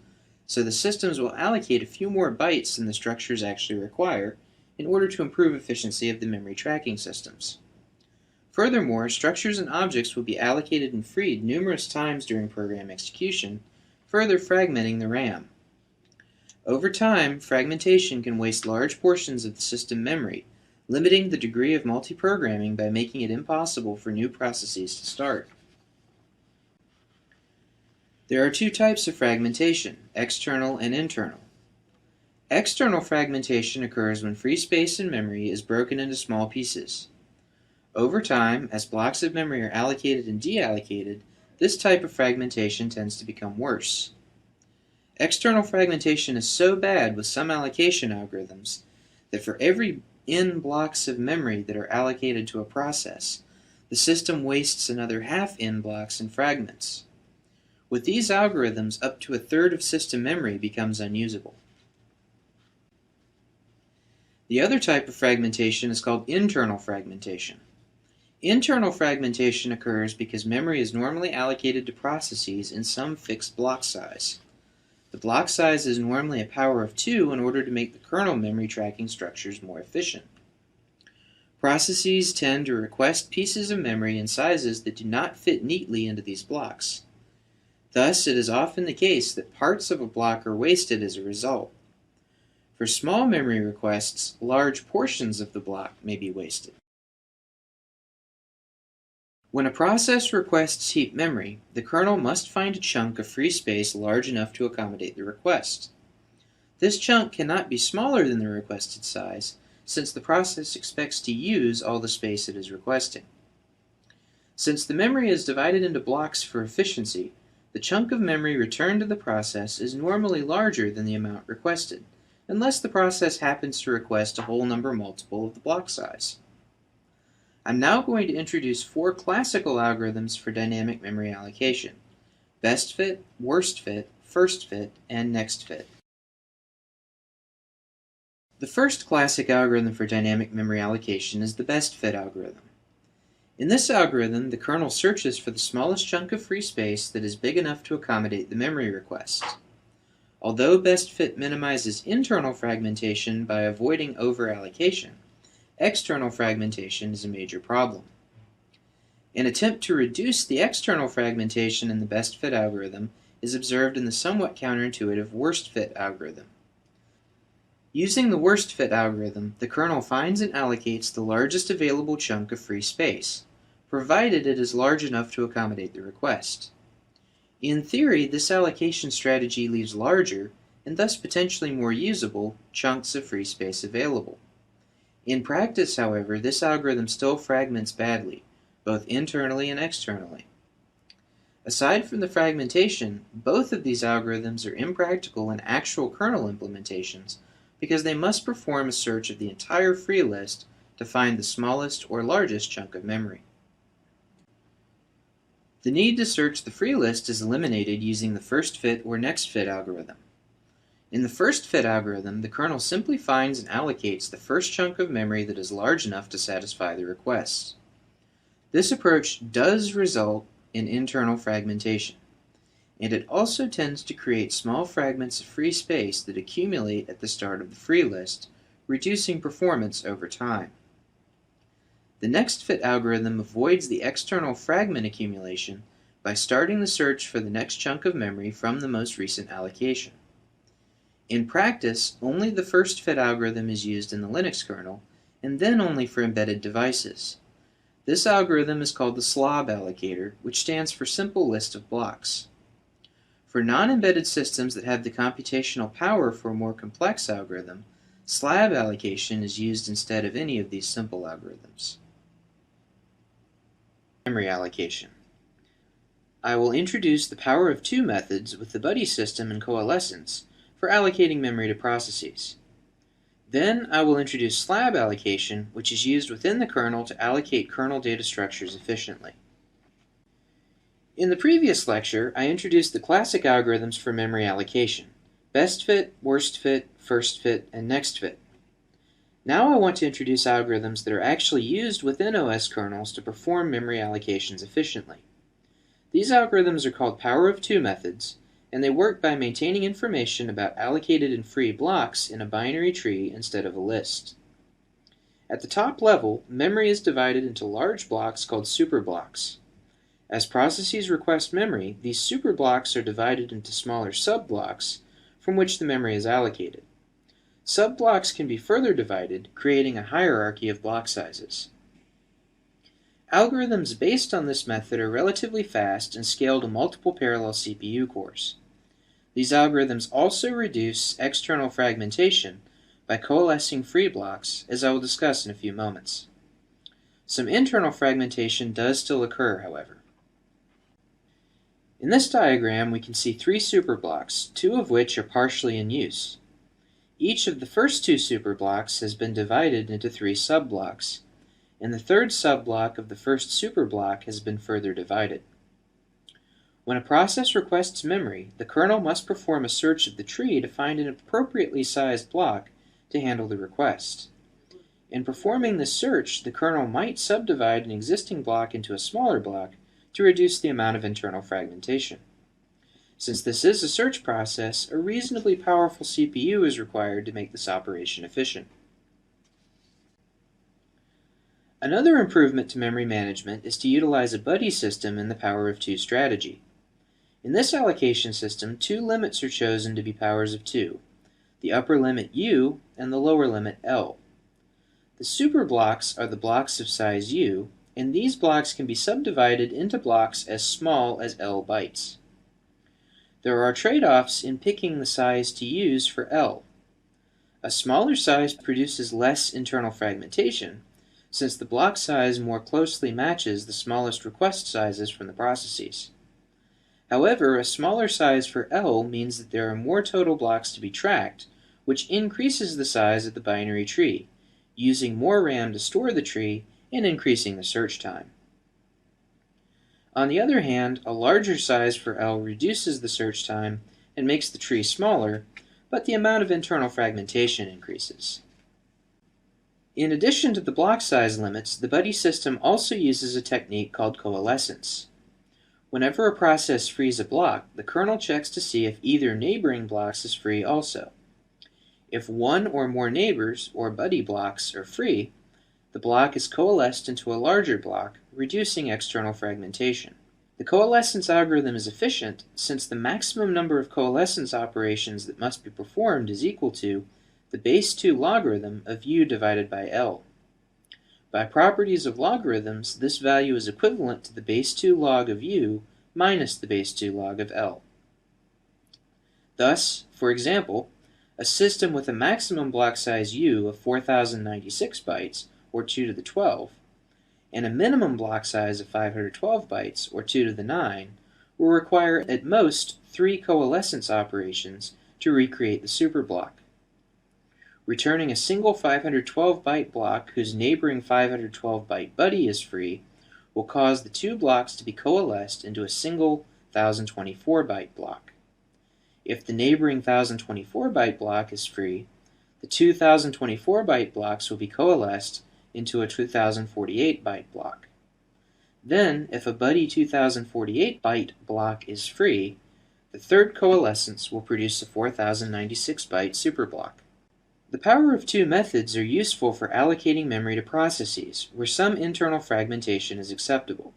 so the systems will allocate a few more bytes than the structures actually require in order to improve efficiency of the memory tracking systems. Furthermore, structures and objects will be allocated and freed numerous times during program execution, further fragmenting the RAM. Over time, fragmentation can waste large portions of the system memory, limiting the degree of multiprogramming by making it impossible for new processes to start. There are two types of fragmentation, external and internal. External fragmentation occurs when free space in memory is broken into small pieces. Over time, as blocks of memory are allocated and deallocated, this type of fragmentation tends to become worse. External fragmentation is so bad with some allocation algorithms that for every n blocks of memory that are allocated to a process, the system wastes another half n blocks in fragments. With these algorithms, up to a third of system memory becomes unusable. The other type of fragmentation is called internal fragmentation. Internal fragmentation occurs because memory is normally allocated to processes in some fixed block size. The block size is normally a power of 2 in order to make the kernel memory tracking structures more efficient. Processes tend to request pieces of memory in sizes that do not fit neatly into these blocks. Thus, it is often the case that parts of a block are wasted as a result. For small memory requests, large portions of the block may be wasted. When a process requests heap memory, the kernel must find a chunk of free space large enough to accommodate the request. This chunk cannot be smaller than the requested size, since the process expects to use all the space it is requesting. Since the memory is divided into blocks for efficiency, the chunk of memory returned to the process is normally larger than the amount requested, unless the process happens to request a whole number multiple of the block size. I'm now going to introduce 4 classical algorithms for dynamic memory allocation: best fit, worst fit, first fit, and next fit. The first classic algorithm for dynamic memory allocation is the best fit algorithm. In this algorithm, the kernel searches for the smallest chunk of free space that is big enough to accommodate the memory request. Although best fit minimizes internal fragmentation by avoiding over-allocation, external fragmentation is a major problem. An attempt to reduce the external fragmentation in the best fit algorithm is observed in the somewhat counterintuitive worst fit algorithm. Using the worst fit algorithm, the kernel finds and allocates the largest available chunk of free space, provided it is large enough to accommodate the request. In theory, this allocation strategy leaves larger, and thus potentially more usable, chunks of free space available. In practice, however, this algorithm still fragments badly, both internally and externally. Aside from the fragmentation, both of these algorithms are impractical in actual kernel implementations because they must perform a search of the entire free list to find the smallest or largest chunk of memory. The need to search the free list is eliminated using the first fit or next fit algorithm. In the first fit algorithm, the kernel simply finds and allocates the first chunk of memory that is large enough to satisfy the request. This approach does result in internal fragmentation, and it also tends to create small fragments of free space that accumulate at the start of the free list, reducing performance over time. The next fit algorithm avoids the external fragment accumulation by starting the search for the next chunk of memory from the most recent allocation. In practice, only the first fit algorithm is used in the Linux kernel, and then only for embedded devices. This algorithm is called the slab allocator, which stands for Simple List of Blocks. For non-embedded systems that have the computational power for a more complex algorithm, slab allocation is used instead of any of these simple algorithms. Memory allocation. I will introduce the power of two methods with the buddy system and coalescence for allocating memory to processes. Then I will introduce slab allocation, which is used within the kernel to allocate kernel data structures efficiently. In the previous lecture, I introduced the classic algorithms for memory allocation: best fit, worst fit, first fit, and next fit. Now I want to introduce algorithms that are actually used within OS kernels to perform memory allocations efficiently. These algorithms are called power of two methods, and they work by maintaining information about allocated and free blocks in a binary tree instead of a list. At the top level, memory is divided into large blocks called superblocks. As processes request memory, these superblocks are divided into smaller subblocks from which the memory is allocated. Subblocks can be further divided, creating a hierarchy of block sizes. Algorithms based on this method are relatively fast and scale to multiple parallel CPU cores. These algorithms also reduce external fragmentation by coalescing free blocks, as I will discuss in a few moments. Some internal fragmentation does still occur, however. In this diagram, we can see three superblocks, two of which are partially in use. Each of the first two superblocks has been divided into three subblocks, and the third subblock of the first superblock has been further divided. When a process requests memory, the kernel must perform a search of the tree to find an appropriately sized block to handle the request. In performing this search, the kernel might subdivide an existing block into a smaller block to reduce the amount of internal fragmentation. Since this is a search process, a reasonably powerful CPU is required to make this operation efficient. Another improvement to memory management is to utilize a buddy system in the power of two strategy. In this allocation system, two limits are chosen to be powers of two: the upper limit U and the lower limit L. The superblocks are the blocks of size U, and these blocks can be subdivided into blocks as small as L bytes. There are trade-offs in picking the size to use for L. A smaller size produces less internal fragmentation, since the block size more closely matches the smallest request sizes from the processes. However, a smaller size for L means that there are more total blocks to be tracked, which increases the size of the binary tree, using more RAM to store the tree and increasing the search time. On the other hand, a larger size for L reduces the search time and makes the tree smaller, but the amount of internal fragmentation increases. In addition to the block size limits, the buddy system also uses a technique called coalescence. Whenever a process frees a block, the kernel checks to see if either neighboring blocks is free also. If one or more neighbors, or buddy blocks, are free, the block is coalesced into a larger block, reducing external fragmentation. The coalescence algorithm is efficient since the maximum number of coalescence operations that must be performed is equal to the base 2 logarithm of U divided by L. By properties of logarithms, this value is equivalent to the base 2 log of U minus the base 2 log of L. Thus, for example, a system with a maximum block size U of 4096 bytes, or 2 to the 12, and a minimum block size of 512 bytes, or 2 to the 9, will require at most 3 coalescence operations to recreate the superblock. Returning a single 512-byte block whose neighboring 512-byte buddy is free will cause the two blocks to be coalesced into a single 1024-byte block. If the neighboring 1024-byte block is free, the two 1024-byte blocks will be coalesced into a 2048-byte block. Then, if a buddy 2048-byte block is free, the third coalescence will produce a 4096-byte superblock. The power of two methods are useful for allocating memory to processes where some internal fragmentation is acceptable.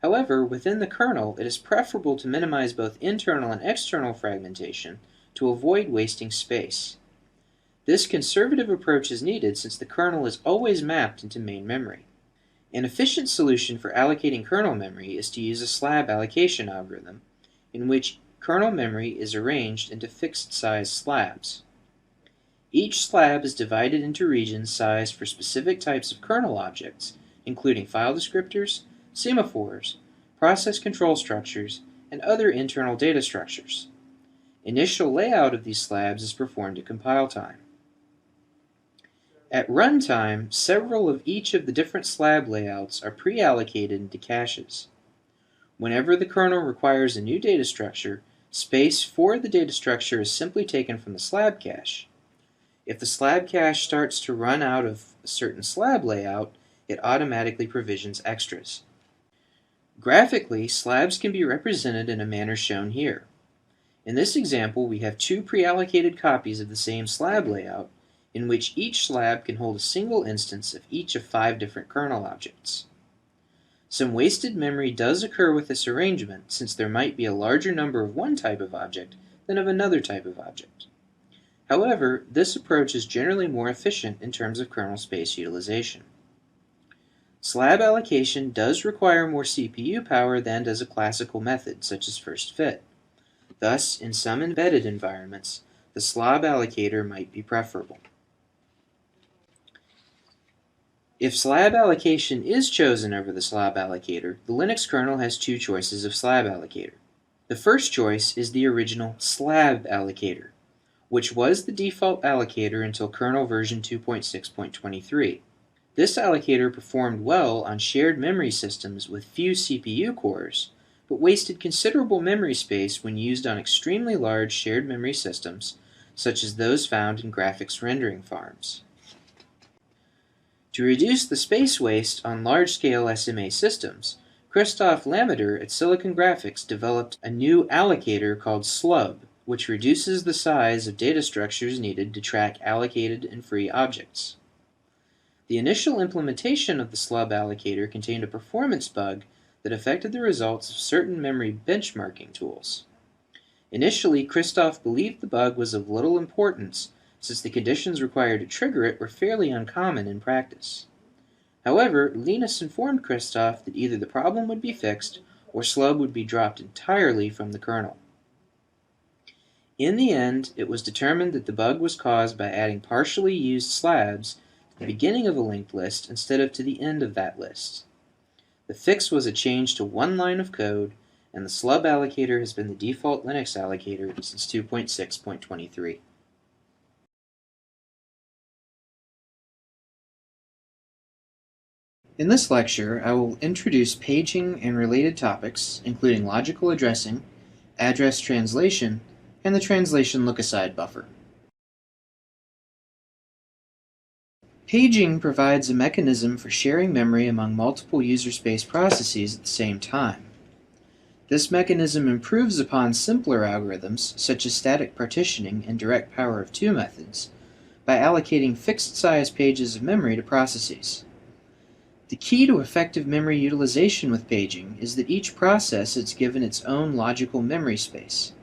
However, within the kernel, it is preferable to minimize both internal and external fragmentation to avoid wasting space. This conservative approach is needed since the kernel is always mapped into main memory. An efficient solution for allocating kernel memory is to use a slab allocation algorithm, in which kernel memory is arranged into fixed-size slabs. Each slab is divided into regions sized for specific types of kernel objects, including file descriptors, semaphores, process control structures, and other internal data structures. Initial layout of these slabs is performed at compile time. At runtime, several of each of the different slab layouts are pre-allocated into caches. Whenever the kernel requires a new data structure, space for the data structure is simply taken from the slab cache. If the slab cache starts to run out of a certain slab layout, it automatically provisions extras. Graphically, slabs can be represented in a manner shown here. In this example, we have two pre-allocated copies of the same slab layout, in which each slab can hold a single instance of each of 5 different kernel objects. Some wasted memory does occur with this arrangement, since there might be a larger number of one type of object than of another type of object. However, this approach is generally more efficient in terms of kernel space utilization. Slab allocation does require more CPU power than does a classical method, such as first fit. Thus, in some embedded environments, the slab allocator might be preferable. If slab allocation is chosen over the slab allocator, the Linux kernel has two choices of slab allocator. The first choice is the original slab allocator, which was the default allocator until kernel version 2.6.23. This allocator performed well on shared memory systems with few CPU cores, but wasted considerable memory space when used on extremely large shared memory systems, such as those found in graphics rendering farms. To reduce the space waste on large-scale SMA systems, Christoph Lameder at Silicon Graphics developed a new allocator called slub, which reduces the size of data structures needed to track allocated and free objects. The initial implementation of the slub allocator contained a performance bug that affected the results of certain memory benchmarking tools. Initially, Christoph believed the bug was of little importance, since the conditions required to trigger it were fairly uncommon in practice. However, Linus informed Christoph that either the problem would be fixed or slub would be dropped entirely from the kernel. In the end, it was determined that the bug was caused by adding partially used slabs to the beginning of a linked list instead of to the end of that list. The fix was a change to one line of code, and the slub allocator has been the default Linux allocator since 2.6.23. In this lecture, I will introduce paging and related topics, including logical addressing, address translation, and the translation look-aside buffer. Paging provides a mechanism for sharing memory among multiple user space processes at the same time. This mechanism improves upon simpler algorithms, such as static partitioning and direct power of 2 methods, by allocating fixed-size pages of memory to processes. The key to effective memory utilization with paging is that each process is given its own logical memory space.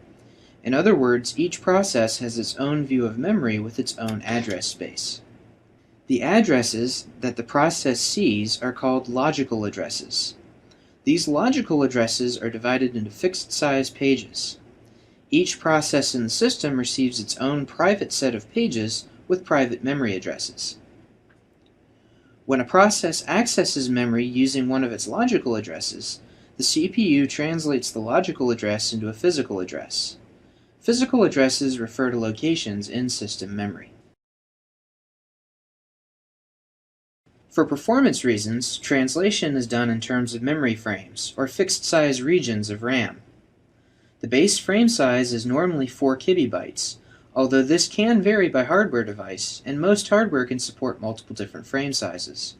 In other words, each process has its own view of memory with its own address space. The addresses that the process sees are called logical addresses. These logical addresses are divided into fixed-size pages. Each process in the system receives its own private set of pages with private memory addresses. When a process accesses memory using one of its logical addresses, the CPU translates the logical address into a physical address. Physical addresses refer to locations in system memory. For performance reasons, translation is done in terms of memory frames, or fixed-size regions of RAM. The base frame size is normally 4 kibibytes, although this can vary by hardware device, and most hardware can support multiple different frame sizes.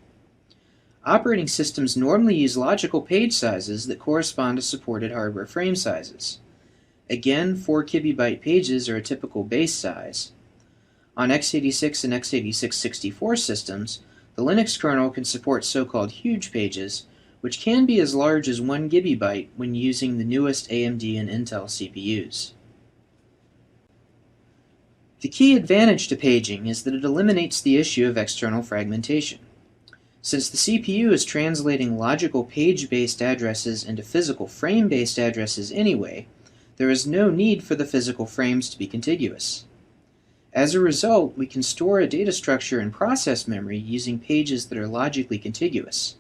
Operating systems normally use logical page sizes that correspond to supported hardware frame sizes. Again, 4 kibibyte pages are a typical base size. On x86 and x86-64 systems, the Linux kernel can support so-called huge pages, which can be as large as 1 gigabyte when using the newest AMD and Intel CPUs. The key advantage to paging is that it eliminates the issue of external fragmentation. Since the CPU is translating logical page-based addresses into physical frame-based addresses anyway, there is no need for the physical frames to be contiguous. As a result, we can store a data structure in process memory using pages that are logically contiguous.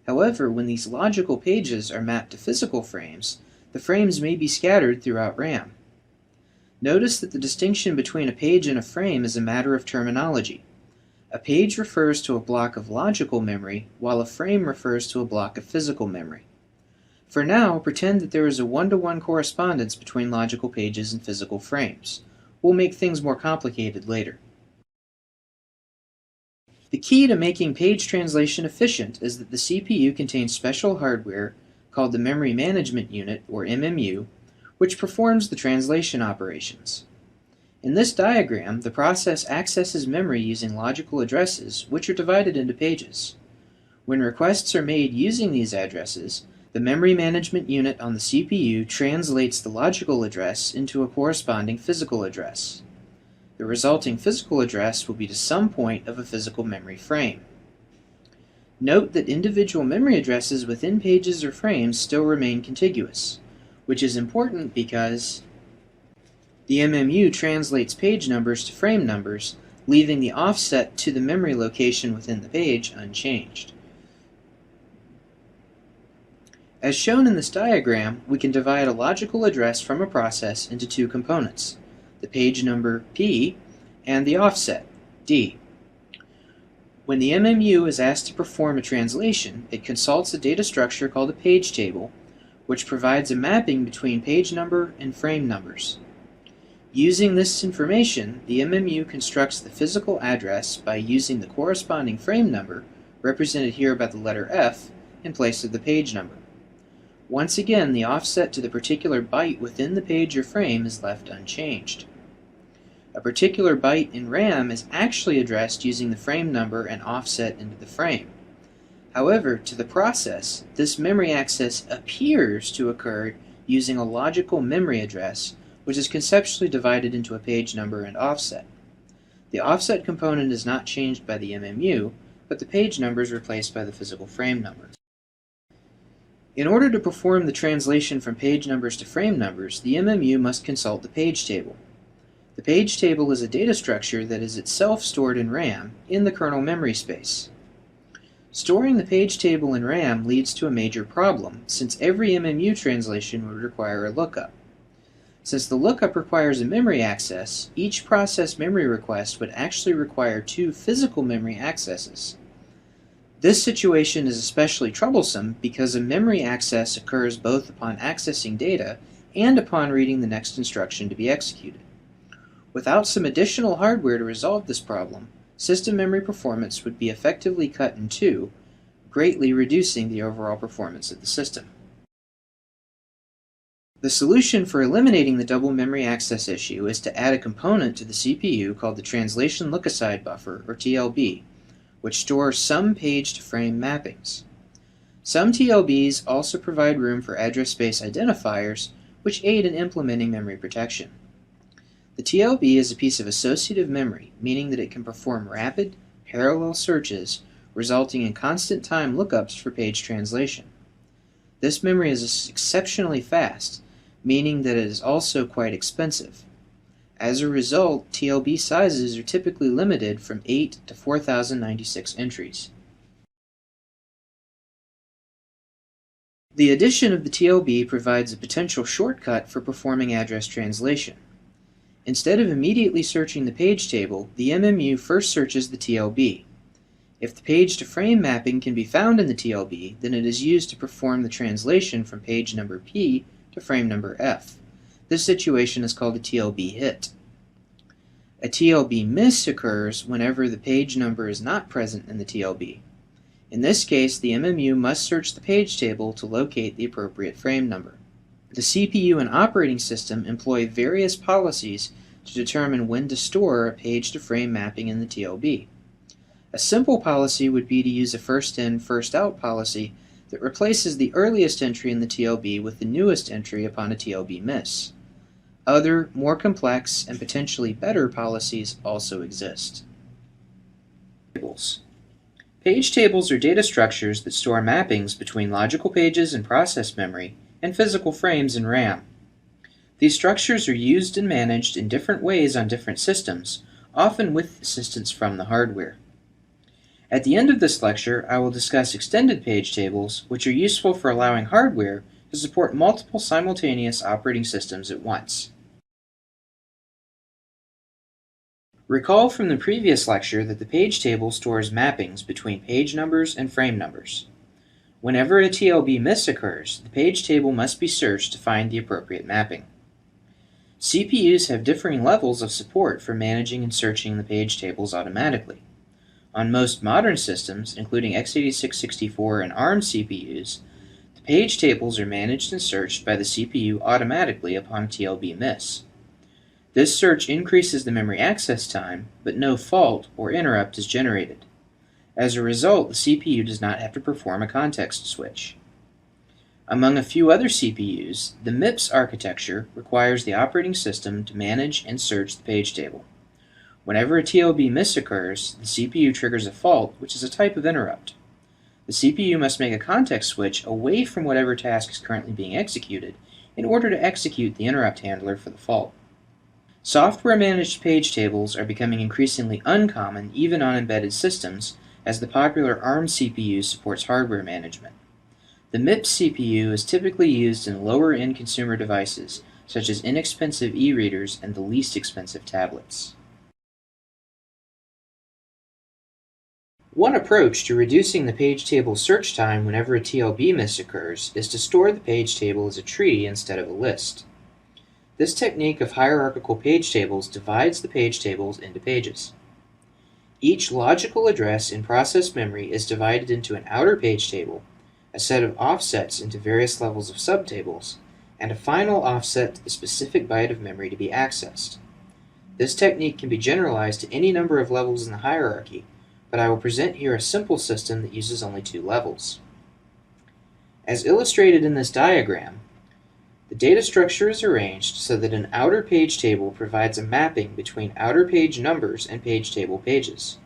However, when these logical pages are mapped to physical frames, the frames may be scattered throughout RAM. Notice that the distinction between a page and a frame is a matter of terminology. A page refers to a block of logical memory, while a frame refers to a block of physical memory. For now, pretend that there is a one-to-one correspondence between logical pages and physical frames. We'll make things more complicated later. The key to making page translation efficient is that the CPU contains special hardware called the Memory Management Unit, or MMU, which performs the translation operations. In this diagram, the process accesses memory using logical addresses, which are divided into pages. When requests are made using these addresses, the Memory Management Unit on the CPU translates the logical address into a corresponding physical address. The resulting physical address will be to some point of a physical memory frame. Note that individual memory addresses within pages or frames still remain contiguous, which is important because the MMU translates page numbers to frame numbers, leaving the offset to the memory location within the page unchanged. As shown in this diagram, we can divide a logical address from a process into two components, the page number P and the offset D. When the MMU is asked to perform a translation, it consults a data structure called a page table, which provides a mapping between page number and frame numbers. Using this information, the MMU constructs the physical address by using the corresponding frame number, represented here by the letter F, in place of the page number. Once again, the offset to the particular byte within the page or frame is left unchanged. A particular byte in RAM is actually addressed using the frame number and offset into the frame. However, to the process, this memory access appears to occur using a logical memory address, which is conceptually divided into a page number and offset. The offset component is not changed by the MMU, but the page number is replaced by the physical frame numbers. In order to perform the translation from page numbers to frame numbers, the MMU must consult the page table. The page table is a data structure that is itself stored in RAM in the kernel memory space. Storing the page table in RAM leads to a major problem, since every MMU translation would require a lookup. Since the lookup requires a memory access, each process memory request would actually require two physical memory accesses. This situation is especially troublesome because a memory access occurs both upon accessing data and upon reading the next instruction to be executed. Without some additional hardware to resolve this problem, system memory performance would be effectively cut in two, greatly reducing the overall performance of the system. The solution for eliminating the double memory access issue is to add a component to the CPU called the Translation Look-Aside Buffer, or TLB, which stores some page-to-frame mappings. Some TLBs also provide room for address space identifiers, which aid in implementing memory protection. The TLB is a piece of associative memory, meaning that it can perform rapid, parallel searches, resulting in constant time lookups for page translation. This memory is exceptionally fast, meaning that it is also quite expensive. As a result, TLB sizes are typically limited from 8 to 4096 entries. The addition of the TLB provides a potential shortcut for performing address translation. Instead of immediately searching the page table, the MMU first searches the TLB. If the page-to-frame mapping can be found in the TLB, then it is used to perform the translation from page number P to frame number F. This situation is called a TLB hit. A TLB miss occurs whenever the page number is not present in the TLB. In this case, the MMU must search the page table to locate the appropriate frame number. The CPU and operating system employ various policies to determine when to store a page-to-frame mapping in the TLB. A simple policy would be to use a first-in, first-out policy that replaces the earliest entry in the TLB with the newest entry upon a TLB miss. Other, more complex, and potentially better policies also exist. Tables. Page tables are data structures that store mappings between logical pages in process memory and physical frames in RAM. These structures are used and managed in different ways on different systems, often with assistance from the hardware. At the end of this lecture, I will discuss extended page tables, which are useful for allowing hardware to support multiple simultaneous operating systems at once. Recall from the previous lecture that the page table stores mappings between page numbers and frame numbers. Whenever a TLB miss occurs, the page table must be searched to find the appropriate mapping. CPUs have differing levels of support for managing and searching the page tables automatically. On most modern systems, including x86-64 and ARM CPUs, the page tables are managed and searched by the CPU automatically upon TLB miss. This search increases the memory access time, but no fault or interrupt is generated. As a result, the CPU does not have to perform a context switch. Among a few other CPUs, the MIPS architecture requires the operating system to manage and search the page table. Whenever a TLB miss occurs, the CPU triggers a fault, which is a type of interrupt. The CPU must make a context switch away from whatever task is currently being executed in order to execute the interrupt handler for the fault. Software-managed page tables are becoming increasingly uncommon even on embedded systems, as the popular ARM CPU supports hardware management. The MIPS CPU is typically used in lower-end consumer devices, such as inexpensive e-readers and the least expensive tablets. One approach to reducing the page table search time whenever a TLB miss occurs is to store the page table as a tree instead of a list. This technique of hierarchical page tables divides the page tables into pages. Each logical address in process memory is divided into an outer page table, a set of offsets into various levels of subtables, and a final offset to the specific byte of memory to be accessed. This technique can be generalized to any number of levels in the hierarchy, but I will present here a simple system that uses only 2 levels. As illustrated in this diagram, the data structure is arranged so that an outer page table provides a mapping between outer page numbers and page table pages.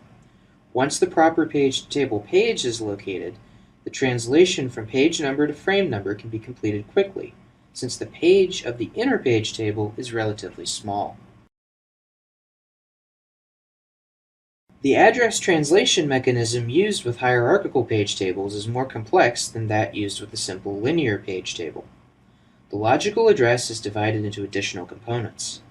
Once the proper page table page is located, the translation from page number to frame number can be completed quickly, since the page of the inner page table is relatively small. The address translation mechanism used with hierarchical page tables is more complex than that used with a simple linear page table. The logical address is divided into additional components.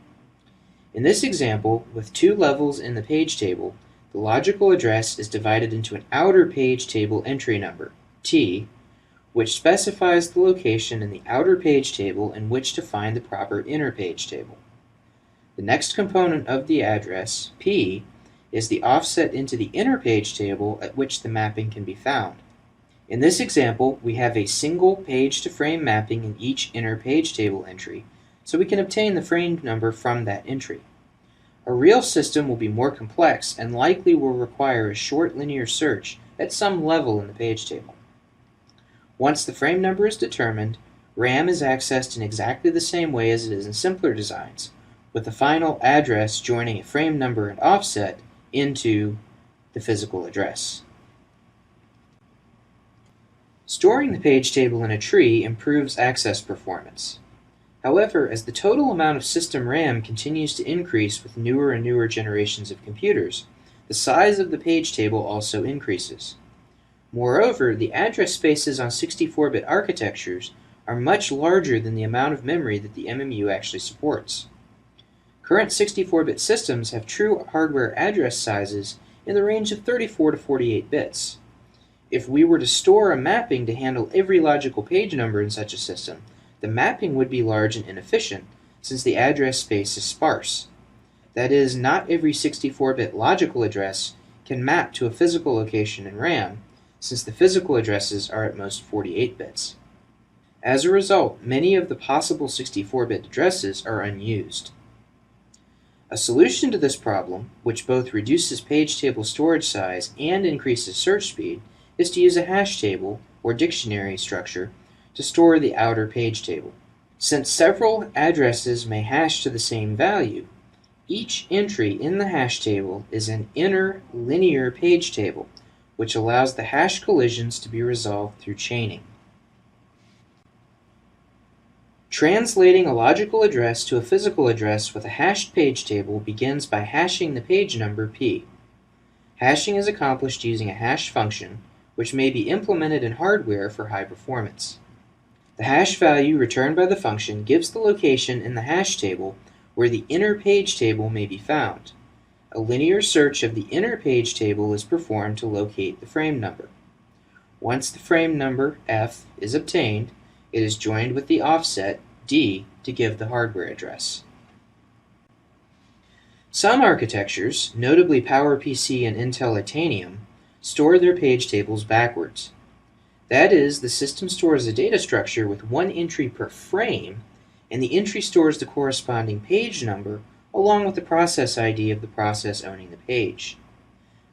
In this example, with 2 levels in the page table, the logical address is divided into an outer page table entry number, T, which specifies the location in the outer page table in which to find the proper inner page table. The next component of the address, P, is the offset into the inner page table at which the mapping can be found. In this example, we have a single page-to-frame mapping in each inner page table entry, so we can obtain the frame number from that entry. A real system will be more complex and likely will require a short linear search at some level in the page table. Once the frame number is determined, RAM is accessed in exactly the same way as it is in simpler designs, with the final address joining a frame number and offset into the physical address. Storing the page table in a tree improves access performance. However, as the total amount of system RAM continues to increase with newer and newer generations of computers, the size of the page table also increases. Moreover, the address spaces on 64-bit architectures are much larger than the amount of memory that the MMU actually supports. Current 64-bit systems have true hardware address sizes in the range of 34 to 48 bits. If we were to store a mapping to handle every logical page number in such a system, the mapping would be large and inefficient, since the address space is sparse. That is, not every 64-bit logical address can map to a physical location in RAM, since the physical addresses are at most 48 bits. As a result, many of the possible 64-bit addresses are unused. A solution to this problem, which both reduces page table storage size and increases search speed, is to use a hash table, or dictionary structure, to store the outer page table. Since several addresses may hash to the same value, each entry in the hash table is an inner linear page table, which allows the hash collisions to be resolved through chaining. Translating a logical address to a physical address with a hashed page table begins by hashing the page number P. Hashing is accomplished using a hash function, which may be implemented in hardware for high performance. The hash value returned by the function gives the location in the hash table where the inner page table may be found. A linear search of the inner page table is performed to locate the frame number. Once the frame number, F, is obtained, it is joined with the offset, D, to give the hardware address. Some architectures, notably PowerPC and Intel Itanium, store their page tables backwards. That is, the system stores a data structure with one entry per frame, and the entry stores the corresponding page number along with the process ID of the process owning the page.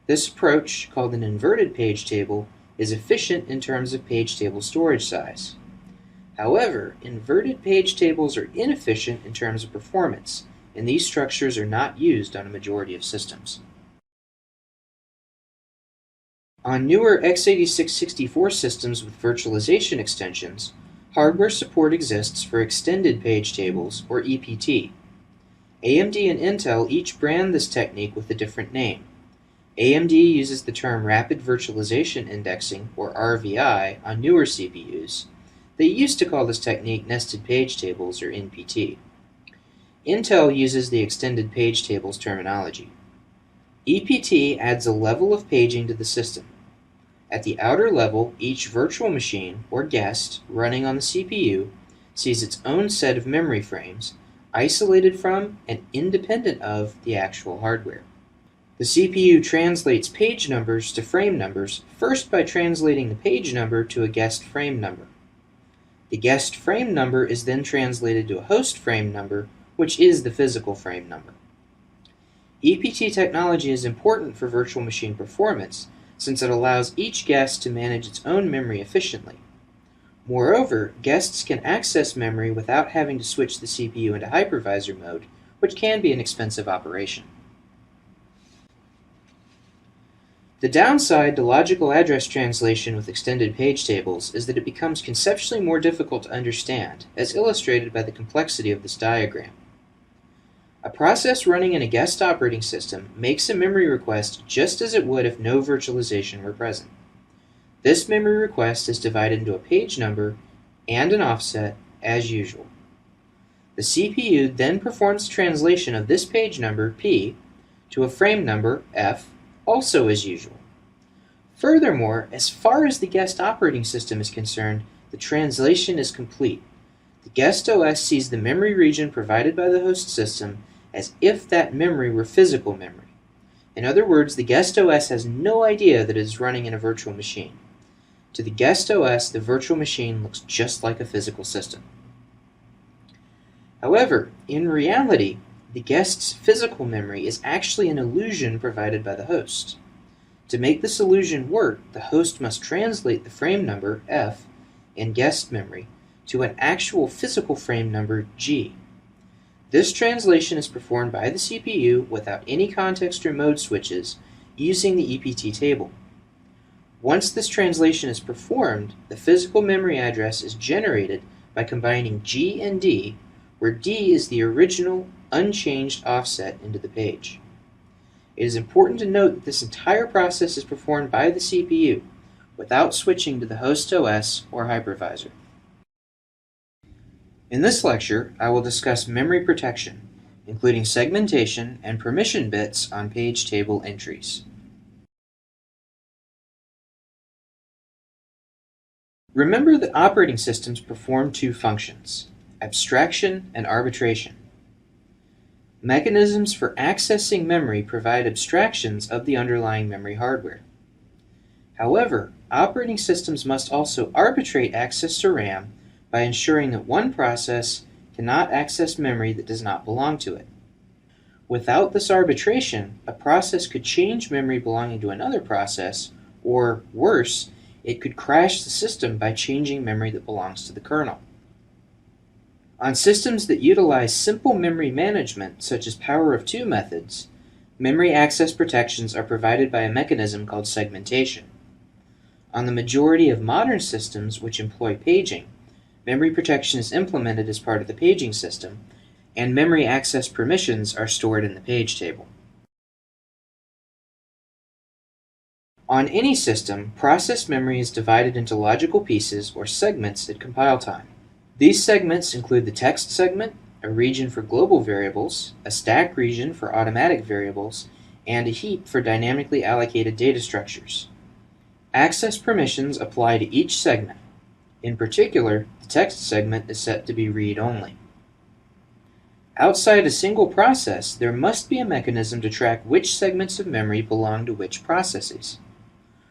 This approach, called an inverted page table, is efficient in terms of page table storage size. However, inverted page tables are inefficient in terms of performance, and these structures are not used on a majority of systems. On newer x86-64 systems with virtualization extensions, hardware support exists for extended page tables, or EPT. AMD and Intel each brand this technique with a different name. AMD uses the term Rapid Virtualization Indexing, or RVI, on newer CPUs. They used to call this technique Nested Page Tables, or NPT. Intel uses the Extended Page Tables terminology. EPT adds a level of paging to the system. At the outer level, each virtual machine, or guest, running on the CPU sees its own set of memory frames, isolated from and independent of the actual hardware. The CPU translates page numbers to frame numbers first by translating the page number to a guest frame number. The guest frame number is then translated to a host frame number, which is the physical frame number. EPT technology is important for virtual machine performance since it allows each guest to manage its own memory efficiently. Moreover, guests can access memory without having to switch the CPU into hypervisor mode, which can be an expensive operation. The downside to logical address translation with extended page tables is that it becomes conceptually more difficult to understand, as illustrated by the complexity of this diagram. A process running in a guest operating system makes a memory request just as it would if no virtualization were present. This memory request is divided into a page number and an offset as usual. The CPU then performs translation of this page number, P, to a frame number, F, also as usual. Furthermore, as far as the guest operating system is concerned, the translation is complete. The guest OS sees the memory region provided by the host system as if that memory were physical memory. In other words, the guest OS has no idea that it is running in a virtual machine. To the guest OS, the virtual machine looks just like a physical system. However, in reality, the guest's physical memory is actually an illusion provided by the host. To make this illusion work, the host must translate the frame number, F, in guest memory to an actual physical frame number, G. This translation is performed by the CPU without any context or mode switches using the EPT table. Once this translation is performed, the physical memory address is generated by combining G and D, where D is the original, unchanged offset into the page. It is important to note that this entire process is performed by the CPU, without switching to the host OS or hypervisor. In this lecture, I will discuss memory protection, including segmentation and permission bits on page table entries. Remember that operating systems perform two functions, abstraction and arbitration. Mechanisms for accessing memory provide abstractions of the underlying memory hardware. However, operating systems must also arbitrate access to RAM by ensuring that one process cannot access memory that does not belong to it. Without this arbitration, a process could change memory belonging to another process, or worse, it could crash the system by changing memory that belongs to the kernel. On systems that utilize simple memory management, such as power of two methods, memory access protections are provided by a mechanism called segmentation. On the majority of modern systems which employ paging, memory protection is implemented as part of the paging system, and memory access permissions are stored in the page table. On any system, process memory is divided into logical pieces or segments at compile time. These segments include the text segment, a region for global variables, a stack region for automatic variables, and a heap for dynamically allocated data structures. Access permissions apply to each segment. In particular, the text segment is set to be read-only. Outside a single process, there must be a mechanism to track which segments of memory belong to which processes.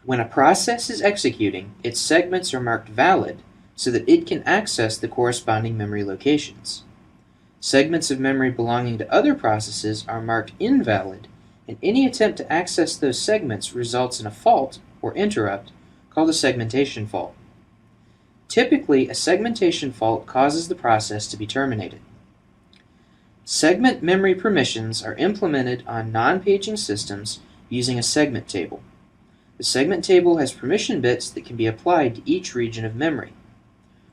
When a process is executing, its segments are marked valid so that it can access the corresponding memory locations. Segments of memory belonging to other processes are marked invalid, and any attempt to access those segments results in a fault or interrupt called a segmentation fault. Typically, a segmentation fault causes the process to be terminated. Segment memory permissions are implemented on non-paging systems using a segment table. The segment table has permission bits that can be applied to each region of memory.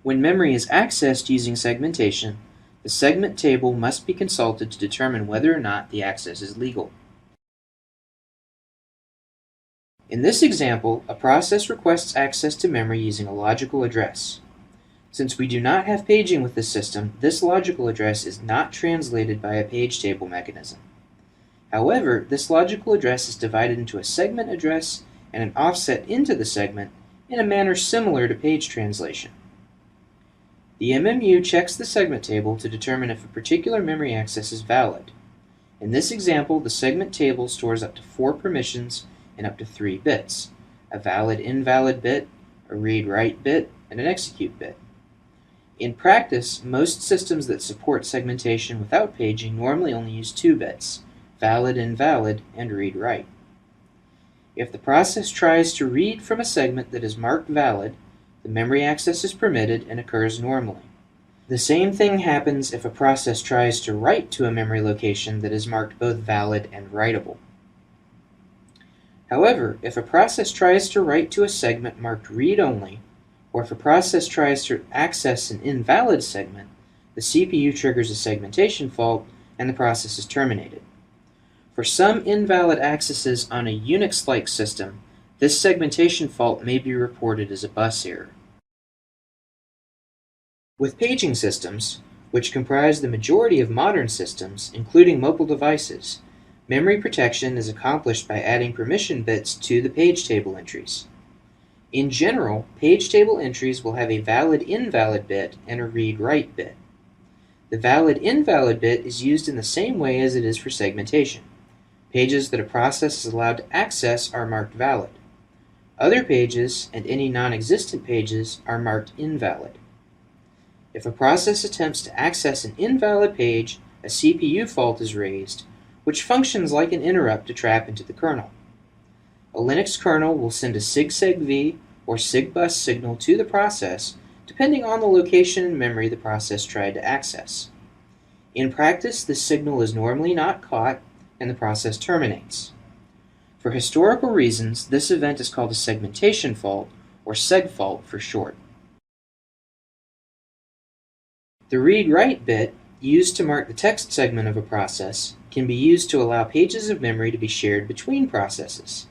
When memory is accessed using segmentation, the segment table must be consulted to determine whether or not the access is legal. In this example, a process requests access to memory using a logical address. Since we do not have paging with this system, this logical address is not translated by a page table mechanism. However, this logical address is divided into a segment address and an offset into the segment in a manner similar to page translation. The MMU checks the segment table to determine if a particular memory access is valid. In this example, the segment table stores up to 4 permissions and up to 3 bits, a valid-invalid bit, a read-write bit, and an execute bit. In practice, most systems that support segmentation without paging normally only use 2 bits, valid-invalid, and read-write. If the process tries to read from a segment that is marked valid, the memory access is permitted and occurs normally. The same thing happens if a process tries to write to a memory location that is marked both valid and writable. However, if a process tries to write to a segment marked read-only, or if a process tries to access an invalid segment, the CPU triggers a segmentation fault and the process is terminated. For some invalid accesses on a Unix-like system, this segmentation fault may be reported as a bus error. With paging systems, which comprise the majority of modern systems, including mobile devices, memory protection is accomplished by adding permission bits to the page table entries. In general, page table entries will have a valid-invalid bit and a read-write bit. The valid-invalid bit is used in the same way as it is for segmentation. Pages that a process is allowed to access are marked valid. Other pages, and any non-existent pages, are marked invalid. If a process attempts to access an invalid page, a CPU fault is raised, which functions like an interrupt to trap into the kernel. A Linux kernel will send a SIG-SEGV or SIG-bus signal to the process, depending on the location in memory the process tried to access. In practice, this signal is normally not caught, and the process terminates. For historical reasons, this event is called a segmentation fault, or seg fault for short. The read-write bit, used to mark the text segment of a process, can be used to allow pages of memory to be shared between processes.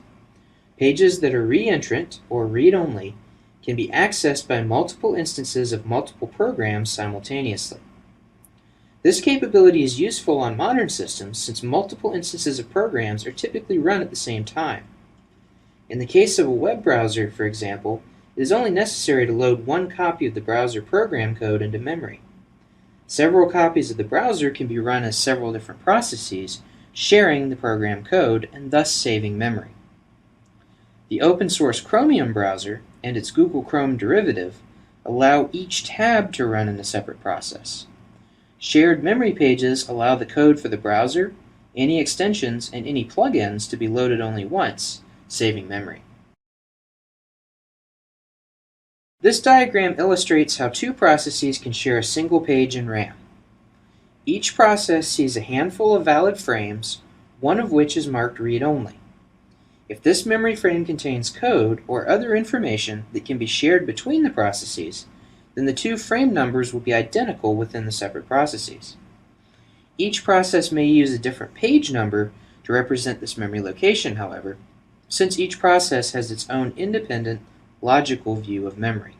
Pages that are reentrant, or read-only, can be accessed by multiple instances of multiple programs simultaneously. This capability is useful on modern systems since multiple instances of programs are typically run at the same time. In the case of a web browser, for example, it is only necessary to load one copy of the browser program code into memory. Several copies of the browser can be run as several different processes, sharing the program code and thus saving memory. The open-source Chromium browser and its Google Chrome derivative allow each tab to run in a separate process. Shared memory pages allow the code for the browser, any extensions, and any plugins to be loaded only once, saving memory. This diagram illustrates how 2 processes can share a single page in RAM. Each process sees a handful of valid frames, one of which is marked read-only. If this memory frame contains code or other information that can be shared between the processes, then the 2 frame numbers will be identical within the separate processes. Each process may use a different page number to represent this memory location, however. since each process has its own independent, logical view of memory.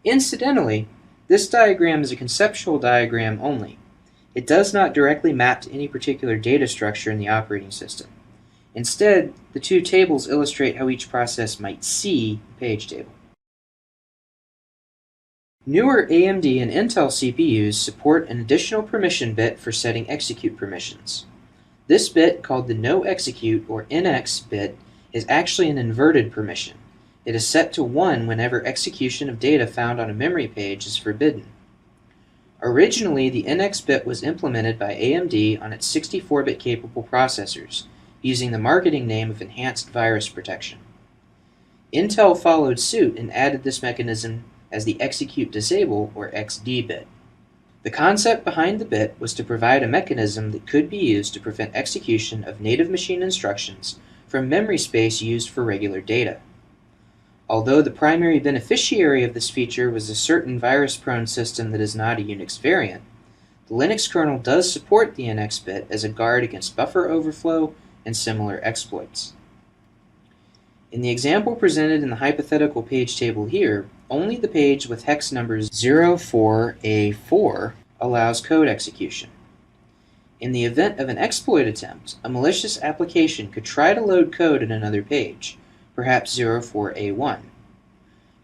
Incidentally, this diagram is a conceptual diagram only. It does not directly map to any particular data structure in the operating system. Instead, the two tables illustrate how each process might see the page table. Newer AMD and Intel CPUs support an additional permission bit for setting execute permissions. This bit, called the no execute or NX bit, is actually an inverted permission. It is set to 1 whenever execution of data found on a memory page is forbidden. Originally, the NX bit was implemented by AMD on its 64-bit capable processors, using the marketing name of Enhanced Virus Protection. Intel followed suit and added this mechanism as the execute disable or XD bit. The concept behind the bit was to provide a mechanism that could be used to prevent execution of native machine instructions from memory space used for regular data. Although the primary beneficiary of this feature was a certain virus-prone system that is not a Unix variant, the Linux kernel does support the NX bit as a guard against buffer overflow and similar exploits. In the example presented in the hypothetical page table here, only the page with hex numbers 04A4 allows code execution. In the event of an exploit attempt, a malicious application could try to load code in another page, perhaps 04A1.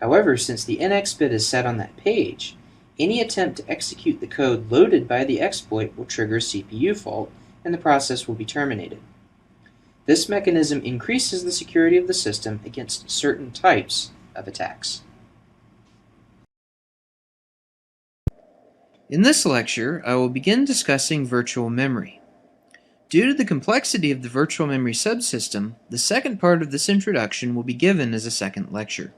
However, since the NX bit is set on that page, any attempt to execute the code loaded by the exploit will trigger a CPU fault, and the process will be terminated. This mechanism increases the security of the system against certain types of attacks. In this lecture, I will begin discussing virtual memory. Due to the complexity of the virtual memory subsystem, the second part of this introduction will be given as a second lecture.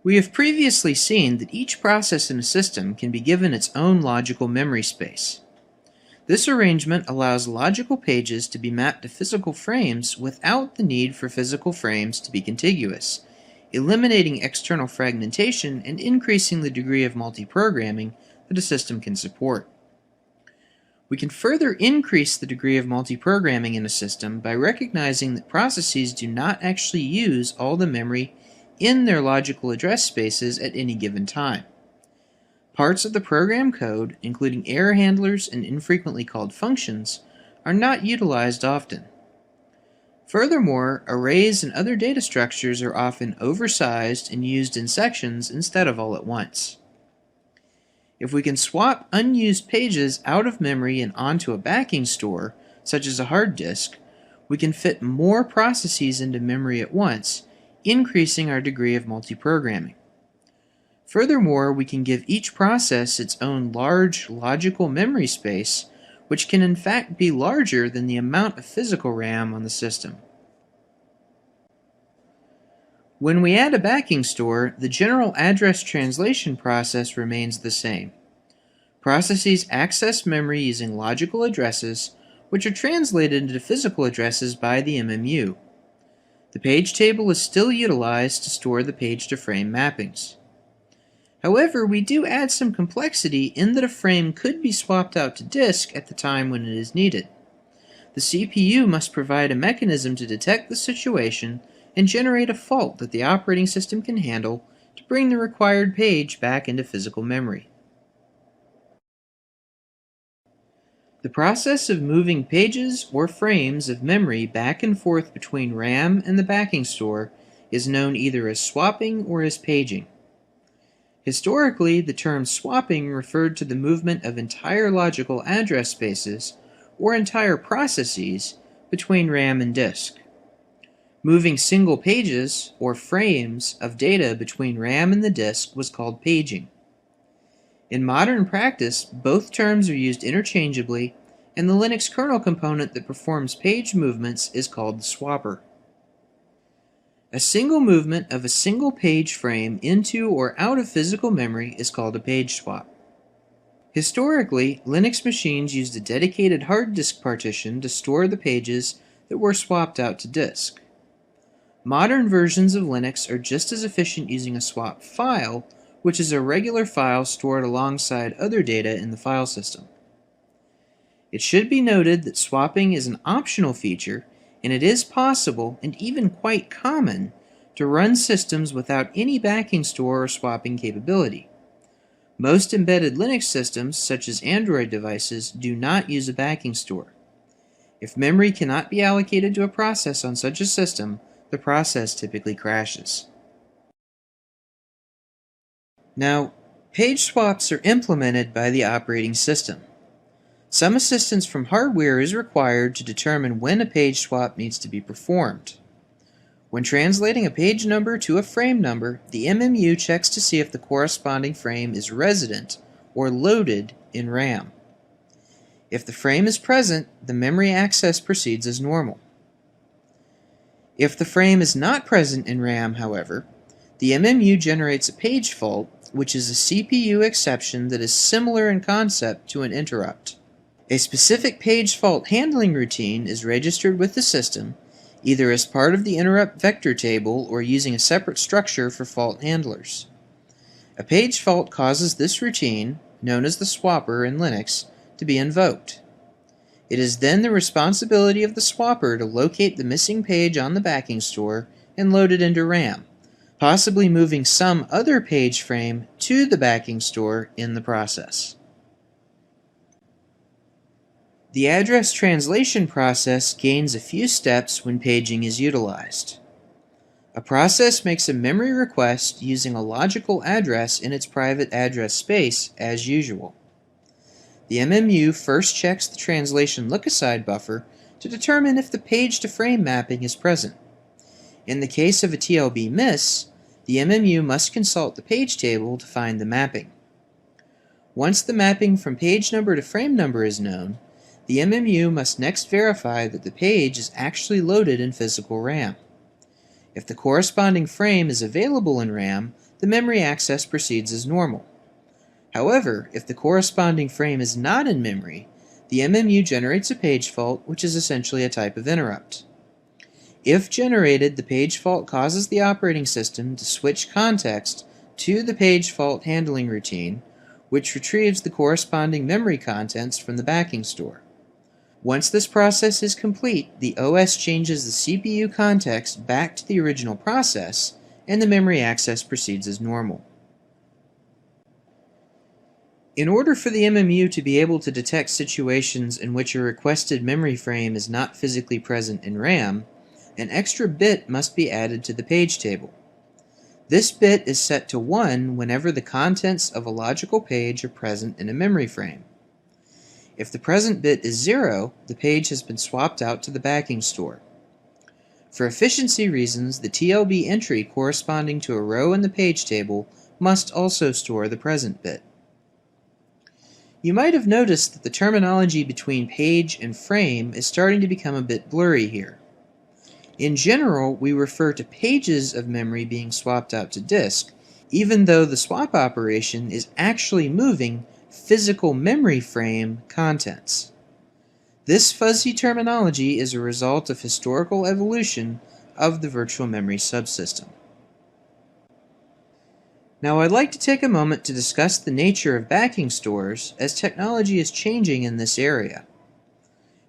We have previously seen that each process in a system can be given its own logical memory space. This arrangement allows logical pages to be mapped to physical frames without the need for physical frames to be contiguous, eliminating external fragmentation and increasing the degree of multiprogramming that a system can support. We can further increase the degree of multiprogramming in a system by recognizing that processes do not actually use all the memory in their logical address spaces at any given time. Parts of the program code, including error handlers and infrequently called functions, are not utilized often. Furthermore, arrays and other data structures are often oversized and used in sections instead of all at once. If we can swap unused pages out of memory and onto a backing store, such as a hard disk, we can fit more processes into memory at once, increasing our degree of multiprogramming. Furthermore, we can give each process its own large logical memory space, which can in fact be larger than the amount of physical RAM on the system. When we add a backing store, the general address translation process remains the same. Processes access memory using logical addresses, which are translated into physical addresses by the MMU. The page table is still utilized to store the page-to-frame mappings. However, we do add some complexity in that a frame could be swapped out to disk at the time when it is needed. The CPU must provide a mechanism to detect the situation and generate a fault that the operating system can handle to bring the required page back into physical memory. The process of moving pages or frames of memory back and forth between RAM and the backing store is known either as swapping or as paging. Historically, the term swapping referred to the movement of entire logical address spaces or entire processes between RAM and disk. Moving single pages or frames of data between RAM and the disk was called paging. In modern practice, both terms are used interchangeably, and the Linux kernel component that performs page movements is called the swapper. A single movement of a single page frame into or out of physical memory is called a page swap. Historically, Linux machines used a dedicated hard disk partition to store the pages that were swapped out to disk. Modern versions of Linux are just as efficient using a swap file, which is a regular file stored alongside other data in the file system. It should be noted that swapping is an optional feature, and it is possible, and even quite common, to run systems without any backing store or swapping capability. Most embedded Linux systems, such as Android devices, do not use a backing store. If memory cannot be allocated to a process on such a system, the process typically crashes. Now, page swaps are implemented by the operating system. Some assistance from hardware is required to determine when a page swap needs to be performed. When translating a page number to a frame number, the MMU checks to see if the corresponding frame is resident or loaded in RAM. If the frame is present, the memory access proceeds as normal. If the frame is not present in RAM, however, the MMU generates a page fault, which is a CPU exception that is similar in concept to an interrupt. A specific page fault handling routine is registered with the system, either as part of the interrupt vector table or using a separate structure for fault handlers. A page fault causes this routine, known as the swapper in Linux, to be invoked. It is then the responsibility of the swapper to locate the missing page on the backing store and load it into RAM, possibly moving some other page frame to the backing store in the process. The address translation process gains a few steps when paging is utilized. A process makes a memory request using a logical address in its private address space as usual. The MMU first checks the translation look-aside buffer to determine if the page-to-frame mapping is present. In the case of a TLB miss, the MMU must consult the page table to find the mapping. Once the mapping from page number to frame number is known, the MMU must next verify that the page is actually loaded in physical RAM. If the corresponding frame is available in RAM, the memory access proceeds as normal. However, if the corresponding frame is not in memory, the MMU generates a page fault, which is essentially a type of interrupt. If generated, the page fault causes the operating system to switch context to the page fault handling routine, which retrieves the corresponding memory contents from the backing store. Once this process is complete, the OS changes the CPU context back to the original process, and the memory access proceeds as normal. In order for the MMU to be able to detect situations in which a requested memory frame is not physically present in RAM, an extra bit must be added to the page table. This bit is set to 1 whenever the contents of a logical page are present in a memory frame. If the present bit is 0, the page has been swapped out to the backing store. For efficiency reasons, the TLB entry corresponding to a row in the page table must also store the present bit. You might have noticed that the terminology between page and frame is starting to become a bit blurry here. In general, we refer to pages of memory being swapped out to disk, even though the swap operation is actually moving physical memory frame contents. This fuzzy terminology is a result of historical evolution of the virtual memory subsystem. Now I'd like to take a moment to discuss the nature of backing stores, as technology is changing in this area.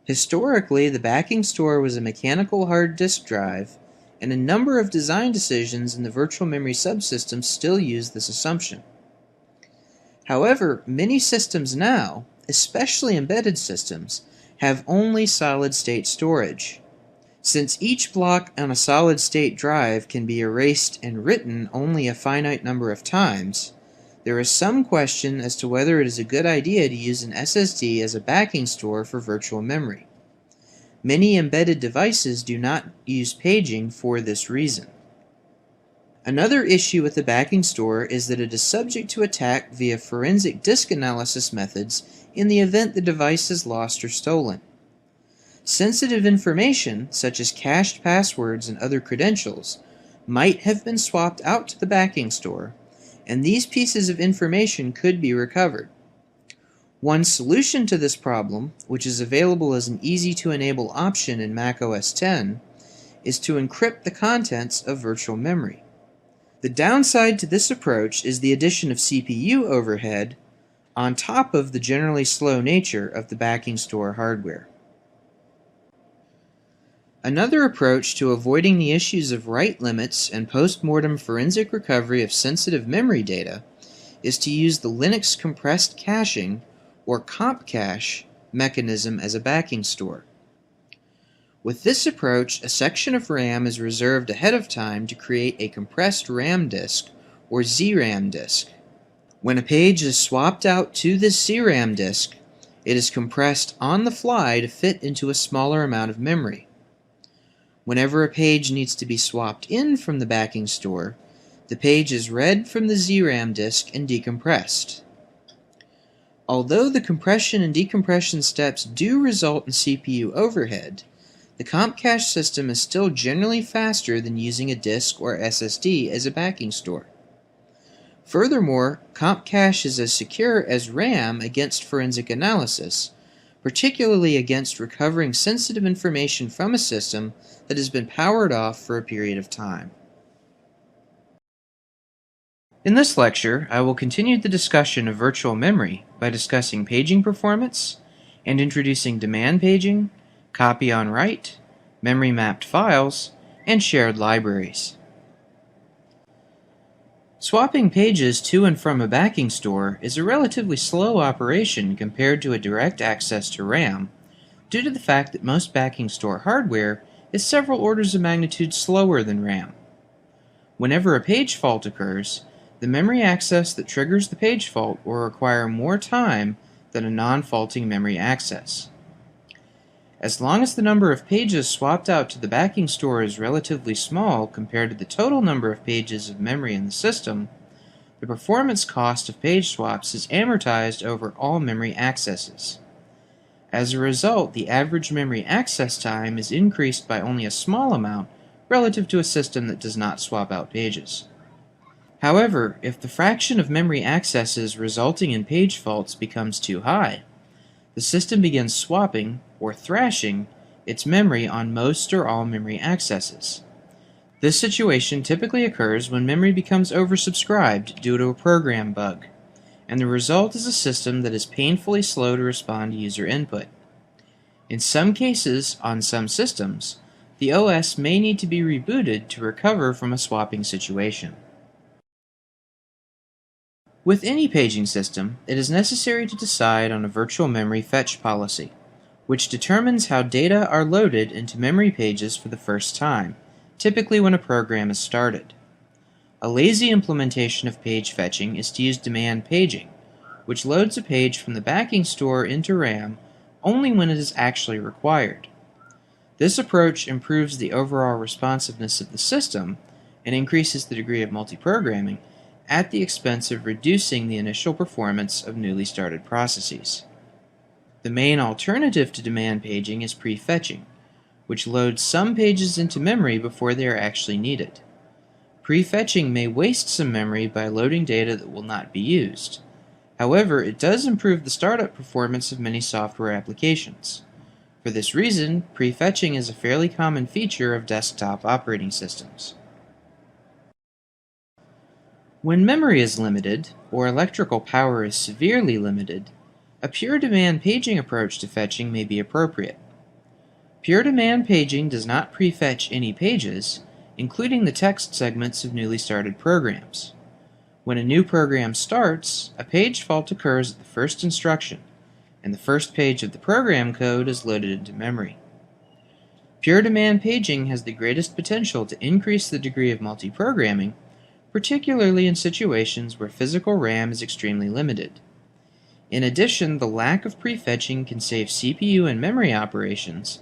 Historically, the backing store was a mechanical hard disk drive, and a number of design decisions in the virtual memory subsystem still use this assumption. However, many systems now, especially embedded systems, have only solid-state storage. Since each block on a solid-state drive can be erased and written only a finite number of times, there is some question as to whether it is a good idea to use an SSD as a backing store for virtual memory. Many embedded devices do not use paging for this reason. Another issue with the backing store is that it is subject to attack via forensic disk analysis methods in the event the device is lost or stolen. Sensitive information, such as cached passwords and other credentials, might have been swapped out to the backing store, and these pieces of information could be recovered. One solution to this problem, which is available as an easy-to-enable option in Mac OS X, is to encrypt the contents of virtual memory. The downside to this approach is the addition of CPU overhead, on top of the generally slow nature of the backing store hardware. Another approach to avoiding the issues of write limits and post-mortem forensic recovery of sensitive memory data is to use the Linux compressed caching, or comp cache, mechanism as a backing store. With this approach, a section of RAM is reserved ahead of time to create a compressed RAM disk, or ZRAM disk. When a page is swapped out to this ZRAM disk, it is compressed on the fly to fit into a smaller amount of memory. Whenever a page needs to be swapped in from the backing store, the page is read from the ZRAM disk and decompressed. Although the compression and decompression steps do result in CPU overhead, the comp cache system is still generally faster than using a disk or SSD as a backing store. Furthermore, comp cache is as secure as RAM against forensic analysis, particularly against recovering sensitive information from a system that has been powered off for a period of time. In this lecture, I will continue the discussion of virtual memory by discussing paging performance and introducing demand paging, copy on write, memory mapped files, and shared libraries. Swapping pages to and from a backing store is a relatively slow operation compared to a direct access to RAM, due to the fact that most backing store hardware is several orders of magnitude slower than RAM. Whenever a page fault occurs, the memory access that triggers the page fault will require more time than a non-faulting memory access. As long as the number of pages swapped out to the backing store is relatively small compared to the total number of pages of memory in the system, the performance cost of page swaps is amortized over all memory accesses. As a result, the average memory access time is increased by only a small amount relative to a system that does not swap out pages. However, if the fraction of memory accesses resulting in page faults becomes too high, the system begins swapping, or thrashing, its memory on most or all memory accesses. This situation typically occurs when memory becomes oversubscribed due to a program bug, and the result is a system that is painfully slow to respond to user input. In some cases, on some systems, the OS may need to be rebooted to recover from a swapping situation. With any paging system, it is necessary to decide on a virtual memory fetch policy, which determines how data are loaded into memory pages for the first time, typically when a program is started. A lazy implementation of page fetching is to use demand paging, which loads a page from the backing store into RAM only when it is actually required. This approach improves the overall responsiveness of the system and increases the degree of multiprogramming at the expense of reducing the initial performance of newly started processes. The main alternative to demand paging is prefetching, which loads some pages into memory before they are actually needed. Prefetching may waste some memory by loading data that will not be used. However, it does improve the startup performance of many software applications. For this reason, prefetching is a fairly common feature of desktop operating systems. When memory is limited, or electrical power is severely limited, a pure demand paging approach to fetching may be appropriate. Pure demand paging does not prefetch any pages, including the text segments of newly started programs. When a new program starts, a page fault occurs at the first instruction, and the first page of the program code is loaded into memory. Pure demand paging has the greatest potential to increase the degree of multiprogramming, particularly in situations where physical RAM is extremely limited. In addition, the lack of prefetching can save CPU and memory operations,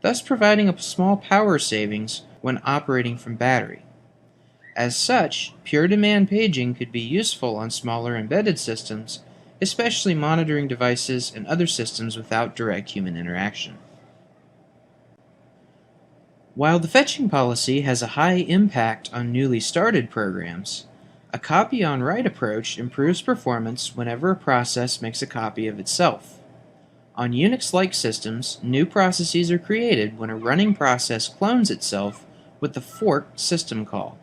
thus providing a small power savings when operating from battery. As such, pure demand paging could be useful on smaller embedded systems, especially monitoring devices and other systems without direct human interaction. While the fetching policy has a high impact on newly started programs, a copy-on-write approach improves performance whenever a process makes a copy of itself. On Unix-like systems, new processes are created when a running process clones itself with the fork system call.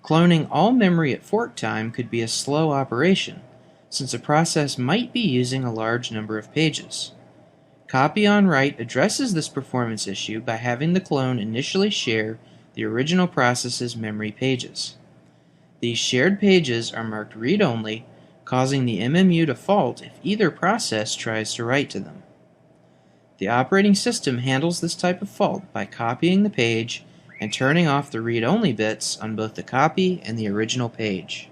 Cloning all memory at fork time could be a slow operation, since a process might be using a large number of pages. Copy on write addresses this performance issue by having the clone initially share the original process's memory pages. These shared pages are marked read-only, causing the MMU to fault if either process tries to write to them. The operating system handles this type of fault by copying the page and turning off the read-only bits on both the copy and the original page.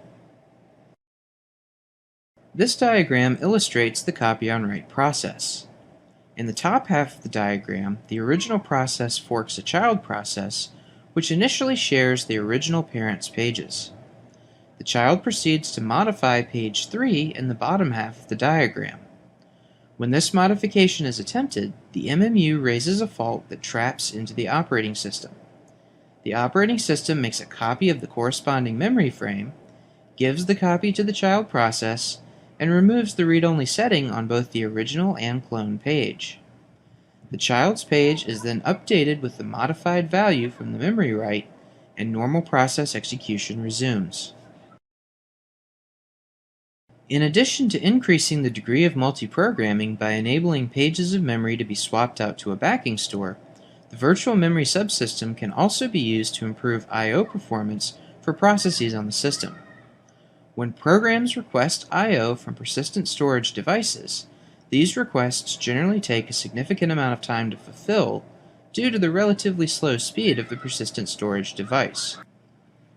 This diagram illustrates the copy-on-write process. In the top half of the diagram, the original process forks a child process, which initially shares the original parent's pages. The child proceeds to modify page 3 in the bottom half of the diagram. When this modification is attempted, the MMU raises a fault that traps into the operating system. The operating system makes a copy of the corresponding memory frame, gives the copy to the child process, and removes the read-only setting on both the original and clone page. The child's page is then updated with the modified value from the memory write, and normal process execution resumes. In addition to increasing the degree of multiprogramming by enabling pages of memory to be swapped out to a backing store, the virtual memory subsystem can also be used to improve I/O performance for processes on the system. When programs request I/O from persistent storage devices, these requests generally take a significant amount of time to fulfill due to the relatively slow speed of the persistent storage device.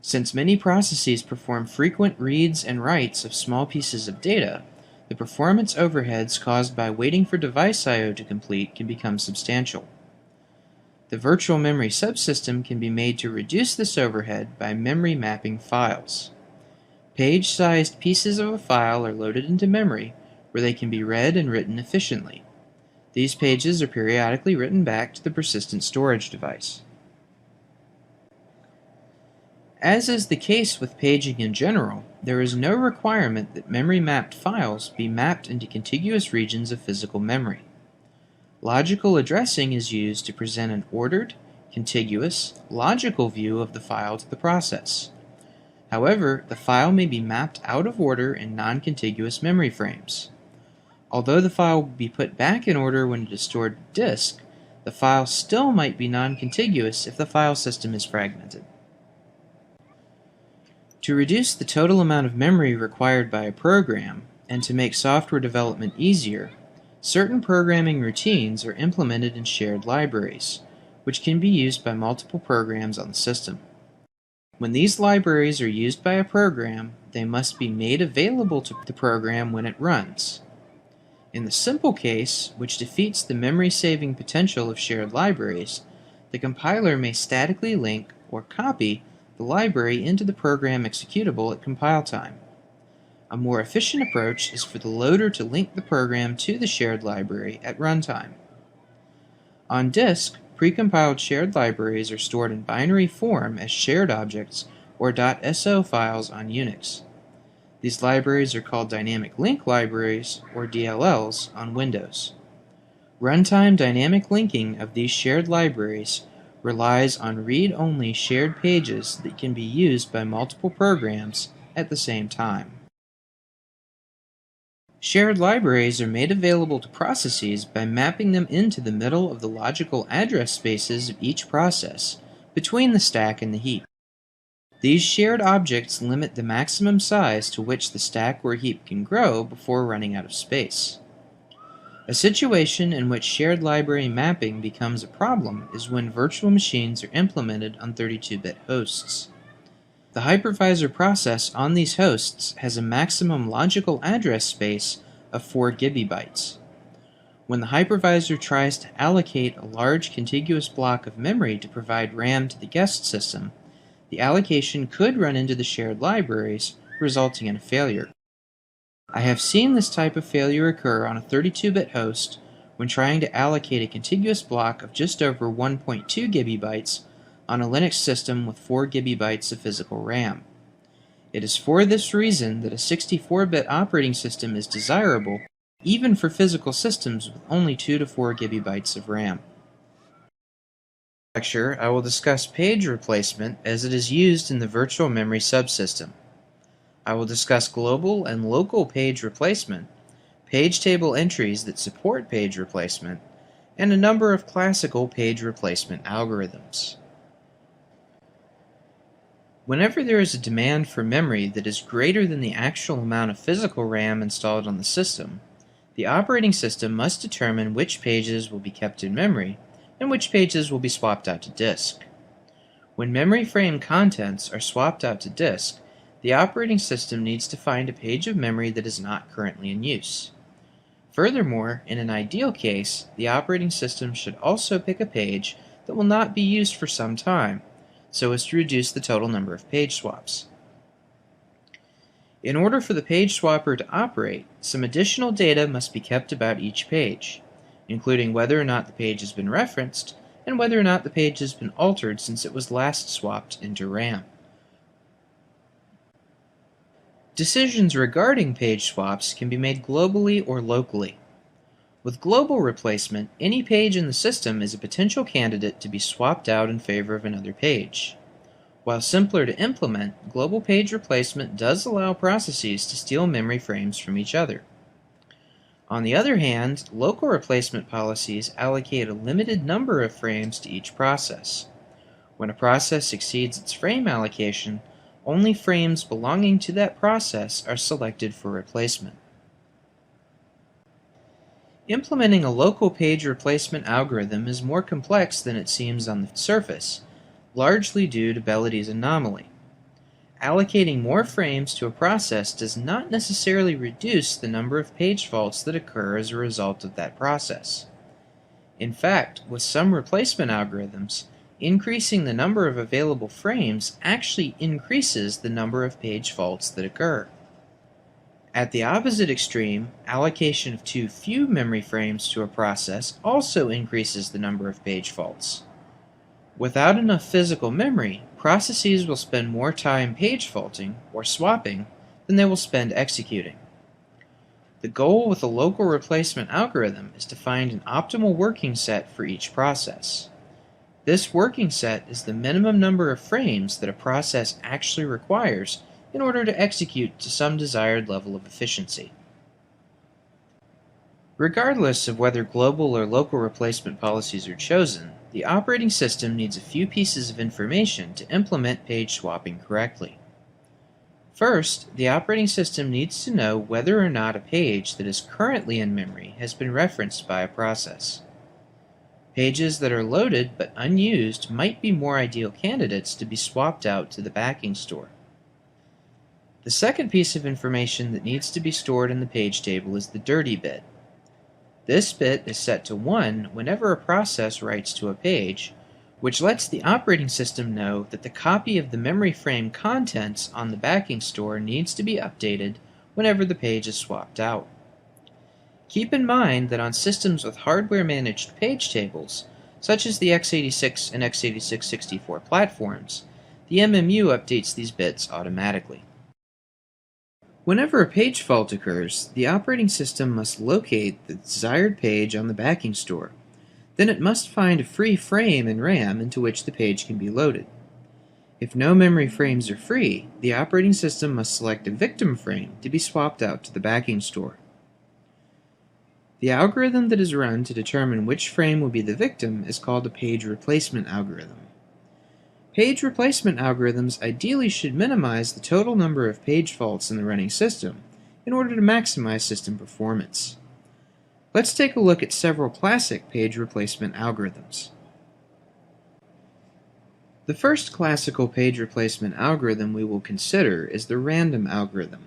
Since many processes perform frequent reads and writes of small pieces of data, the performance overheads caused by waiting for device I/O to complete can become substantial. The virtual memory subsystem can be made to reduce this overhead by memory mapping files. Page-sized pieces of a file are loaded into memory where they can be read and written efficiently. These pages are periodically written back to the persistent storage device. As is the case with paging in general, there is no requirement that memory-mapped files be mapped into contiguous regions of physical memory. Logical addressing is used to present an ordered, contiguous, logical view of the file to the process. However, the file may be mapped out of order in non-contiguous memory frames. Although the file will be put back in order when it is stored to disk, the file still might be non-contiguous if the file system is fragmented. To reduce the total amount of memory required by a program, and to make software development easier, certain programming routines are implemented in shared libraries, which can be used by multiple programs on the system. When these libraries are used by a program, they must be made available to the program when it runs. In the simple case, which defeats the memory-saving potential of shared libraries, the compiler may statically link or copy the library into the program executable at compile time. A more efficient approach is for the loader to link the program to the shared library at runtime. On disk, precompiled shared libraries are stored in binary form as shared objects or .so files on Unix. These libraries are called dynamic link libraries or DLLs on Windows. Runtime dynamic linking of these shared libraries relies on read-only shared pages that can be used by multiple programs at the same time. Shared libraries are made available to processes by mapping them into the middle of the logical address spaces of each process, between the stack and the heap. These shared objects limit the maximum size to which the stack or heap can grow before running out of space. A situation in which shared library mapping becomes a problem is when virtual machines are implemented on 32-bit hosts. The hypervisor process on these hosts has a maximum logical address space of 4 GB. When the hypervisor tries to allocate a large contiguous block of memory to provide RAM to the guest system, the allocation could run into the shared libraries, resulting in a failure. I have seen this type of failure occur on a 32-bit host when trying to allocate a contiguous block of just over 1.2 GB on a Linux system with 4 GB of physical RAM. It is for this reason that a 64-bit operating system is desirable even for physical systems with only 2 to 4 GB of RAM. In this lecture, I will discuss page replacement as it is used in the virtual memory subsystem. I will discuss global and local page replacement, page table entries that support page replacement, and a number of classical page replacement algorithms. Whenever there is a demand for memory that is greater than the actual amount of physical RAM installed on the system, the operating system must determine which pages will be kept in memory and which pages will be swapped out to disk. When memory frame contents are swapped out to disk, the operating system needs to find a page of memory that is not currently in use. Furthermore, in an ideal case, the operating system should also pick a page that will not be used for some time, so as to reduce the total number of page swaps. In order for the page swapper to operate, some additional data must be kept about each page, including whether or not the page has been referenced and whether or not the page has been altered since it was last swapped into RAM. Decisions regarding page swaps can be made globally or locally. With global replacement, any page in the system is a potential candidate to be swapped out in favor of another page. While simpler to implement, global page replacement does allow processes to steal memory frames from each other. On the other hand, local replacement policies allocate a limited number of frames to each process. When a process exceeds its frame allocation, only frames belonging to that process are selected for replacement. Implementing a local page replacement algorithm is more complex than it seems on the surface, largely due to Bellidy's anomaly. Allocating more frames to a process does not necessarily reduce the number of page faults that occur as a result of that process. In fact, with some replacement algorithms, increasing the number of available frames actually increases the number of page faults that occur. At the opposite extreme, allocation of too few memory frames to a process also increases the number of page faults. Without enough physical memory, processes will spend more time page faulting, or swapping, than they will spend executing. The goal with a local replacement algorithm is to find an optimal working set for each process. This working set is the minimum number of frames that a process actually requires in order to execute to some desired level of efficiency. Regardless of whether global or local replacement policies are chosen, the operating system needs a few pieces of information to implement page swapping correctly. First, the operating system needs to know whether or not a page that is currently in memory has been referenced by a process. Pages that are loaded but unused might be more ideal candidates to be swapped out to the backing store. The second piece of information that needs to be stored in the page table is the dirty bit. This bit is set to 1 whenever a process writes to a page, which lets the operating system know that the copy of the memory frame contents on the backing store needs to be updated whenever the page is swapped out. Keep in mind that on systems with hardware-managed page tables, such as the x86 and x86-64 platforms, the MMU updates these bits automatically. Whenever a page fault occurs, the operating system must locate the desired page on the backing store. Then it must find a free frame in RAM into which the page can be loaded. If no memory frames are free, the operating system must select a victim frame to be swapped out to the backing store. The algorithm that is run to determine which frame will be the victim is called a page replacement algorithm. Page replacement algorithms ideally should minimize the total number of page faults in the running system in order to maximize system performance. Let's take a look at several classic page replacement algorithms. The first classical page replacement algorithm we will consider is the random algorithm.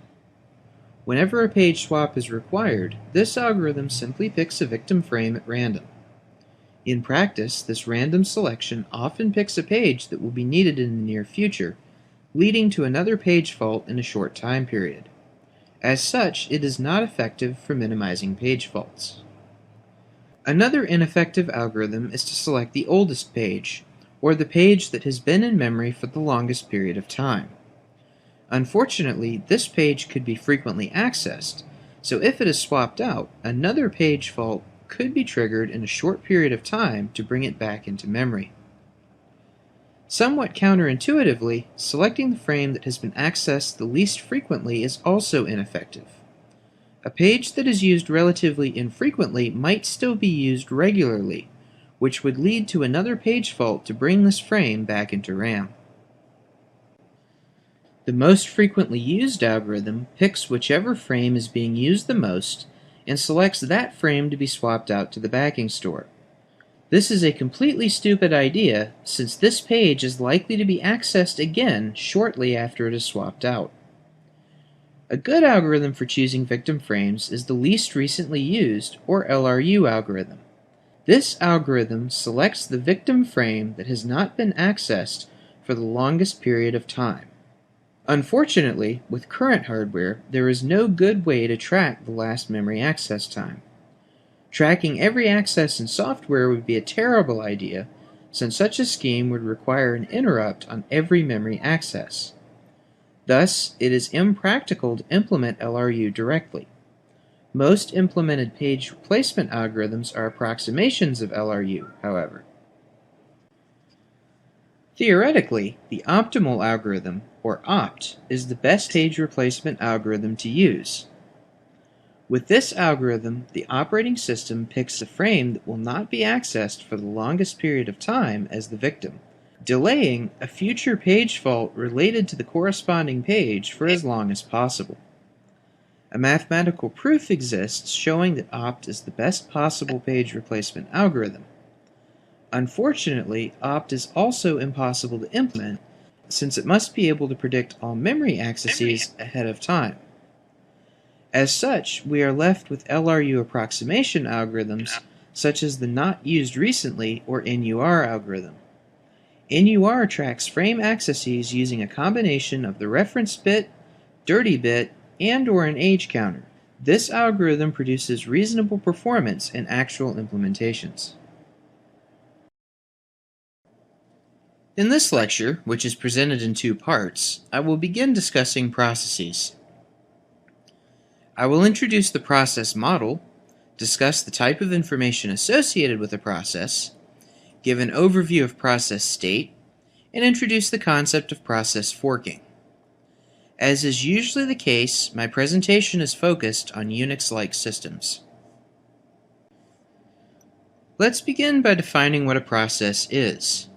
Whenever a page swap is required, this algorithm simply picks a victim frame at random. In practice, this random selection often picks a page that will be needed in the near future, leading to another page fault in a short time period. As such, it is not effective for minimizing page faults. Another ineffective algorithm is to select the oldest page, or the page that has been in memory for the longest period of time. Unfortunately, this page could be frequently accessed, so if it is swapped out, another page fault could be triggered in a short period of time to bring it back into memory. Somewhat counterintuitively, selecting the frame that has been accessed the least frequently is also ineffective. A page that is used relatively infrequently might still be used regularly, which would lead to another page fault to bring this frame back into RAM. The most frequently used algorithm picks whichever frame is being used the most and selects that frame to be swapped out to the backing store. This is a completely stupid idea, since this page is likely to be accessed again shortly after it is swapped out. A good algorithm for choosing victim frames is the least recently used, or LRU algorithm. This algorithm selects the victim frame that has not been accessed for the longest period of time. Unfortunately, with current hardware, there is no good way to track the last memory access time. Tracking every access in software would be a terrible idea, since such a scheme would require an interrupt on every memory access. Thus, it is impractical to implement LRU directly. Most implemented page replacement algorithms are approximations of LRU, however. Theoretically, the optimal algorithm, or opt, is the best page replacement algorithm to use. With this algorithm, the operating system picks a frame that will not be accessed for the longest period of time as the victim, delaying a future page fault related to the corresponding page for as long as possible. A mathematical proof exists showing that opt is the best possible page replacement algorithm. Unfortunately, opt is also impossible to implement, since it must be able to predict all memory accesses ahead of time. As such, we are left with LRU approximation algorithms such as the not used recently, or NUR algorithm. NUR tracks frame accesses using a combination of the reference bit, dirty bit, and/or an age counter. This algorithm produces reasonable performance in actual implementations. In this lecture, which is presented in two parts, I will begin discussing processes. I will introduce the process model, discuss the type of information associated with a process, give an overview of process state, and introduce the concept of process forking. As is usually the case, my presentation is focused on Unix-like systems. Let's begin by defining what a process is.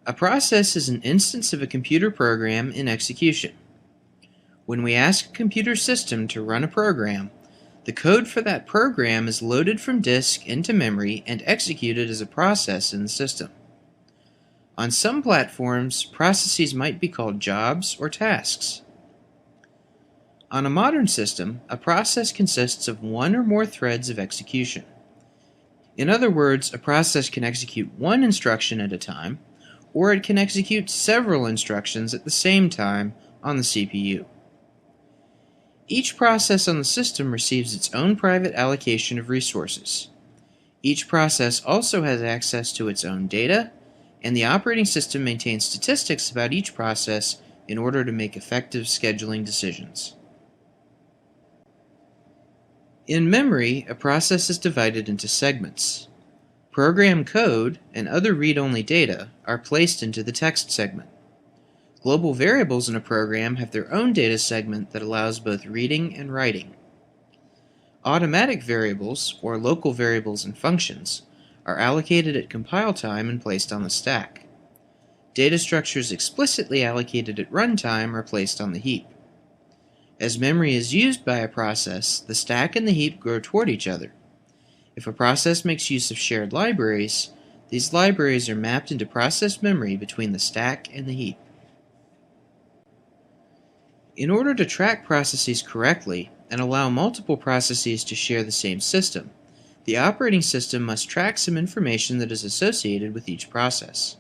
A process is an instance of a computer program in execution. When we ask a computer system to run a program, the code for that program is loaded from disk into memory and executed as a process in the system. On some platforms, processes might be called jobs or tasks. On a modern system, a process consists of one or more threads of execution. In other words, a process can execute one instruction at a time, or it can execute several instructions at the same time on the CPU. Each process on the system receives its own private allocation of resources. Each process also has access to its own data, and the operating system maintains statistics about each process in order to make effective scheduling decisions. In memory, a process is divided into segments. Program code and other read-only data are placed into the text segment. Global variables in a program have their own data segment that allows both reading and writing. Automatic variables, or local variables and functions, are allocated at compile time and placed on the stack. Data structures explicitly allocated at runtime are placed on the heap. As memory is used by a process, the stack and the heap grow toward each other. If a process makes use of shared libraries, these libraries are mapped into process memory between the stack and the heap. In order to track processes correctly and allow multiple processes to share the same system, the operating system must track some information that is associated with each process.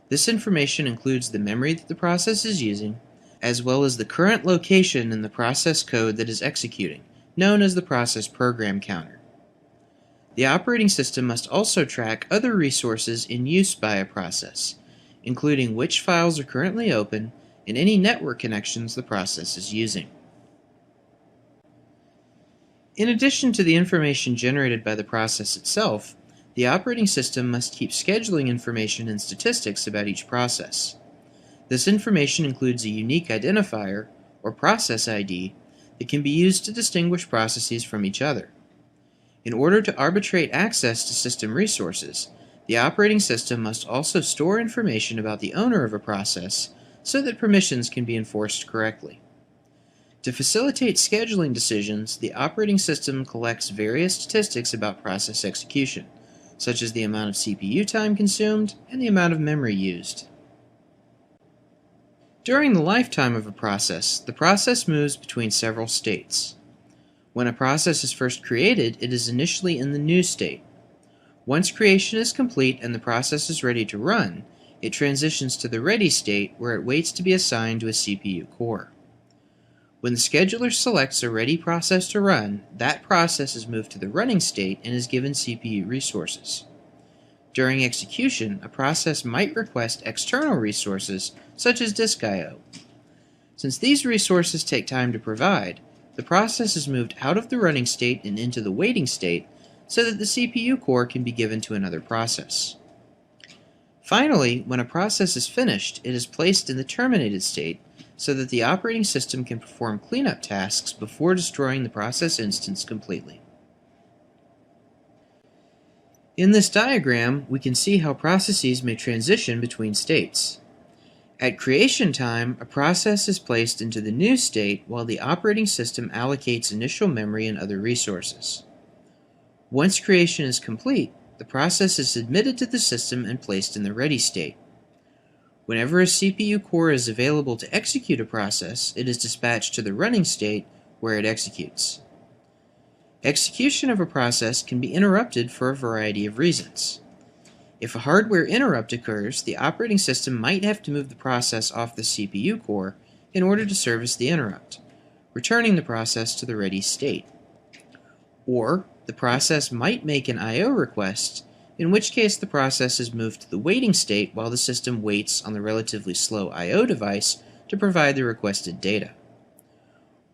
This information includes the memory that the process is using, as well as the current location in the process code that is executing, known as the process program counter. The operating system must also track other resources in use by a process, including which files are currently open and any network connections the process is using. In addition to the information generated by the process itself, the operating system must keep scheduling information and statistics about each process. This information includes a unique identifier, or process ID, that can be used to distinguish processes from each other. In order to arbitrate access to system resources, the operating system must also store information about the owner of a process so that permissions can be enforced correctly. To facilitate scheduling decisions, the operating system collects various statistics about process execution, such as the amount of CPU time consumed and the amount of memory used. During the lifetime of a process, the process moves between several states. When a process is first created, it is initially in the new state. Once creation is complete and the process is ready to run, it transitions to the ready state where it waits to be assigned to a CPU core. When the scheduler selects a ready process to run, that process is moved to the running state and is given CPU resources. During execution, a process might request external resources, such as disk I/O. Since these resources take time to provide, the process is moved out of the running state and into the waiting state so that the CPU core can be given to another process. Finally, when a process is finished, it is placed in the terminated state so that the operating system can perform cleanup tasks before destroying the process instance completely. In this diagram, we can see how processes may transition between states. At creation time, a process is placed into the new state while the operating system allocates initial memory and other resources. Once creation is complete, the process is admitted to the system and placed in the ready state. Whenever a CPU core is available to execute a process, it is dispatched to the running state where it executes. Execution of a process can be interrupted for a variety of reasons. If a hardware interrupt occurs, the operating system might have to move the process off the CPU core in order to service the interrupt, returning the process to the ready state. Or, the process might make an I/O request, in which case the process is moved to the waiting state while the system waits on the relatively slow I/O device to provide the requested data.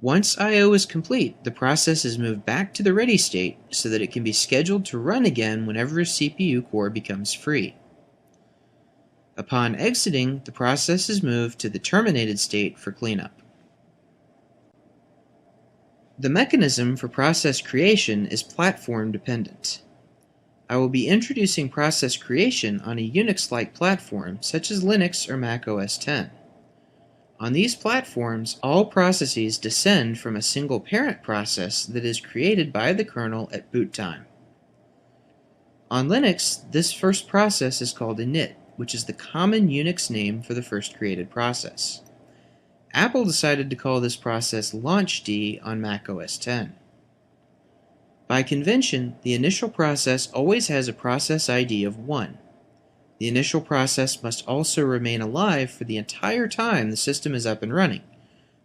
Once I/O is complete, the process is moved back to the ready state so that it can be scheduled to run again whenever a CPU core becomes free. Upon exiting, the process is moved to the terminated state for cleanup. The mechanism for process creation is platform dependent. I will be introducing process creation on a Unix-like platform such as Linux or Mac OS X. On these platforms, all processes descend from a single parent process that is created by the kernel at boot time. On Linux, this first process is called init, which is the common Unix name for the first created process. Apple decided to call this process launchd on Mac OS X. By convention, the initial process always has a process ID of 1. The initial process must also remain alive for the entire time the system is up and running,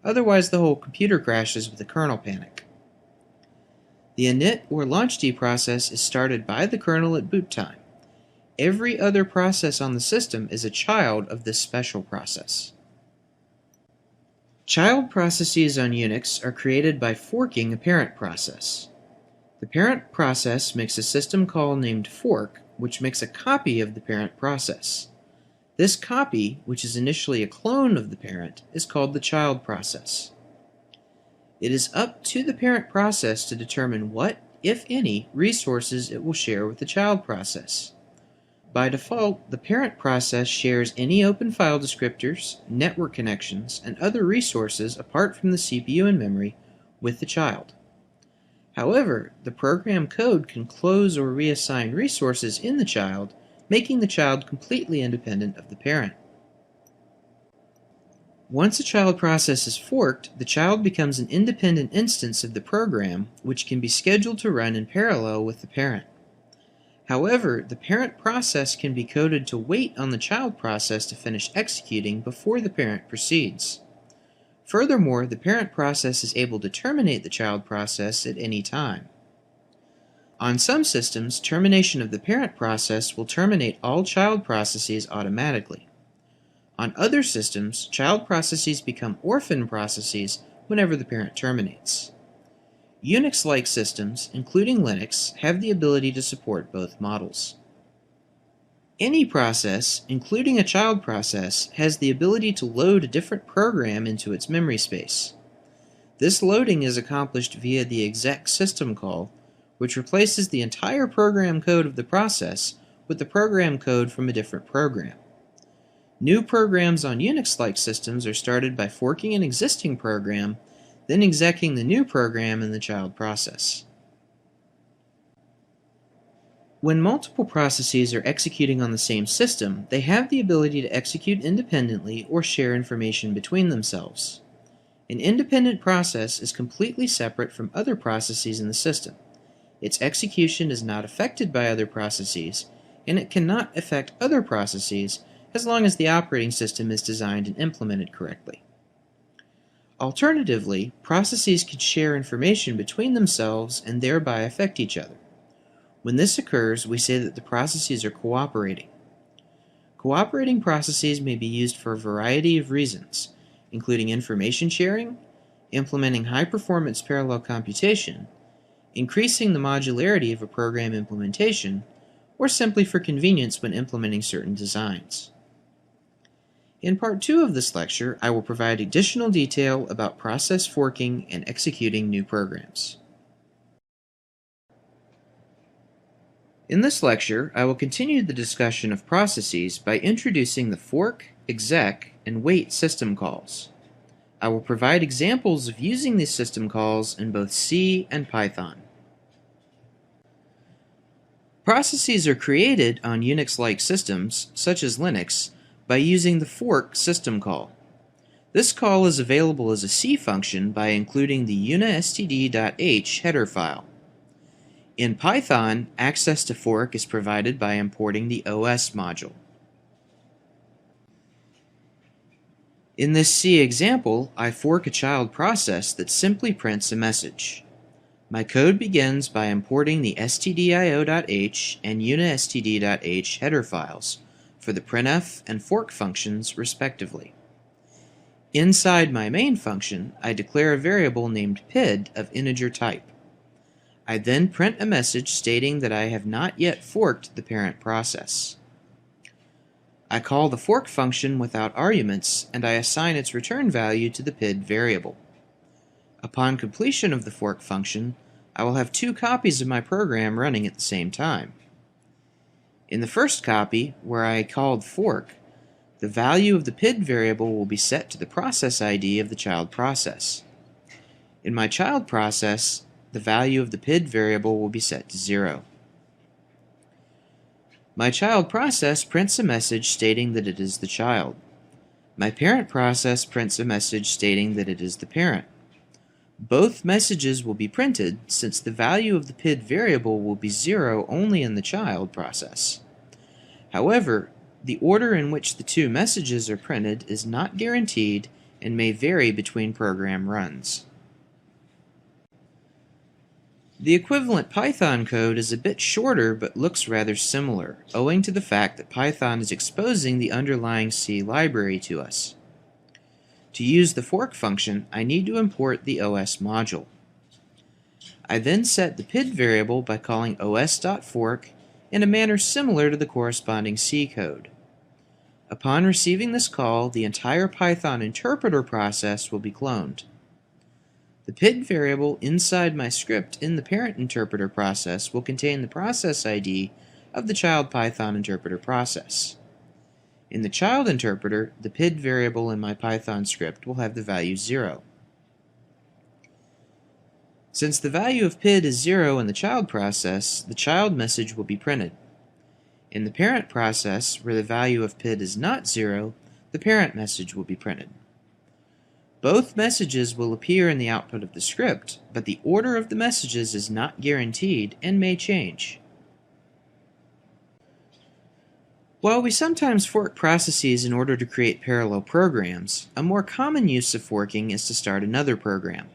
otherwise the whole computer crashes with a kernel panic. The init or launchd process is started by the kernel at boot time. Every other process on the system is a child of this special process. Child processes on Unix are created by forking a parent process. The parent process makes a system call named fork, which makes a copy of the parent process. This copy, which is initially a clone of the parent, is called the child process. It is up to the parent process to determine what, if any, resources it will share with the child process. By default, the parent process shares any open file descriptors, network connections, and other resources apart from the CPU and memory with the child. However, the program code can close or reassign resources in the child, making the child completely independent of the parent. Once a child process is forked, the child becomes an independent instance of the program, which can be scheduled to run in parallel with the parent. However, the parent process can be coded to wait on the child process to finish executing before the parent proceeds. Furthermore, the parent process is able to terminate the child process at any time. On some systems, termination of the parent process will terminate all child processes automatically. On other systems, child processes become orphan processes whenever the parent terminates. Unix-like systems, including Linux, have the ability to support both models. Any process, including a child process, has the ability to load a different program into its memory space. This loading is accomplished via the exec system call, which replaces the entire program code of the process with the program code from a different program. New programs on Unix-like systems are started by forking an existing program, then execing the new program in the child process. When multiple processes are executing on the same system, they have the ability to execute independently or share information between themselves. An independent process is completely separate from other processes in the system. Its execution is not affected by other processes, and it cannot affect other processes as long as the operating system is designed and implemented correctly. Alternatively, processes can share information between themselves and thereby affect each other. When this occurs, we say that the processes are cooperating. Cooperating processes may be used for a variety of reasons, including information sharing, implementing high-performance parallel computation, increasing the modularity of a program implementation, or simply for convenience when implementing certain designs. In Part 2 of this lecture, I will provide additional detail about process forking and executing new programs. In this lecture, I will continue the discussion of processes by introducing the fork, exec, and wait system calls. I will provide examples of using these system calls in both C and Python. Processes are created on Unix-like systems, such as Linux, by using the fork system call. This call is available as a C function by including the unistd.h header file. In Python, access to fork is provided by importing the OS module. In this C example, I fork a child process that simply prints a message. My code begins by importing the stdio.h and unistd.h header files for the printf and fork functions respectively. Inside my main function, I declare a variable named PID of integer type. I then print a message stating that I have not yet forked the parent process. I call the fork function without arguments, and I assign its return value to the PID variable. Upon completion of the fork function, I will have two copies of my program running at the same time. In the first copy, where I called fork, the value of the PID variable will be set to the process ID of the child process. In my child process, the value of the PID variable will be set to 0. My child process prints a message stating that it is the child. My parent process prints a message stating that it is the parent. Both messages will be printed since the value of the PID variable will be 0 only in the child process. However, the order in which the two messages are printed is not guaranteed and may vary between program runs. The equivalent Python code is a bit shorter but looks rather similar, owing to the fact that Python is exposing the underlying C library to us. To use the fork function, I need to import the OS module. I then set the PID variable by calling os.fork in a manner similar to the corresponding C code. Upon receiving this call, the entire Python interpreter process will be cloned. The PID variable inside my script in the parent interpreter process will contain the process ID of the child Python interpreter process. In the child interpreter, the PID variable in my Python script will have the value 0. Since the value of PID is 0 in the child process, the child message will be printed. In the parent process, where the value of PID is not 0, the parent message will be printed. Both messages will appear in the output of the script, but the order of the messages is not guaranteed and may change. While we sometimes fork processes in order to create parallel programs, a more common use of forking is to start another program.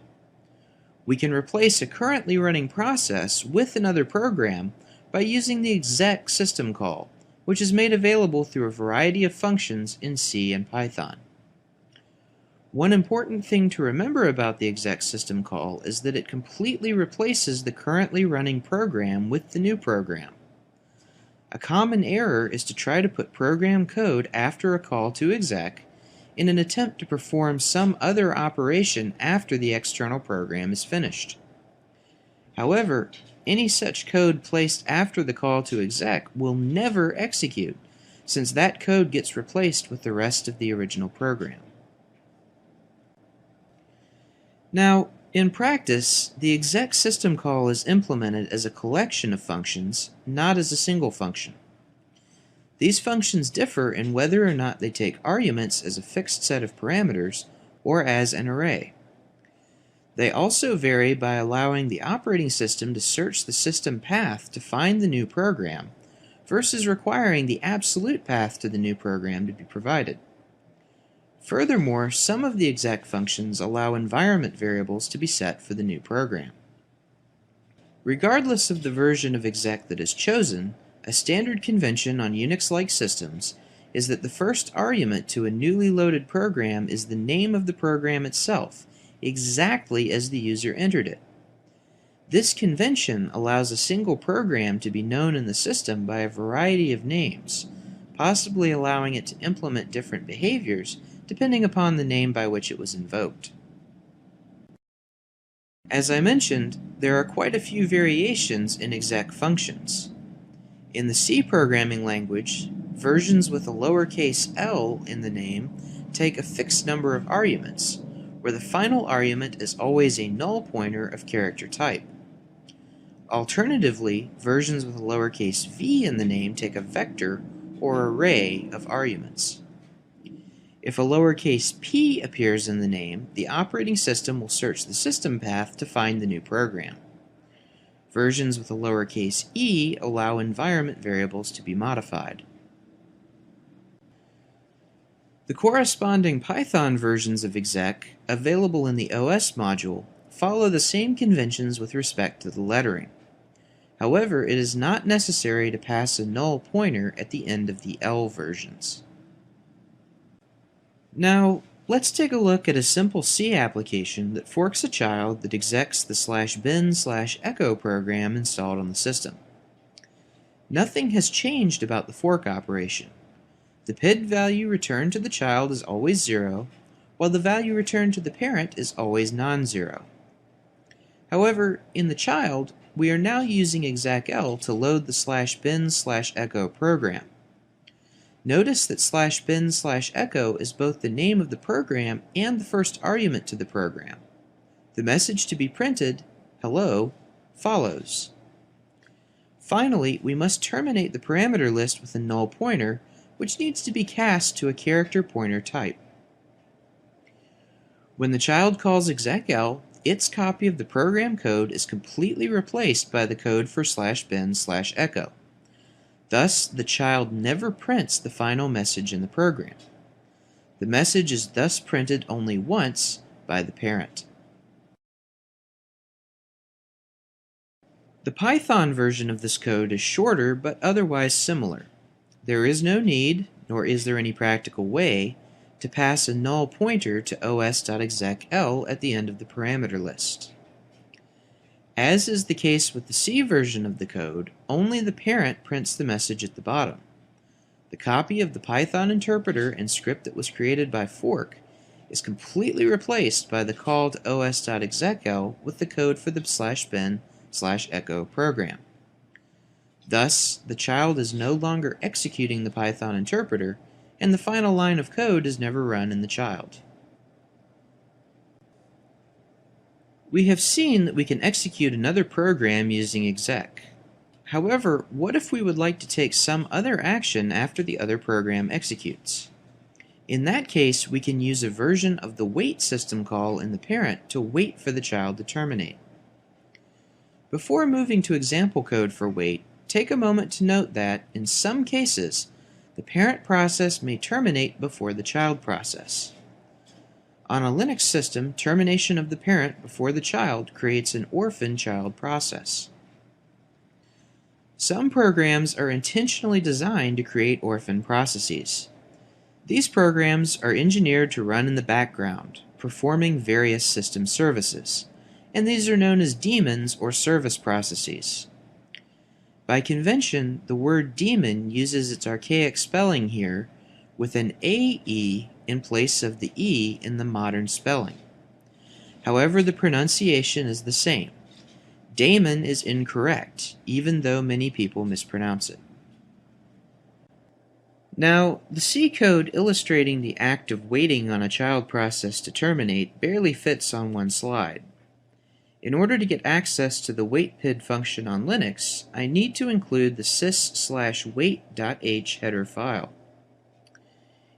We can replace a currently running process with another program by using the exec system call, which is made available through a variety of functions in C and Python. One important thing to remember about the exec system call is that it completely replaces the currently running program with the new program. A common error is to try to put program code after a call to exec in an attempt to perform some other operation after the external program is finished. However, any such code placed after the call to exec will never execute, since that code gets replaced with the rest of the original program. Now, in practice, the exec system call is implemented as a collection of functions, not as a single function. These functions differ in whether or not they take arguments as a fixed set of parameters or as an array. They also vary by allowing the operating system to search the system path to find the new program, versus requiring the absolute path to the new program to be provided. Furthermore, some of the exec functions allow environment variables to be set for the new program. Regardless of the version of exec that is chosen, a standard convention on Unix-like systems is that the first argument to a newly loaded program is the name of the program itself, exactly as the user entered it. This convention allows a single program to be known in the system by a variety of names, possibly allowing it to implement different behaviors depending upon the name by which it was invoked. As I mentioned, there are quite a few variations in exec functions. In the C programming language, versions with a lowercase l in the name take a fixed number of arguments, where the final argument is always a null pointer of character type. Alternatively, versions with a lowercase v in the name take a vector or array of arguments. If a lowercase p appears in the name, the operating system will search the system path to find the new program. Versions with a lowercase e allow environment variables to be modified. The corresponding Python versions of exec, available in the OS module, follow the same conventions with respect to the lettering. However, it is not necessary to pass a null pointer at the end of the L versions. Now, let's take a look at a simple C application that forks a child that execs the /bin/echo program installed on the system. Nothing has changed about the fork operation. The PID value returned to the child is always 0, while the value returned to the parent is always non-zero. However, in the child, we are now using execl to load the /bin/echo program. Notice that /bin/echo is both the name of the program and the first argument to the program. The message to be printed, hello, follows. Finally, we must terminate the parameter list with a null pointer, which needs to be cast to a character pointer type. When the child calls execl, its copy of the program code is completely replaced by the code for /bin/echo. Thus, the child never prints the final message in the program. The message is thus printed only once by the parent. The Python version of this code is shorter but otherwise similar. There is no need, nor is there any practical way, to pass a null pointer to os.execl at the end of the parameter list. As is the case with the C version of the code, only the parent prints the message at the bottom. The copy of the Python interpreter and script that was created by fork is completely replaced by the call to os.execl with the code for the /bin/echo program. Thus, the child is no longer executing the Python interpreter, and the final line of code is never run in the child. We have seen that we can execute another program using exec. However, what if we would like to take some other action after the other program executes? In that case, we can use a version of the wait system call in the parent to wait for the child to terminate. Before moving to example code for wait, take a moment to note that, in some cases, the parent process may terminate before the child process. On a Linux system, termination of the parent before the child creates an orphan child process. Some programs are intentionally designed to create orphan processes. These programs are engineered to run in the background, performing various system services, and these are known as daemons or service processes. By convention, the word daemon uses its archaic spelling here with an AE in place of the E in the modern spelling. However, the pronunciation is the same. Daemon is incorrect, even though many people mispronounce it. Now, the C code illustrating the act of waiting on a child process to terminate barely fits on one slide. In order to get access to the waitpid function on Linux, I need to include the sys/wait.h header file.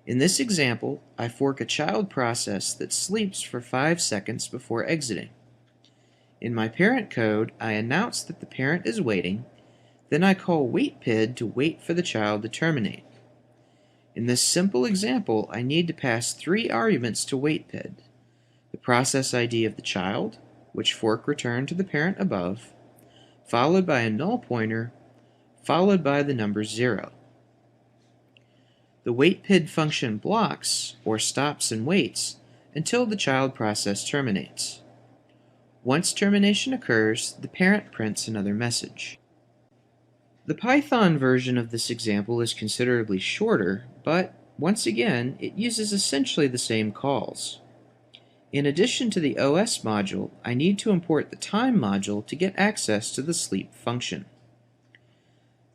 In this example, I fork a child process that sleeps for 5 seconds before exiting. In my parent code, I announce that the parent is waiting, then I call waitpid to wait for the child to terminate. In this simple example, I need to pass 3 arguments to waitpid: the process ID of the child, which fork returned to the parent above, followed by a null pointer, followed by the number 0. The waitpid function blocks, or stops and waits, until the child process terminates. Once termination occurs, the parent prints another message. The Python version of this example is considerably shorter, but once again, it uses essentially the same calls. In addition to the OS module, I need to import the time module to get access to the sleep function.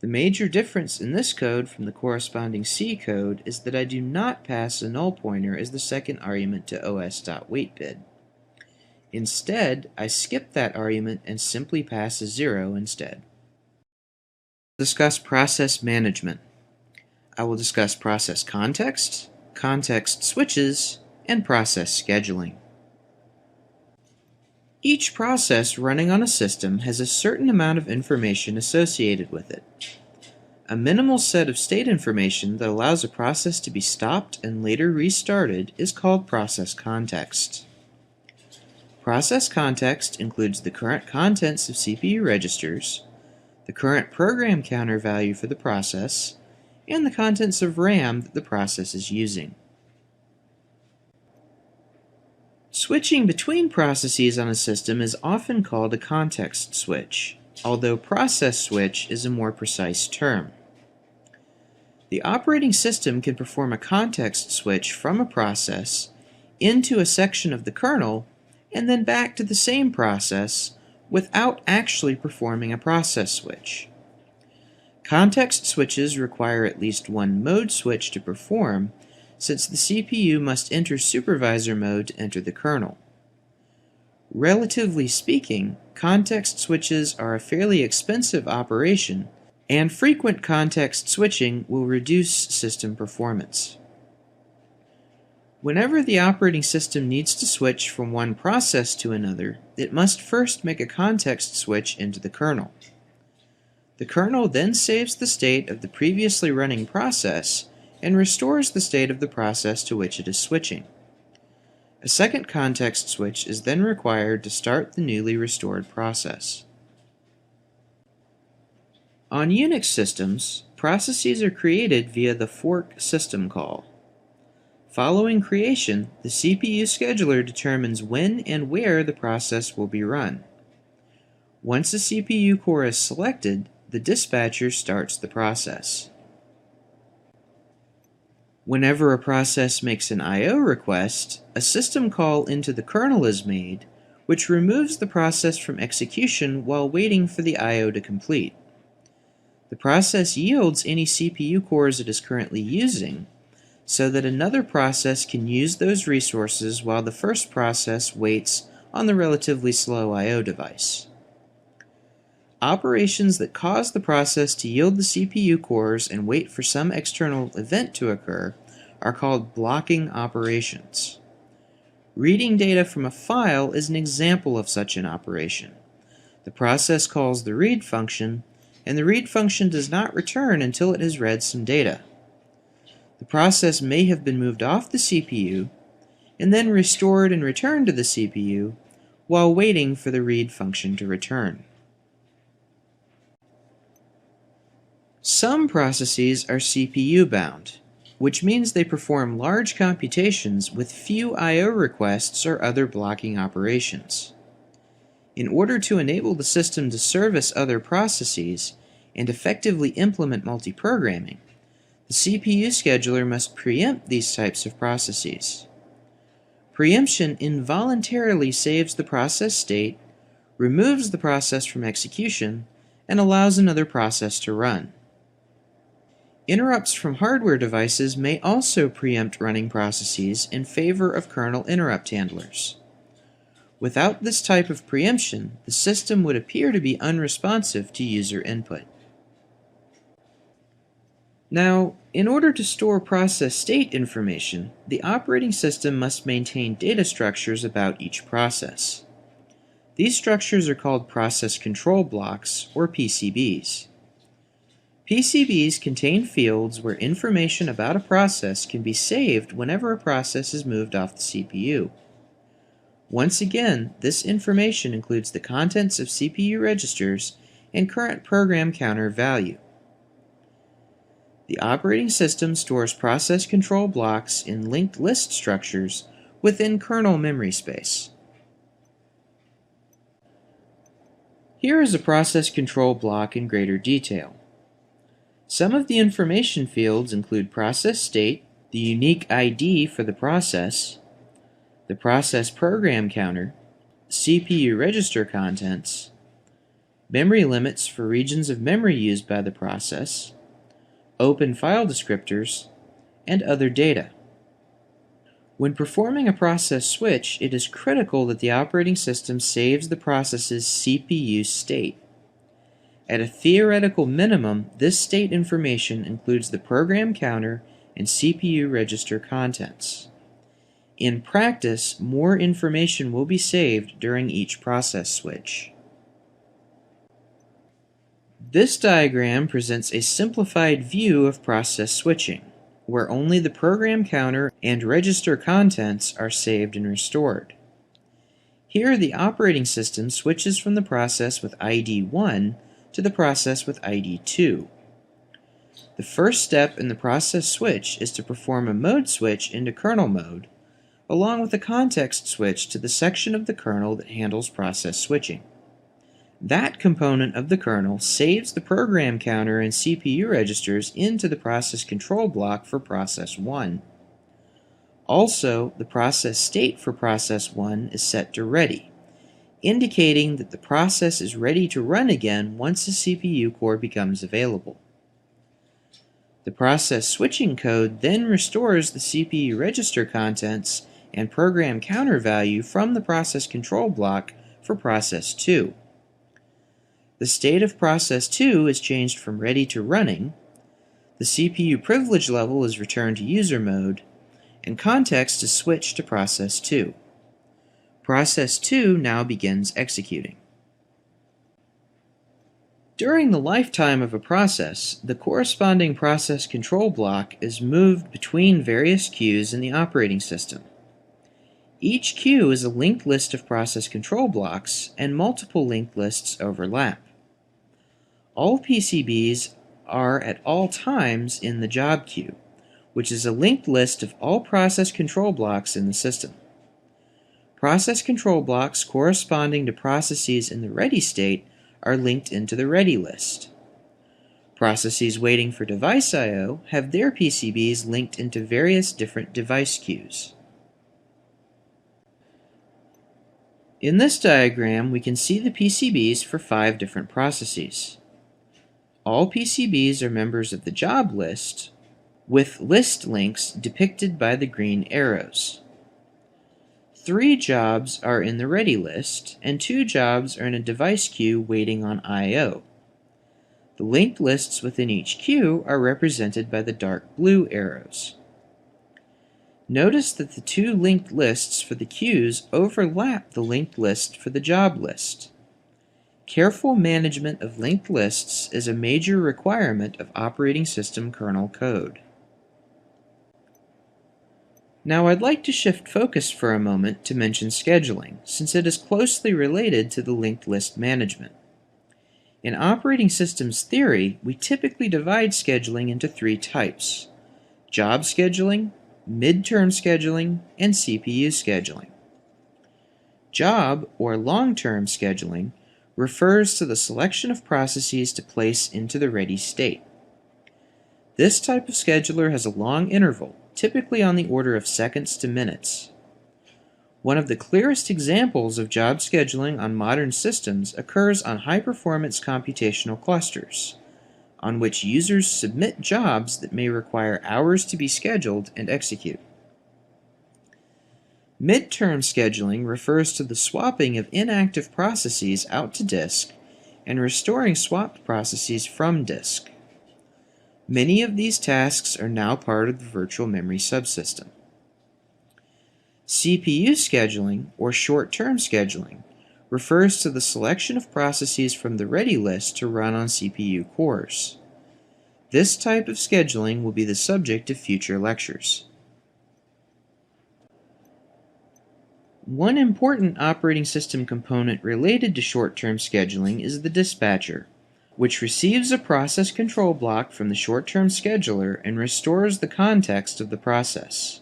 The major difference in this code from the corresponding C code is that I do not pass a null pointer as the second argument to os.waitpid. Instead, I skip that argument and simply pass a 0 instead. Discuss process management. I will discuss process context, context switches, and process scheduling. Each process running on a system has a certain amount of information associated with it. A minimal set of state information that allows a process to be stopped and later restarted is called process context. Process context includes the current contents of CPU registers, the current program counter value for the process, and the contents of RAM that the process is using. Switching between processes on a system is often called a context switch, although process switch is a more precise term. The operating system can perform a context switch from a process into a section of the kernel and then back to the same process without actually performing a process switch. Context switches require at least one mode switch to perform, since the CPU must enter supervisor mode to enter the kernel. Relatively speaking, context switches are a fairly expensive operation, and frequent context switching will reduce system performance. Whenever the operating system needs to switch from one process to another, it must first make a context switch into the kernel. The kernel then saves the state of the previously running process and restores the state of the process to which it is switching. A second context switch is then required to start the newly restored process. On Unix systems, processes are created via the fork system call. Following creation, the CPU scheduler determines when and where the process will be run. Once a CPU core is selected, the dispatcher starts the process. Whenever a process makes an I/O request, a system call into the kernel is made, which removes the process from execution while waiting for the I/O to complete. The process yields any CPU cores it is currently using, so that another process can use those resources while the first process waits on the relatively slow I/O device. Operations that cause the process to yield the CPU cores and wait for some external event to occur are called blocking operations. Reading data from a file is an example of such an operation. The process calls the read function, and the read function does not return until it has read some data. The process may have been moved off the CPU and then restored and returned to the CPU while waiting for the read function to return. Some processes are CPU bound. which means they perform large computations with few I/O requests or other blocking operations. In order to enable the system to service other processes and effectively implement multiprogramming, the CPU scheduler must preempt these types of processes. Preemption involuntarily saves the process state, removes the process from execution, and allows another process to run. Interrupts from hardware devices may also preempt running processes in favor of kernel interrupt handlers. Without this type of preemption, the system would appear to be unresponsive to user input. Now, in order to store process state information, the operating system must maintain data structures about each process. These structures are called process control blocks, or PCBs. PCBs contain fields where information about a process can be saved whenever a process is moved off the CPU. Once again, this information includes the contents of CPU registers and current program counter value. The operating system stores process control blocks in linked list structures within kernel memory space. Here is a process control block in greater detail. Some of the information fields include process state, the unique ID for the process program counter, CPU register contents, memory limits for regions of memory used by the process, open file descriptors, and other data. When performing a process switch, it is critical that the operating system saves the process's CPU state. At a theoretical minimum, this state information includes the program counter and CPU register contents. In practice, more information will be saved during each process switch. This diagram presents a simplified view of process switching, where only the program counter and register contents are saved and restored. Here, the operating system switches from the process with ID 1 to the process with ID 2. The first step in the process switch is to perform a mode switch into kernel mode, along with a context switch to the section of the kernel that handles process switching. That component of the kernel saves the program counter and CPU registers into the process control block for process 1. Also, the process state for process 1 is set to ready, indicating that the process is ready to run again once the CPU core becomes available. The process switching code then restores the CPU register contents and program counter value from the process control block for process 2. The state of process 2 is changed from ready to running, the CPU privilege level is returned to user mode, and context is switched to process 2. Process 2 now begins executing. During the lifetime of a process, the corresponding process control block is moved between various queues in the operating system. Each queue is a linked list of process control blocks, and multiple linked lists overlap. All PCBs are at all times in the job queue, which is a linked list of all process control blocks in the system. Process control blocks corresponding to processes in the ready state are linked into the ready list. Processes waiting for device I/O have their PCBs linked into various different device queues. In this diagram, we can see the PCBs for 5 different processes. All PCBs are members of the job list, with list links depicted by the green arrows. 3 jobs are in the ready list, and 2 jobs are in a device queue waiting on I/O. The linked lists within each queue are represented by the dark blue arrows. Notice that the 2 linked lists for the queues overlap the linked list for the job list. Careful management of linked lists is a major requirement of operating system kernel code. Now I'd like to shift focus for a moment to mention scheduling, since it is closely related to the linked list management. In operating systems theory, we typically divide scheduling into 3 types: job scheduling, midterm scheduling, and CPU scheduling. Job, or long-term scheduling, refers to the selection of processes to place into the ready state. This type of scheduler has a long interval, typically on the order of seconds to minutes. One of the clearest examples of job scheduling on modern systems occurs on high-performance computational clusters, on which users submit jobs that may require hours to be scheduled and execute. Midterm scheduling refers to the swapping of inactive processes out to disk and restoring swapped processes from disk. Many of these tasks are now part of the virtual memory subsystem. CPU scheduling, or short-term scheduling, refers to the selection of processes from the ready list to run on CPU cores. This type of scheduling will be the subject of future lectures. One important operating system component related to short-term scheduling is the dispatcher, which receives a process control block from the short-term scheduler and restores the context of the process.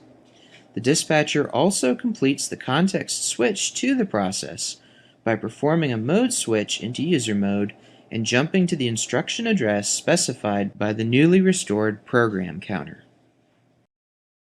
The dispatcher also completes the context switch to the process by performing a mode switch into user mode and jumping to the instruction address specified by the newly restored program counter.